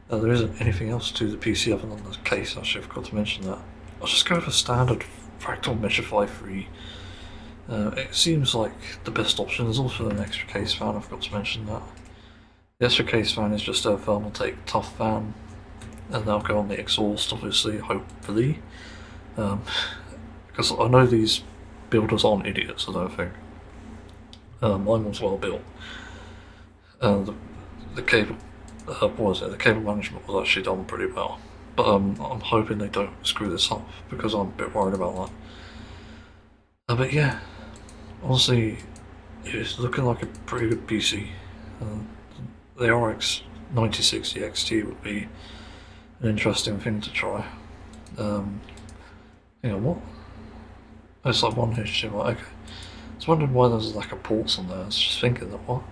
There isn't anything else to the PC other than the case. Actually, I forgot to mention that. I'll just go for standard Fractal Meshify 3. It seems like the best option. There's also an extra case fan, I forgot to mention that. The extra case fan is just a Thermaltake tough fan, and they'll go on the exhaust, obviously, hopefully. Because I know these builders aren't idiots, I don't think. Mine was well built. The cable... what was it? The cable management was actually done pretty well, but I'm hoping they don't screw this up because I'm a bit worried about that. But yeah, honestly, it's looking like a pretty good PC. The RX 9060 XT would be an interesting thing to try. Hang on, what? Oh, it's like one HDMI, okay. I was wondering why there's like a ports on there. I was just thinking that what?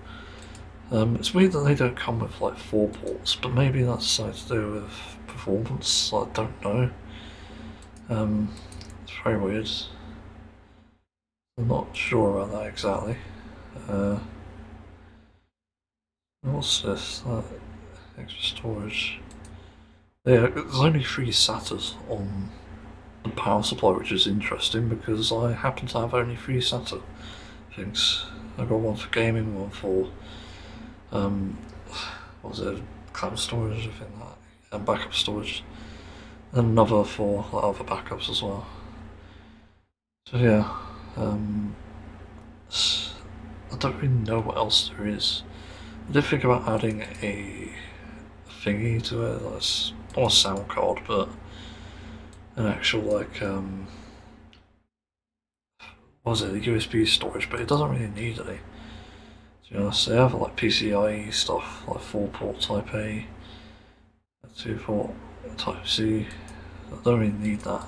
It's weird that they don't come with like 4 ports, but maybe that's something to do with performance. I don't know. It's very weird. I'm not sure about that exactly. What's this? Extra storage. Yeah, there's only 3 SATAs on the power supply, which is interesting because I happen to have only 3 SATA things. I got one for gaming, one for what was it, cloud storage, I think that, and backup storage, and another for like, other backups as well. So yeah, I don't really know what else there is. I did think about adding a thingy to it, that's not a sound card, but an actual like what was it, a USB storage, but it doesn't really need any. To be honest, they have like PCIe stuff, like 4-port Type A, 2-port Type C. I don't really need that. I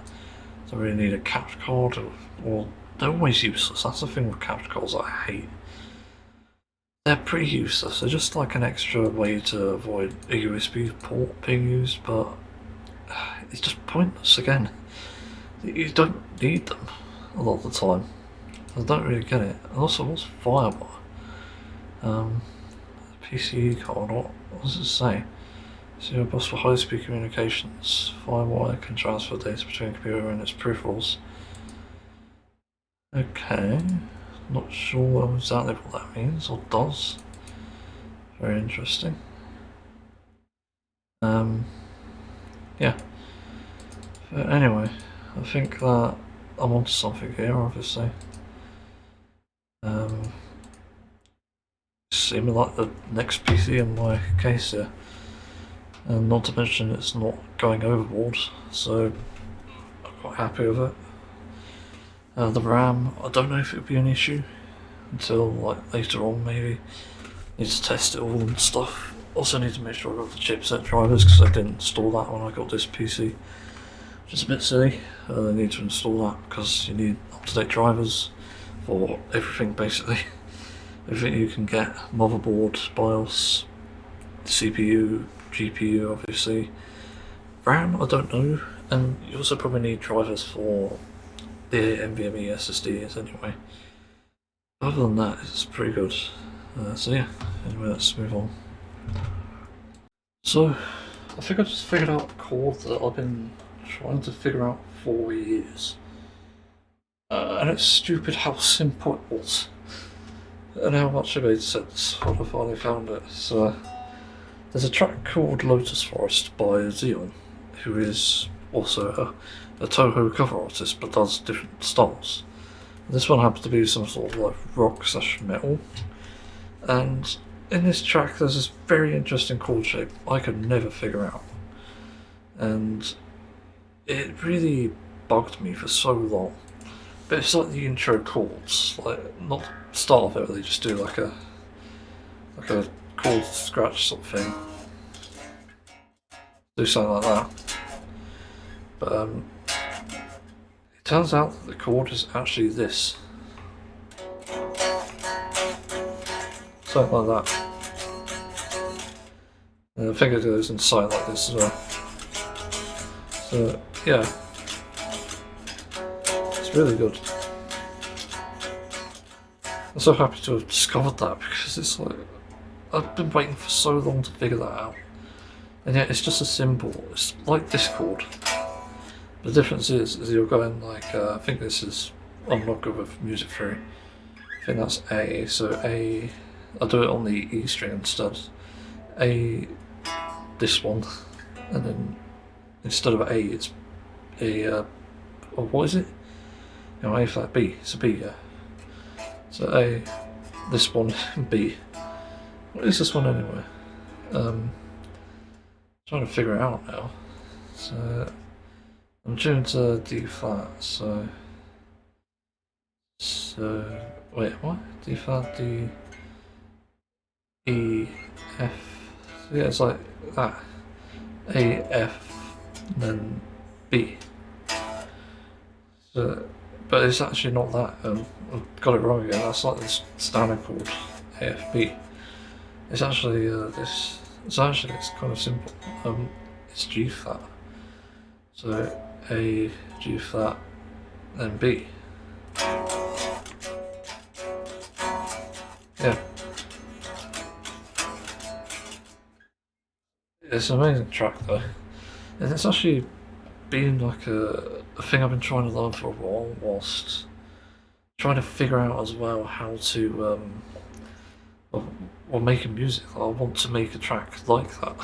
don't really need a capture card, or they're always useless. That's the thing with capture cards that I hate. They're pretty useless. They're just like an extra way to avoid a USB port being used, but it's just pointless again. You don't need them a lot of the time. I don't really get it. And also, what's Firewire? PCE card, what does it say? Zero bus for high-speed communications. Firewire can transfer data between computer and its peripherals. Okay, not sure exactly what that means or does. Very interesting. Yeah. But anyway, I think that I'm onto something here, obviously. Seeming like the next PC in my case here. And not to mention it's not going overboard, so I'm quite happy with it. The RAM, I don't know if it would be an issue until like later on maybe. Need to test it all and stuff. Also need to make sure I got the chipset drivers because I didn't install that when I got this PC. Which is a bit silly. I need to install that because you need up-to-date drivers for everything basically. Everything you can get, motherboard, BIOS, CPU, GPU obviously. RAM, I don't know, and you also probably need drivers for the NVMe SSDs anyway. Other than that, it's pretty good. So yeah, anyway, let's move on. So, I think I just figured out a chord that I've been trying to figure out for years. And it's stupid how simple it was. And how much it made sense when I finally found it. So, there's a track called Lotus Forest by Xeon, who is also a Toho cover artist but does different styles. This one happens to be some sort of like rock/metal. And in this track there's this very interesting chord shape I could never figure out. And it really bugged me for so long. But it's like the intro chords, like not the start of it where they just do like a chord scratch sort of thing. Do something like that. But it turns out that the chord is actually this. Something like that. And the finger goes inside like this as well. So yeah. It's really good. I'm so happy to have discovered that because it's like I've been waiting for so long to figure that out. And yet it's just a symbol. It's like this chord. The difference is you're going like I think this is, I'm not good with music theory. I think that's A, so A, I'll do it on the E string instead. A, this one, and then instead of A it's a, or what is it? No, A flat B, it's a B, yeah. So A, this one, B. What is this one anyway? Trying to figure it out now. So I'm tuned to D flat, so wait, what? D flat, D, E, F. So yeah, it's like that. A, F, and then B. So, but it's actually not that. I've got it wrong again. That's like this standard chord, A, F, B. It's actually this. It's kind of simple. It's G flat. So A, G flat, then B. Yeah. It's an amazing track though. And it's actually been like a thing I've been trying to learn for a while, whilst trying to figure out as well how to making music. I want to make a track like that.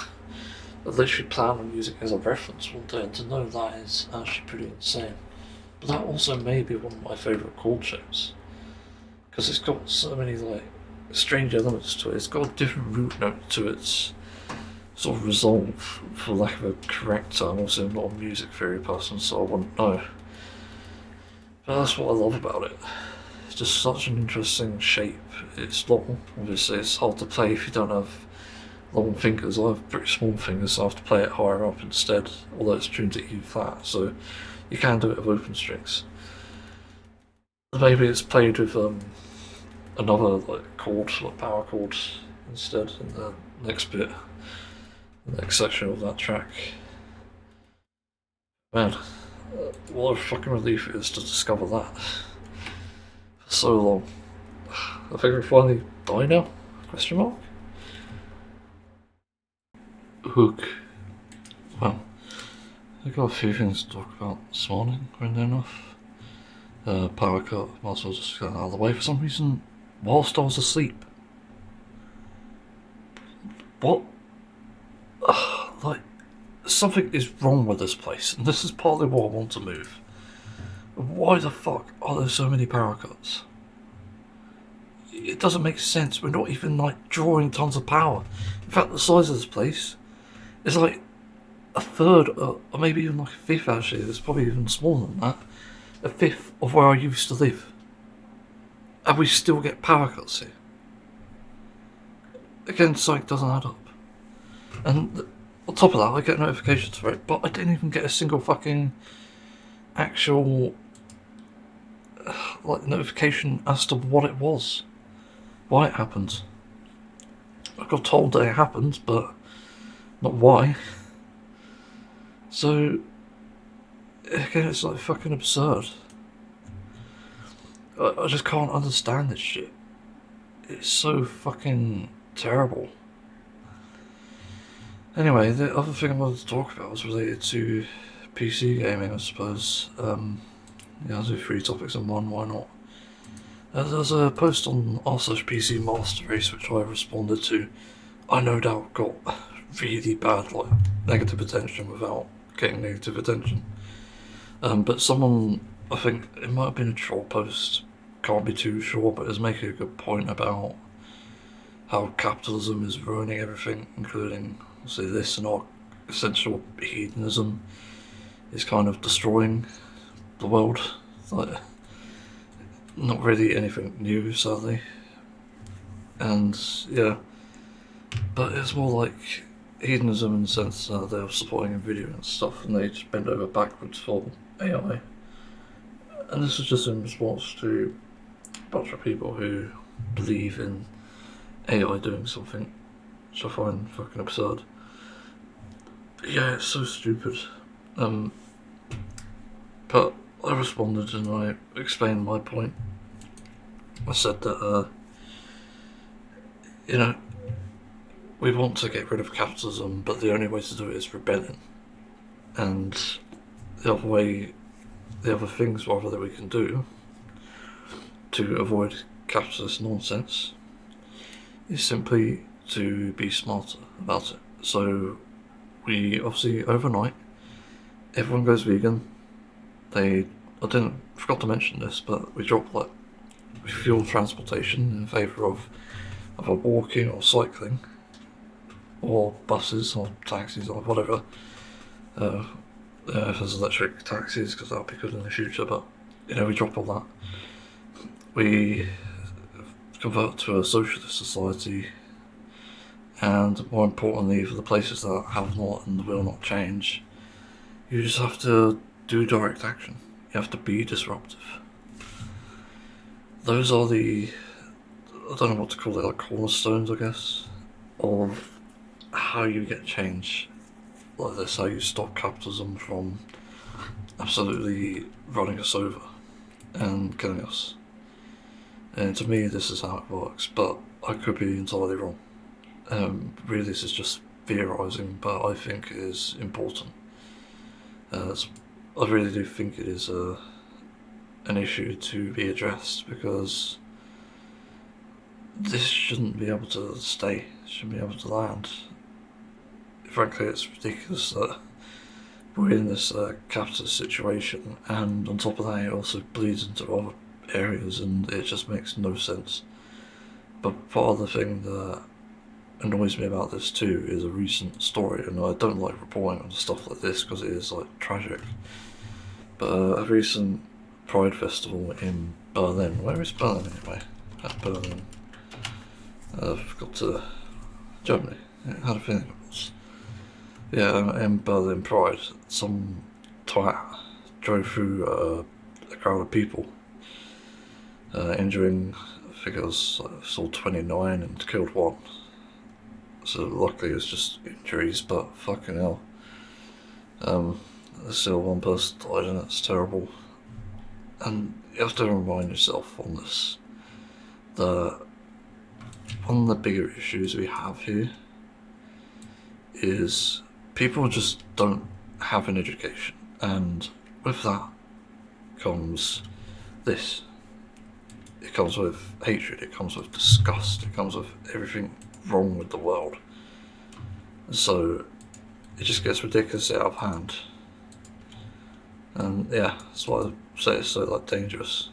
I literally plan on using it as a reference one day, and to know that is actually pretty insane. But that also may be one of my favourite chord shapes, because it's got so many like strange elements to it. It's got a different root note to its sort of resolve, for lack of a correct term. Also, I'm not a music theory person, so I wouldn't know. But that's what I love about it. It's just such an interesting shape. It's long, obviously. It's hard to play if you don't have long fingers. I have pretty small fingers, so I have to play it higher up instead, although it's tuned to E flat, so you can do it with open strings. Maybe it's played with another like chord, like power chord instead in the next bit, the next section of that track. Man, what a fucking relief it is to discover that for so long. I think we finally die now? Question mark? Hook. Well, I've got a few things to talk about this morning, weirdly enough. Power cut, might as well just get out of the way for some reason, whilst I was asleep. What? Like, something is wrong with this place, and this is partly why I want to move. Why the fuck are there so many power cuts? It doesn't make sense. We're not even like drawing tons of power. In fact, the size of this place is like a third, or maybe even like a fifth actually. It's probably even smaller than that. A fifth of where I used to live. And we still get power cuts here. Again, something doesn't add up. And on top of that, I get notifications for it, but I didn't even get a single fucking actual like notification as to what it was, why it happened. I got told that it happened, but not why. So again, it's like fucking absurd. I just can't understand this shit. It's so fucking terrible. Anyway, the other thing I wanted to talk about was related to PC gaming, I suppose. Yeah, I'll do 3 topics in one, why not? There's a post on r/PC Master Race which I responded to. I no doubt got really bad, like, negative attention without getting negative attention. But someone, I think it might have been a troll post, can't be too sure, but is making a good point about how capitalism is ruining everything, including, say, this, and our essential hedonism is kind of destroying the world. Like, not really anything new, sadly. And yeah, but it's more like hedonism in the sense that they're supporting NVIDIA and stuff, and they just bend over backwards for AI. And this is just in response to a bunch of people who believe in AI doing something, which I find fucking absurd. But yeah, it's so stupid. But I responded and I explained my point. I said that, you know, we want to get rid of capitalism, but the only way to do it is rebellion. And the other things rather that we can do to avoid capitalist nonsense is simply to be smarter about it. So we obviously overnight, everyone goes vegan. I forgot to mention this, but we drop like fuel transportation in favour of either walking or cycling, or buses or taxis or whatever. If there's electric taxis, because that'll be good in the future, but you know, we drop all that. We convert to a socialist society, And more importantly, for the places that have not and will not change, you just have to do direct action. You have to be disruptive. Those are the, I don't know what to call it, like cornerstones, I guess, of how you get change like this, how you stop capitalism from absolutely running us over and killing us. And to me, this is how it works, but I could be entirely wrong. Really, this is just theorising, but I think it is important. I really do think it is an issue to be addressed, because this shouldn't be able to stay, it shouldn't be able to land. Frankly, it's ridiculous that we're in this capitalist situation, and on top of that it also bleeds into other areas, and it just makes no sense. But part of the thing that annoys me about this too is a recent story, and I don't like reporting on stuff like this because it is like tragic, but a recent Pride festival in Berlin. Where is Berlin anyway? At Berlin. I've got to Germany. I had a feeling it was. Yeah, in Berlin Pride, some twat drove through a crowd of people, injuring, I think it was, saw 29 and killed 1. So luckily it was just injuries, but fucking hell. There's still 1 person died, and that's terrible. And you have to remind yourself on this that one of the bigger issues we have here is people just don't have an education, and with that comes this. It comes with hatred, it comes with disgust, it comes with everything wrong with the world. So it just gets ridiculously out of hand. And yeah, that's why I say it's so like dangerous.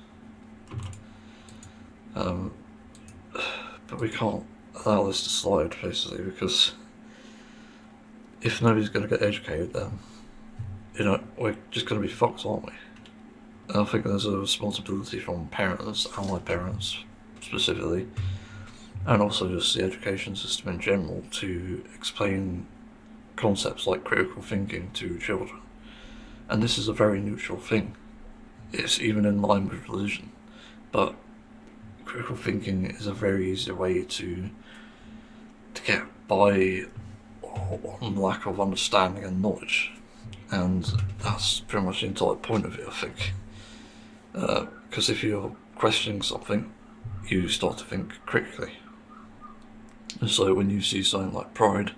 But we can't allow this to slide, basically, because if nobody's going to get educated, then, you know, we're just going to be fucked, aren't we? And I think there's a responsibility from parents, and my parents specifically, and also just the education system in general, to explain concepts like critical thinking to children. And this is a very neutral thing. It's even in line with religion, but critical thinking is a very easy way to get by on lack of understanding and knowledge, and that's pretty much the entire point of it, I think. Because if you're questioning something, you start to think critically. And so when you see something like Pride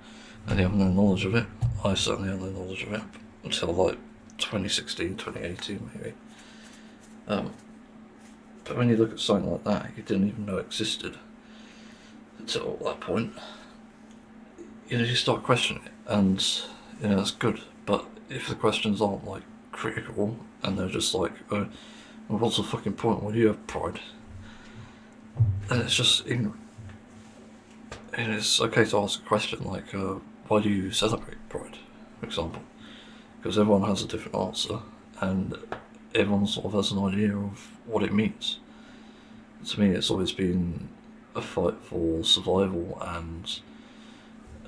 and you have no knowledge of it, I certainly had no knowledge of it until like 2016, 2018 maybe. But when you look at something like that, you didn't even know existed until that point. You know, you start questioning it, and you know, that's good. But if the questions aren't like critical, and they're just like, well, what's the fucking point? Why do you have Pride? And it's just ignorant. And it's okay to ask a question like, why do you celebrate Pride, for example? Because everyone has a different answer, and everyone sort of has an idea of what it means. To me, it's always been a fight for survival and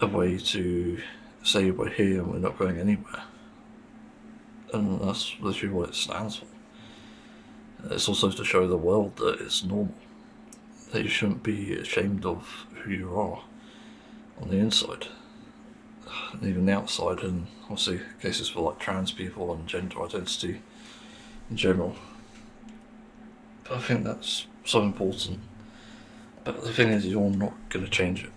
a way to say we're here and we're not going anywhere. And that's literally what it stands for. It's also to show the world that it's normal, that you shouldn't be ashamed of who you are on the inside, and even the outside, and obviously cases for like trans people and gender identity in general. But I think that's so important. But the thing is, you're not going to change it.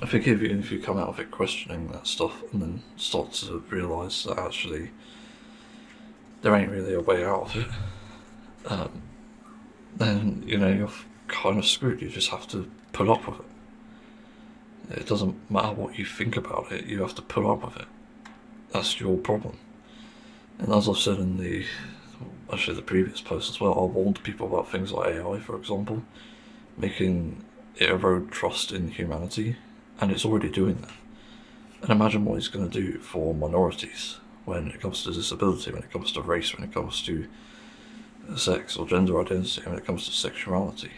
I think even if you come out of it questioning that stuff and then start to realise that actually there ain't really a way out of it, then, you know, you're kind of screwed. You just have to put up with it. It doesn't matter what you think about it, you have to put up with it. That's your problem. And as I've said in the previous post as well, I warned people about things like AI, for example, making it erode trust in humanity, and it's already doing that. And imagine what it's going to do for minorities when it comes to disability, when it comes to race, when it comes to sex or gender identity, when it comes to sexuality.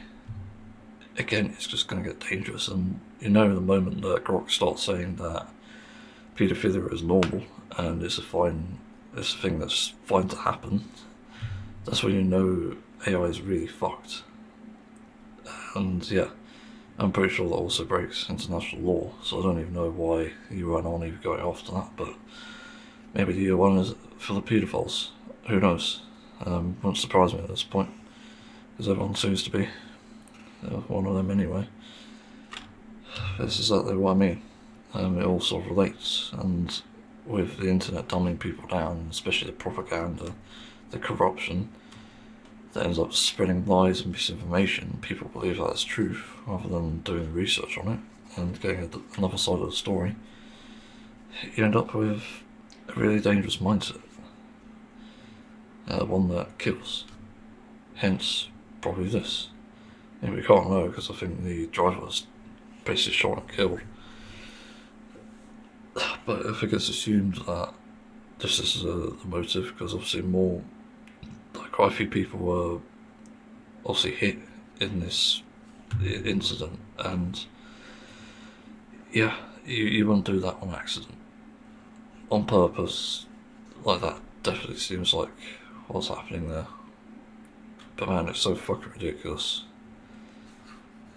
Again, it's just going to get dangerous, and you know the moment that Grok starts saying that paedophilia is normal and it's a thing that's fine to happen, that's when you know AI is really fucked. And yeah, I'm pretty sure that also breaks international law, so I don't even know why the UN aren't even going after that, but maybe the UN is for the paedophiles. Who knows? Won't surprise me at this point, because everyone seems to be one of them anyway. This is exactly what I mean. It all sort of relates, and with the internet dumbing people down, especially the propaganda, the corruption that ends up spreading lies and misinformation, people believe that it's truth rather than doing research on it and getting another side of the story. You end up with a really dangerous mindset, one that kills. Hence, probably this. And we can't know because I think the driver was basically shot and killed. But I think it's assumed that this is the motive, because obviously quite a few people were obviously hit in this incident, and yeah, you wouldn't do that on accident. On purpose, like that definitely seems like what's happening there. But man, it's so fucking ridiculous.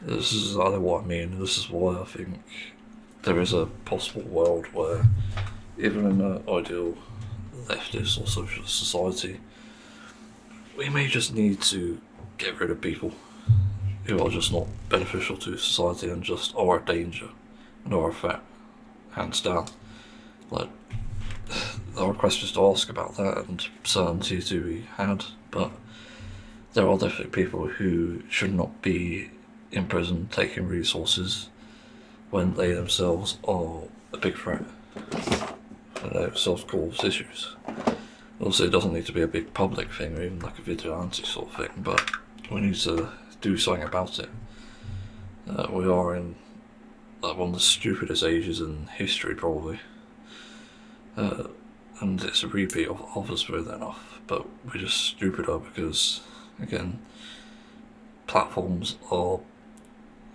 This is exactly what I mean. This is why I think there is a possible world where, even in an ideal leftist or socialist society, we may just need to get rid of people who are just not beneficial to society and just are a danger and are a threat, hands down. Like, there are questions to ask about that and certainty to be had, but there are definitely people who should not be in prison taking resources when they themselves are a big threat and they themselves cause issues. Also, it doesn't need to be a big public thing or even like a vigilante sort of thing, but we need to do something about it. We are in one of the stupidest ages in history, probably. And it's a repeat of others, weirdly enough, but we're just stupider because, again, platforms are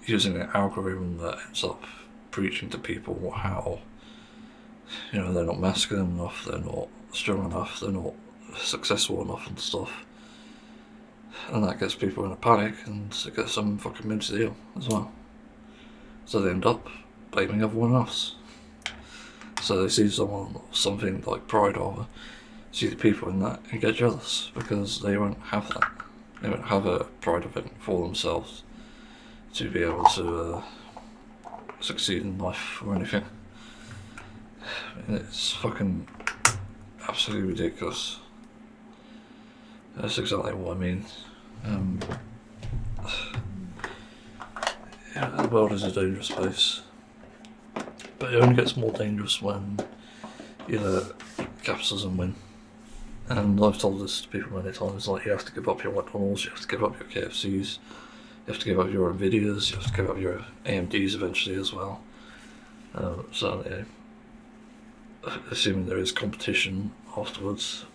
using an algorithm that ends up preaching to people how, they're not masculine enough, they're not strong enough, they're not successful enough and stuff. And that gets people in a panic, and it gets them fucking mentally ill as well. So they end up blaming everyone else. So they see something like Pride over, see the people in that and get jealous because they won't have that. They won't have a Pride event for themselves to be able to succeed in life or anything. And it's fucking absolutely ridiculous. That's exactly what I mean. The world is a dangerous place, but it only gets more dangerous when you let capitalism win. And I've told this to people many times, like, you have to give up your McDonald's, you have to give up your KFCs, you have to give up your Nvidias, you have to give up your AMDs eventually as well. Assuming there is competition afterwards,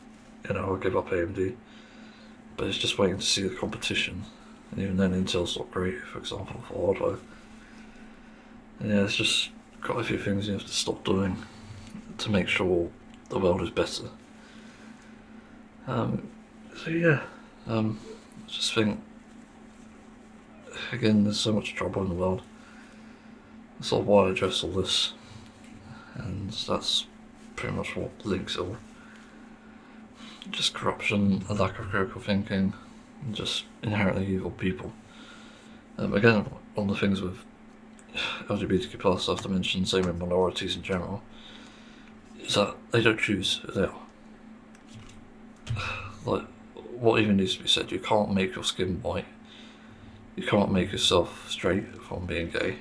I'll give up AMD. But it's just waiting to see the competition. And even then, Intel's not great, for example, for hardware. And yeah, it's just quite a few things you have to stop doing to make sure the world is better. I just think, again, there's so much trouble in the world. That's sort of why I address all this. And that's pretty much what links it all. Just corruption, a lack of critical thinking, and just inherently evil people. Again, one of the things with LGBTQ+, I have to mention, same with minorities in general, is that they don't choose who they are. Like, what even needs to be said, you can't make your skin white, you can't make yourself straight from being gay,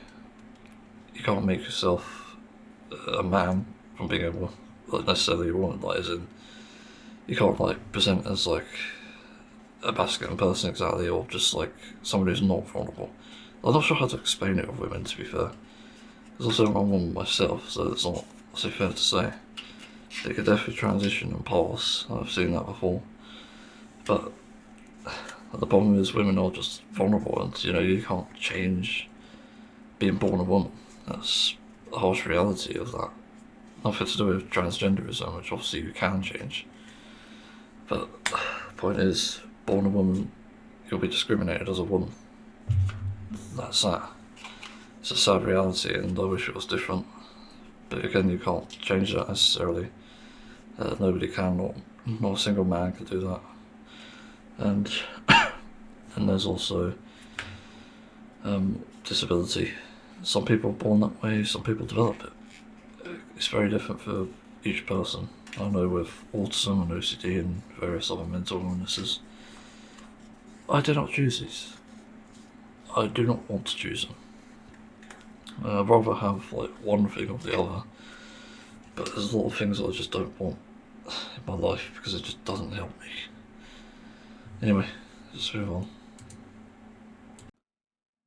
you can't make yourself a man from being necessarily a woman, as in, you can't present as a masculine person exactly, or just someone who's not vulnerable. I'm not sure how to explain it with women, to be fair. There's also I'm one myself, so it's not so fair to say. They could definitely transition and pass. I've seen that before. But the problem is women are just vulnerable, and you can't change being born a woman. That's the harsh reality of that. Nothing to do with transgenderism, which obviously you can change. But the point is, born a woman, you'll be discriminated as a woman. That's that. It's a sad reality, and I wish it was different. But again, you can't change that necessarily. Nobody can, not a single man can do that. And and there's also disability. Some people are born that way, some people develop it. It's very different for each person. I know with autism and OCD and various other mental illnesses, I did not choose these. I do not want to choose them. I'd rather have like one thing or the other, but there's a lot of things that I just don't want in my life because it just doesn't help me. Anyway, let's move on.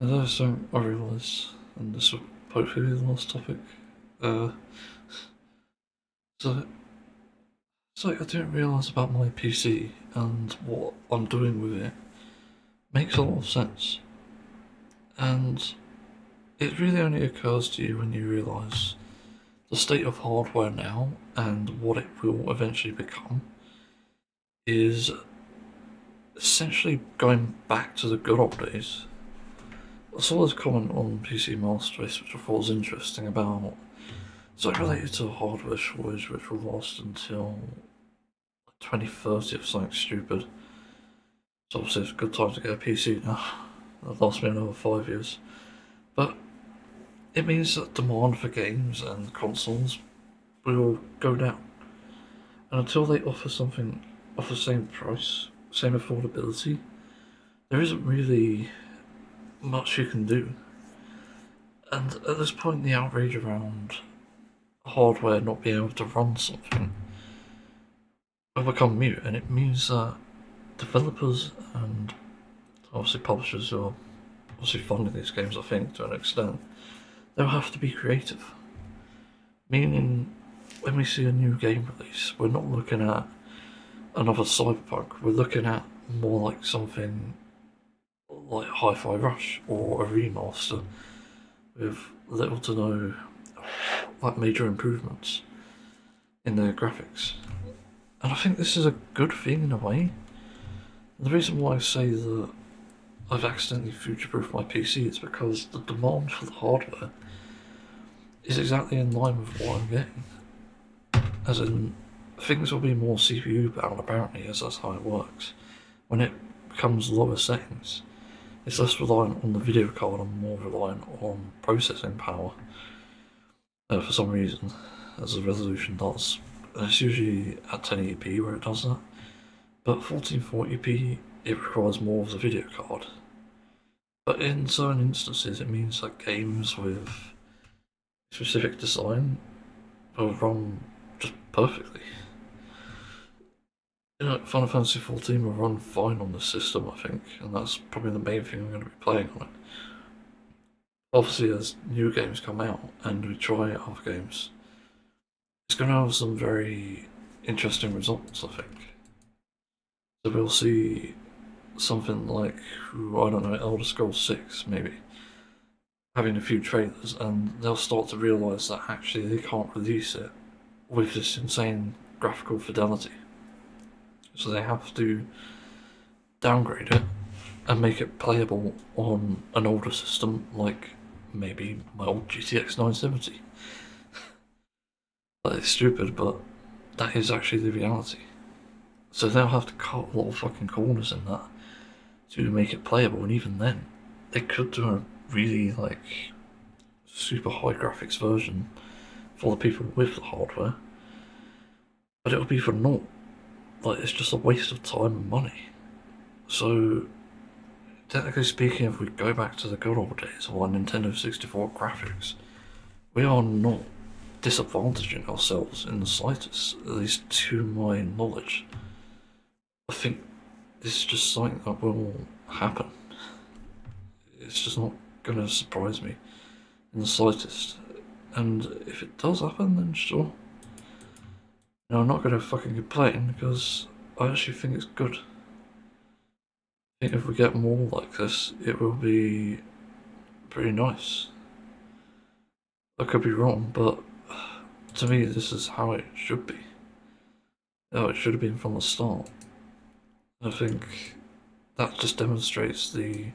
And there's something I realise, and this will hopefully be the last topic. So I didn't realise about my PC and what I'm doing with it makes a lot of sense. And it really only occurs to you when you realise the state of hardware now and what it will eventually become is essentially going back to the good old days. I saw this comment on PC Master Race which I thought was interesting about something related to a hardware shortage which will last until 2030 or something stupid. So obviously it's a good time to get a PC now. That'll last me another 5 years. But it means that demand for games and consoles will go down. And until they offer something of the same price, same affordability, there isn't really much you can do. And at this point, the outrage around hardware not being able to run something will become mute, and it means that developers and obviously publishers who are obviously funding these games, I think, to an extent, they'll have to be creative. Meaning, when we see a new game release, we're not looking at another Cyberpunk, we're looking at more like something like Hi-Fi Rush or a remaster with little to no like major improvements in their graphics. And I think this is a good thing in a way. The reason why I say that I've accidentally future-proofed my PC is because the demand for the hardware is exactly in line with what I'm getting. As in, things will be more CPU bound apparently, as that's how it works. When it becomes lower settings, it's less reliant on the video card and more reliant on processing power. For some reason, as the resolution does. And it's usually at 1080p where it does that. But 1440p, it requires more of the video card. But in certain instances, it means that games with specific design will run just perfectly. You know, Final Fantasy XIV will run fine on this system, I think, and that's probably the main thing I'm going to be playing on it. Obviously, as new games come out and we try other games, it's going to have some very interesting results, I think. So we'll see something like, I don't know, Elder Scrolls 6 maybe, having a few trailers, and they'll start to realise that actually they can't release it with this insane graphical fidelity. So they have to downgrade it and make it playable on an older system like maybe my old GTX 970. That is stupid, but that is actually the reality. So they'll have to cut a lot of fucking corners in that to make it playable, and even then, they could do a really like super high graphics version for the people with the hardware, but it'll be for naught. Like, it's just a waste of time and money. So, technically speaking, if we go back to the good old days of our Nintendo 64 graphics, we are not disadvantaging ourselves in the slightest, at least to my knowledge. I think this is just something that will happen. It's just not going to surprise me in the slightest. And if it does happen, then sure. No, I'm not going to fucking complain because I actually think it's good. I think if we get more like this, it will be pretty nice. I could be wrong, but to me this is how it should be. How it should have been from the start. I think that just demonstrates the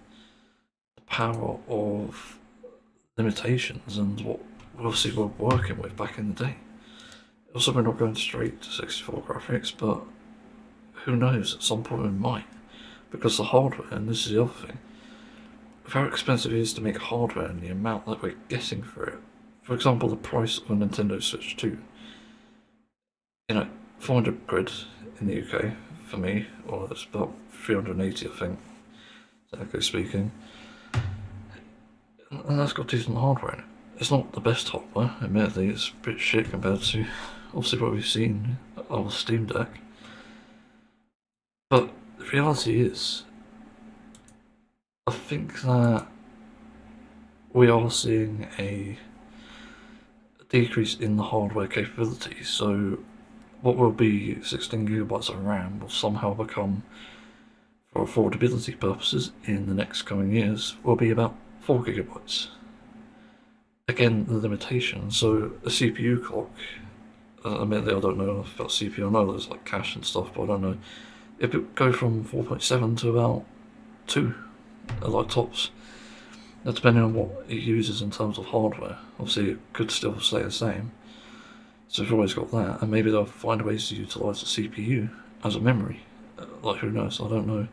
power of limitations and what obviously we're working with back in the day. Also, we're not going straight to 64 graphics, but who knows, at some point we might. Because the hardware, and this is the other thing, of how expensive it is to make hardware and the amount that we're getting for it. For example, the price of a Nintendo Switch 2. 400 quid in the UK for me, or it's about 380 I think, technically speaking. And that's got decent hardware in it. It's not the best hardware, admittedly, it's a bit shit compared to obviously what we've seen on the Steam Deck. But the reality is, I think that we are seeing a decrease in the hardware capability, so what will be 16GB of RAM will somehow become, for affordability purposes in the next coming years, will be about 4GB. Again, the limitation, so a CPU clock, admittedly I don't know enough about CPU, I know there's like cache and stuff, but I don't know, it would go from 4.7 to about 2, like tops. Now, depending on what it uses in terms of hardware, obviously it could still stay the same. So we've always got that, and maybe they'll find ways to utilise the CPU as a memory. Like, who knows, I don't know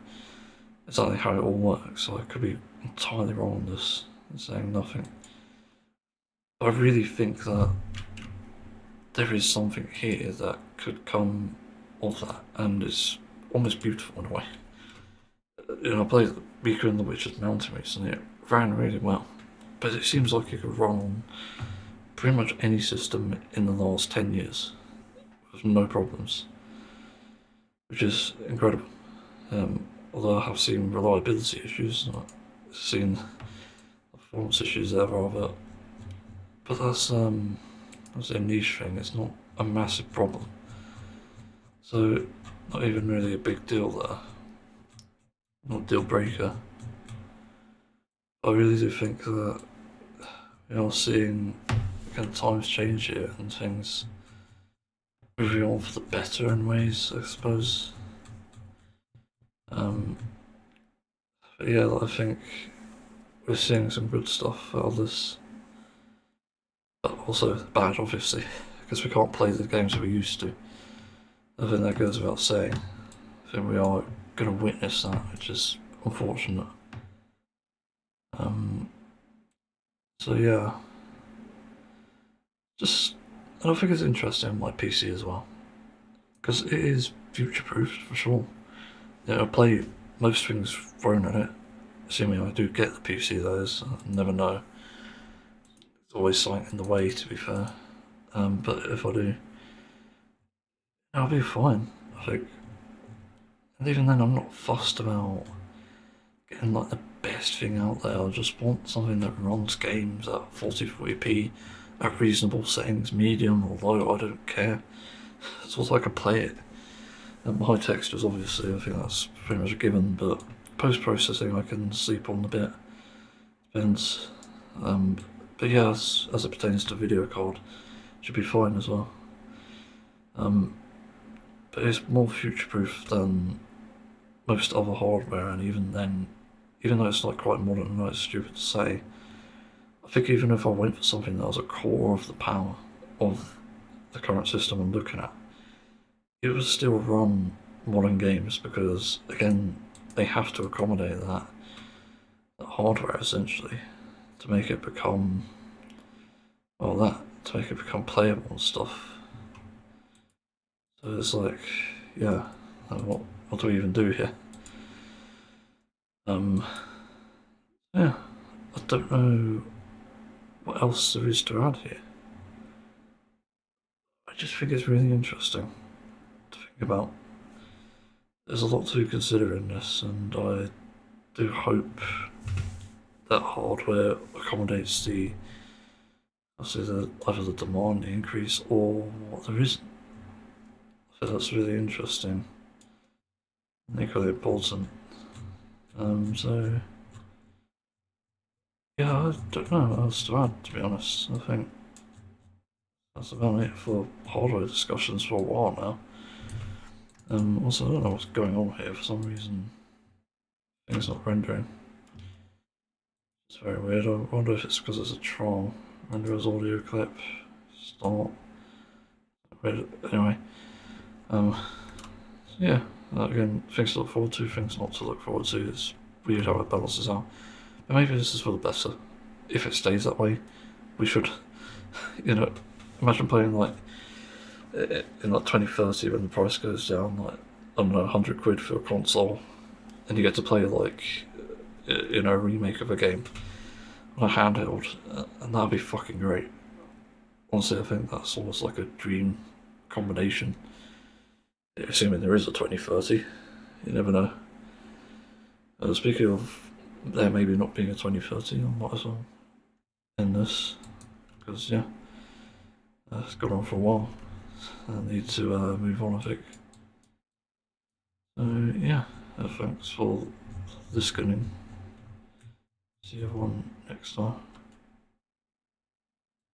exactly how it all works, so I could be entirely wrong on this, saying nothing. I really think that there is something here that could come of that, and it's almost beautiful in a way. I played Beaker in the Witcher's Mountain recently, it ran really well, but it seems like it could run on pretty much any system in the last 10 years with no problems, which is incredible. Although I have seen reliability issues, I've seen performance issues there rather, but that's a niche thing, it's not a massive problem. So, not even really a big deal there. Not a deal breaker. I really do think that we are seeing kind of times change here and things moving on for the better in ways, I suppose. But yeah, I think we're seeing some good stuff out of this. But also bad, obviously, because we can't play the games that we used to. I think that goes without saying. I think we are going to witness that, which is unfortunate. So yeah, I don't think it's interesting on my PC as well, because it is future-proofed for sure. I play most things thrown at it, assuming I do get the PC that is, I never know. There's always something in the way, to be fair, but if I do, I'll be fine, I think. And even then I'm not fussed about getting like the best thing out there, I just want something that runs games at 4040p at reasonable settings, medium or low, I don't care. As long as I can play it. And high textures, obviously, I think that's pretty much a given, but post-processing I can sleep on a bit. Depends. But yeah, as it pertains to video card, it should be fine as well. But it's more future-proof than most other hardware, and even then, even though it's like quite modern, and it's stupid to say, I think even if I went for something that was a core of the power of the current system I'm looking at, it would still run modern games, because again, they have to accommodate that hardware essentially to make it become, well, to make it become playable and stuff. So it's like, yeah, what do we even do here? Yeah, I don't know what else there is to add here. I just think it's really interesting to think about. There's a lot to consider in this, and I do hope that hardware accommodates either the demand increase or what there isn't. I think that's really interesting and equally important. So yeah, I don't know what else to add, to be honest. I think that's about it for hardware discussions for a while now. Also, I don't know what's going on here. For some reason, things not rendering. It's very weird. I wonder if it's because it's a Tron. Render as audio clip. Start. Anyway. Yeah. Again, things to look forward to, things not to look forward to. It's weird how it balances out. But maybe this is for the better. If it stays that way, we should, you know, imagine playing like in like 2030 when the price goes down, like, I don't know, 100 quid for a console, and you get to play like, you know, a remake of a game on a handheld, and that'd be fucking great. Honestly, I think that's almost like a dream combination. Assuming there is a 2030, you never know. Speaking of there maybe not being a 2030, I might as well end this, because yeah, it's gone on for a while. I need to move on, I think. So yeah, thanks for listening. See everyone next time.